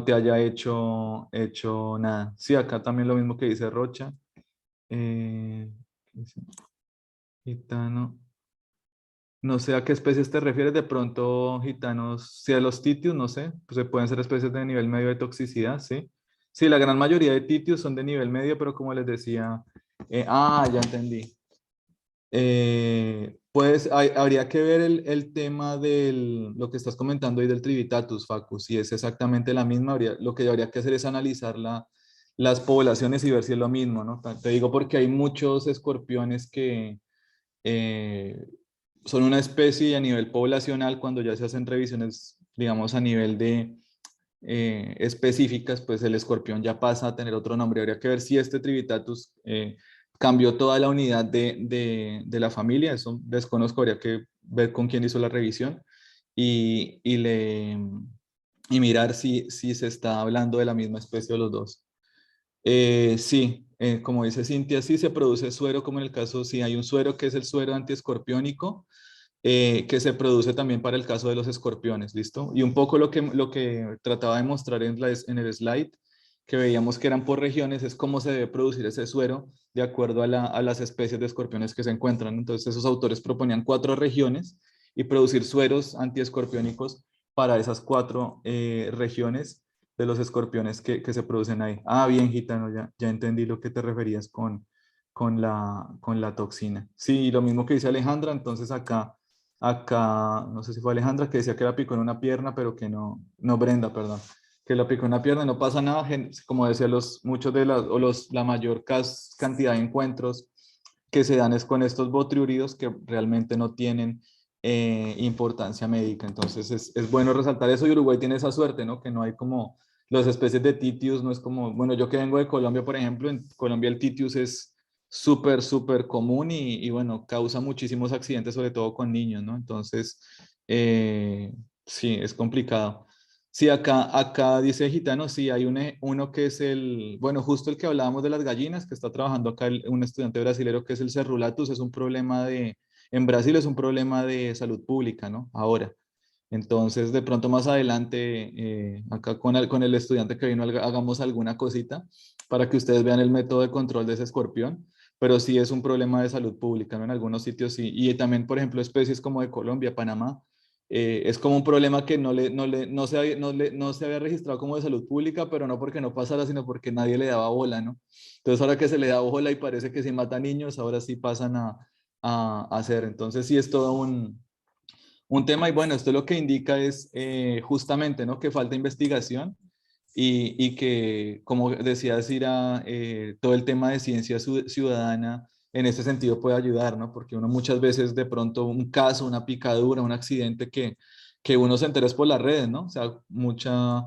te haya hecho nada. Sí, acá también lo mismo que dice Rocha. ¿Qué dice? Gitano. No sé a qué especies te refieres, de pronto gitanos, si a los titius, no sé, pues pueden ser especies de nivel medio de toxicidad, ¿sí? Sí, la gran mayoría de titius son de nivel medio, pero como les decía, ya entendí. Pues habría que ver el tema lo que estás comentando ahí del Trivitatus, Facu, si es exactamente la misma, lo que habría que hacer es analizar las poblaciones y ver si es lo mismo, ¿no? Te digo porque hay muchos escorpiones que eh, son una especie y a nivel poblacional, cuando ya se hacen revisiones, digamos, a nivel de específicas, pues el escorpión ya pasa a tener otro nombre. Habría que ver si este Trivitatus cambió toda la unidad de la familia, eso desconozco, habría que ver con quién hizo la revisión y mirar si se está hablando de la misma especie de los dos. Sí, como dice Cintia, sí se produce suero, como en el caso, sí hay un suero que es el suero antiescorpiónico, que se produce también para el caso de los escorpiones, ¿listo? Y un poco lo que trataba de mostrar en el slide, que veíamos que eran por regiones, es cómo se debe producir ese suero de acuerdo a las especies de escorpiones que se encuentran. Entonces, esos autores proponían 4 regiones y producir sueros antiescorpiónicos para esas 4 regiones de los escorpiones que se producen ahí. Ah, bien, Gitano, ya entendí lo que te referías con la toxina. Sí, lo mismo que dice Alejandra, entonces acá, no sé si fue Alejandra que decía que la picó en una pierna, pero que no Brenda, perdón, que la picó en una pierna, no pasa nada, como decía muchos la mayor cantidad de encuentros que se dan es con estos botriúridos que realmente no tienen importancia médica. Entonces es bueno resaltar eso y Uruguay tiene esa suerte, ¿no? Que no hay como las especies de titius, no es como, bueno, yo que vengo de Colombia, por ejemplo, en Colombia el titius es súper, súper común bueno, causa muchísimos accidentes, sobre todo con niños, ¿no? Entonces, sí, es complicado. Sí, acá dice Gitano, sí, hay uno que es bueno, justo el que hablábamos de las gallinas, que está trabajando acá un estudiante brasilero que es el cerulatus, es un problema en Brasil es un problema de salud pública, ¿no? Ahora. Entonces, de pronto más adelante, acá con el estudiante que vino, hagamos alguna cosita para que ustedes vean el método de control de ese escorpión, pero sí es un problema de salud pública, ¿no? En algunos sitios sí. Y también, por ejemplo, especies como de Colombia, Panamá, es como un problema que no se había registrado como de salud pública, pero no porque no pasara, sino porque nadie le daba bola, ¿no? Entonces, ahora que se le da bola y parece que se mata niños, ahora sí pasan a hacer. Entonces, sí es todo un tema y bueno, esto lo que indica es justamente, ¿no? Que falta investigación y que, como decía Cira, todo el tema de ciencia ciudadana en ese sentido puede ayudar, ¿no? Porque uno muchas veces de pronto un caso, una picadura, un accidente que uno se entera es por las redes, ¿no? O sea, mucha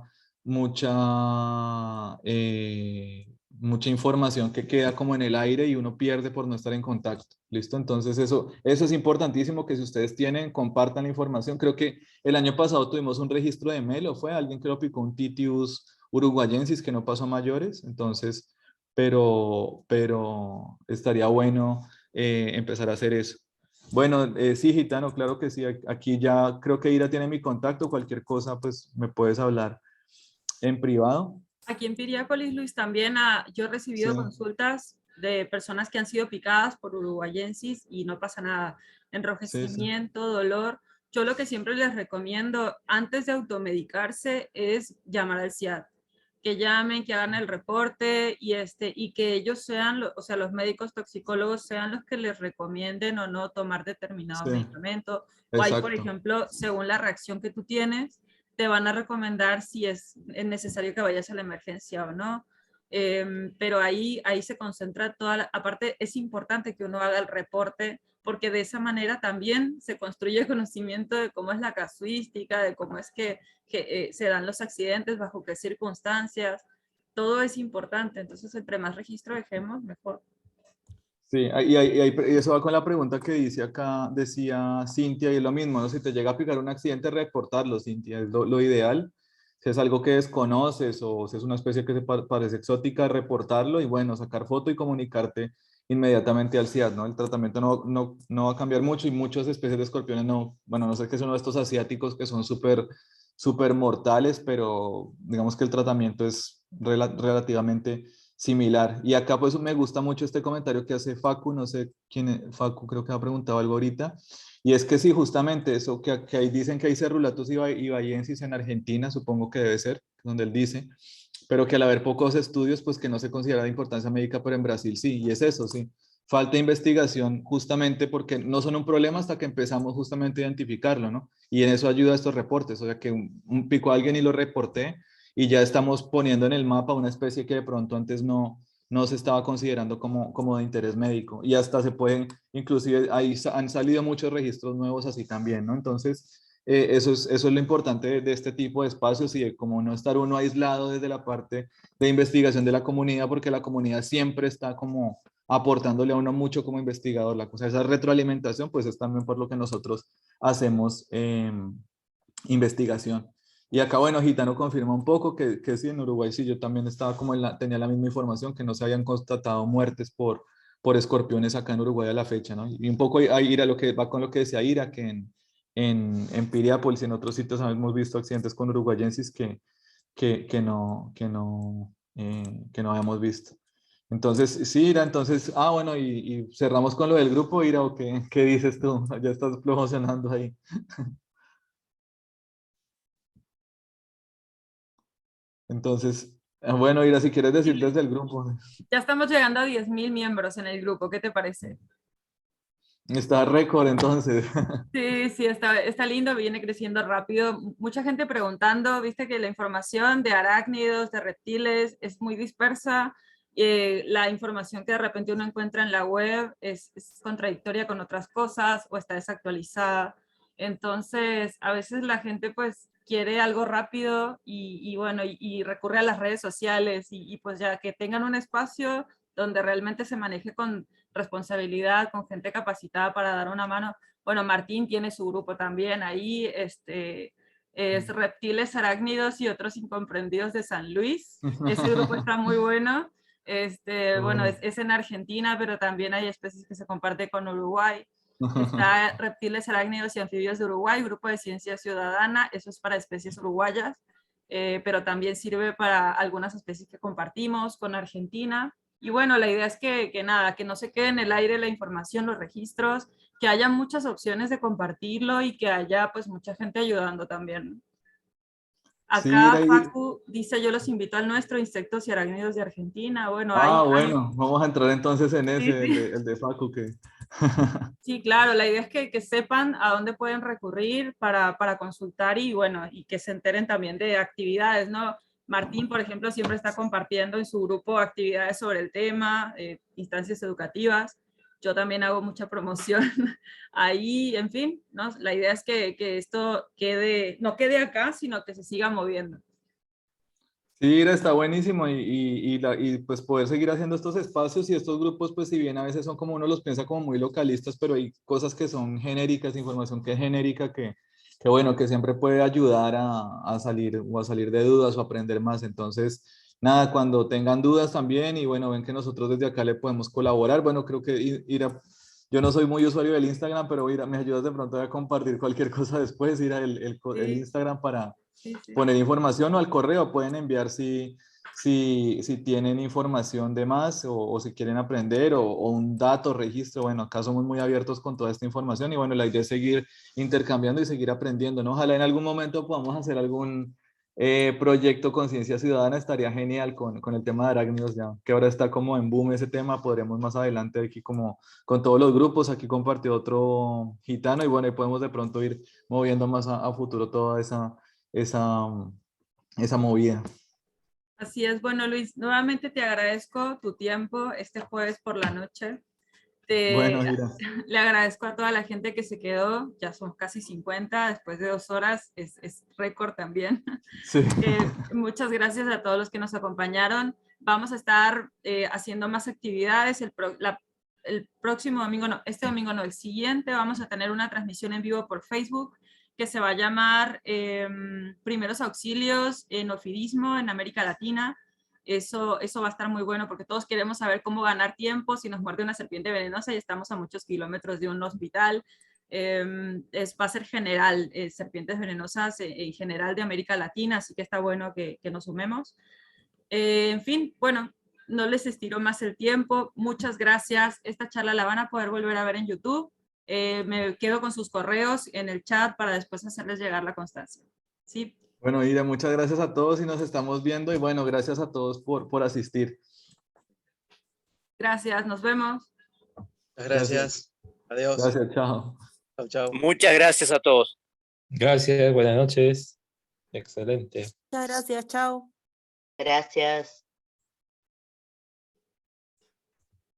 información que queda como en el aire y uno pierde por no estar en contacto. ¿Listo? Entonces eso es importantísimo que si ustedes tienen, compartan la información. Creo que el año pasado tuvimos un registro de melo, fue alguien que lo picó un Titius uruguayensis que no pasó a mayores, entonces, pero estaría bueno empezar a hacer eso. Bueno, sí, Gitano, claro que sí, aquí ya creo que Ira tiene mi contacto, cualquier cosa pues me puedes hablar en privado. Aquí en Piriápolis, Luis, también yo he Sí, recibido consultas de personas que han sido picadas por uruguayensis y no pasa nada. sí, sí. Enrojecimiento, dolor. Yo lo que siempre les recomiendo antes de automedicarse es llamar al CIAT. Que llamen, que hagan el reporte y que ellos sean, o sea, los médicos toxicólogos sean los que les recomienden o no tomar determinado Sí, medicamento. O ahí, por exacto. ejemplo, según la reacción que tú tienes, te van a recomendar si es necesario que vayas a la emergencia o no. Pero ahí se concentra aparte es importante que uno haga el reporte porque de esa manera también se construye conocimiento de cómo es la casuística, de cómo es que se dan los accidentes, bajo qué circunstancias. todo es importante, entonces entre más registro dejemos, mejor. Sí, y eso va con la pregunta que dice acá, decía Cintia, y es lo mismo, ¿no? Si te llega a picar un accidente, reportarlo, Cintia, es lo ideal. Si es algo que desconoces o si es una especie que parece exótica, reportarlo y bueno, sacar foto y comunicarte inmediatamente al CIAT, ¿no? El tratamiento no va a cambiar mucho y muchas especies de escorpiones no, bueno, no sé qué es uno de estos asiáticos que son súper mortales, pero digamos que el tratamiento es relativamente similar. Y acá pues me gusta mucho este comentario que hace Facu, no sé quién es, Facu creo que ha preguntado algo ahorita, y es que sí, justamente eso, que ahí dicen que hay cerulatus y bahiensis en Argentina, supongo que debe ser, donde él dice, pero que al haber pocos estudios, pues que no se considera de importancia médica, pero en Brasil sí, y es eso, sí. Falta investigación justamente porque no son un problema hasta que empezamos justamente a identificarlo, ¿no? Y en eso ayuda a estos reportes, o sea que picó a alguien y lo reporté, y ya estamos poniendo en el mapa una especie que de pronto antes no se estaba considerando como de interés médico y hasta se pueden, inclusive ahí han salido muchos registros nuevos así también, ¿no? Entonces, eso es lo importante de este tipo de espacios y de como no estar uno aislado desde la parte de investigación de la comunidad, porque la comunidad siempre está como aportándole a uno mucho como investigador. La cosa, esa retroalimentación, pues es también por lo que nosotros hacemos investigación. Y acá, bueno, Gitano confirma un poco que sí, en Uruguay sí, yo también estaba como tenía la misma información, que no se habían constatado muertes por escorpiones acá en Uruguay a la fecha, ¿no? Y un poco ahí ir a lo que va con lo que decía Ira, que en Piriápolis y en otros sitios hemos visto accidentes con uruguayensis que no habíamos visto. Entonces, sí, Ira, entonces, bueno, y cerramos con lo del grupo, Ira, ¿o qué dices tú? Ya estás promocionando ahí. Entonces, bueno, Ira, si quieres decir desde el grupo, Ya estamos llegando a 10.000 miembros en el grupo, ¿qué te parece? está récord entonces. Sí, sí, está lindo, viene creciendo rápido. Mucha gente preguntando, viste que la información de arácnidos, de reptiles, es muy dispersa. La información que de repente uno encuentra en la web es contradictoria con otras cosas o está desactualizada. Entonces, a veces la gente pues quiere algo rápido y bueno, y recurre a las redes sociales y pues ya que tengan un espacio donde realmente se maneje con responsabilidad, con gente capacitada para dar una mano. Bueno, Martín tiene su grupo también ahí, es Reptiles, Arácnidos y otros incomprendidos de San Luis. Ese grupo está muy bueno. Bueno, es en Argentina, pero también hay especies que se comparten con Uruguay. Está Reptiles, Arácnidos y Anfibios de Uruguay, Grupo de Ciencia Ciudadana, eso es para especies uruguayas, pero también sirve para algunas especies que compartimos con Argentina. Y bueno, la idea es que nada, que no se quede en el aire la información, los registros, que haya muchas opciones de compartirlo y que haya pues mucha gente ayudando también. Sí, Acá Facu dice, yo los invito al nuestro, Insectos y Arácnidos de Argentina. Bueno, bueno, vamos a entrar entonces en sí, ese, sí. el de Facu, que... Sí, claro, la idea es que sepan a dónde pueden recurrir para consultar y bueno, y que se enteren también de actividades, ¿no? Martín, por ejemplo, siempre está compartiendo en su grupo actividades sobre el tema, instancias educativas. Yo también hago mucha promoción ahí, en fin, ¿no? La idea es que esto no quede acá, sino que se siga moviendo. Sí, Ira, está buenísimo y pues poder seguir haciendo estos espacios y estos grupos, pues si bien a veces son como uno los piensa como muy localistas, pero hay cosas que son genéricas, información que es genérica, que bueno, que siempre puede ayudar a salir o a salir de dudas o aprender más. Entonces, nada, cuando tengan dudas también y bueno, ven que nosotros desde acá le podemos colaborar. Bueno, creo que Ira, yo no soy muy usuario del Instagram, pero Ira, me ayudas de pronto a compartir cualquier cosa después, Ira, el Sí, Instagram para sí, sí. poner información o al correo pueden enviar si tienen información de más o si quieren aprender o un dato, registro. Bueno, acá somos muy abiertos con toda esta información y bueno, la idea es seguir intercambiando y seguir aprendiendo, ¿no? Ojalá en algún momento podamos hacer algún proyecto con ciencia ciudadana, estaría genial con el tema de arácnidos ya, que ahora está como en boom ese tema, podremos más adelante aquí como con todos los grupos, aquí compartió otro gitano y bueno, y podemos de pronto ir moviendo más a futuro toda esa movida. Así es, bueno Luis, nuevamente te agradezco tu tiempo este jueves por la noche. Bueno, Ira. Le agradezco a toda la gente que se quedó, ya son casi 50, después de 2 horas, es récord también. Sí. Muchas gracias a todos los que nos acompañaron. Vamos a estar haciendo más actividades el próximo domingo, no, este domingo no, el siguiente vamos a tener una transmisión en vivo por Facebook que se va a llamar Primeros Auxilios en Ofidismo en América Latina. Eso va a estar muy bueno porque todos queremos saber cómo ganar tiempo si nos muerde una serpiente venenosa y estamos a muchos kilómetros de un hospital. Va a ser general, serpientes venenosas en general de América Latina, así que está bueno que nos sumemos. En fin, bueno, no les estiro más el tiempo. Muchas gracias. Esta charla la van a poder volver a ver en YouTube. Me quedo con sus correos en el chat para después hacerles llegar la constancia. ¿Sí? Bueno, Ira, muchas gracias a todos y nos estamos viendo. Y bueno, gracias a todos por asistir. Gracias, nos vemos. Gracias. Adiós. Gracias, chao. Chau, chau. Muchas gracias a todos. Gracias, buenas noches. Excelente. Muchas gracias, chao. Gracias.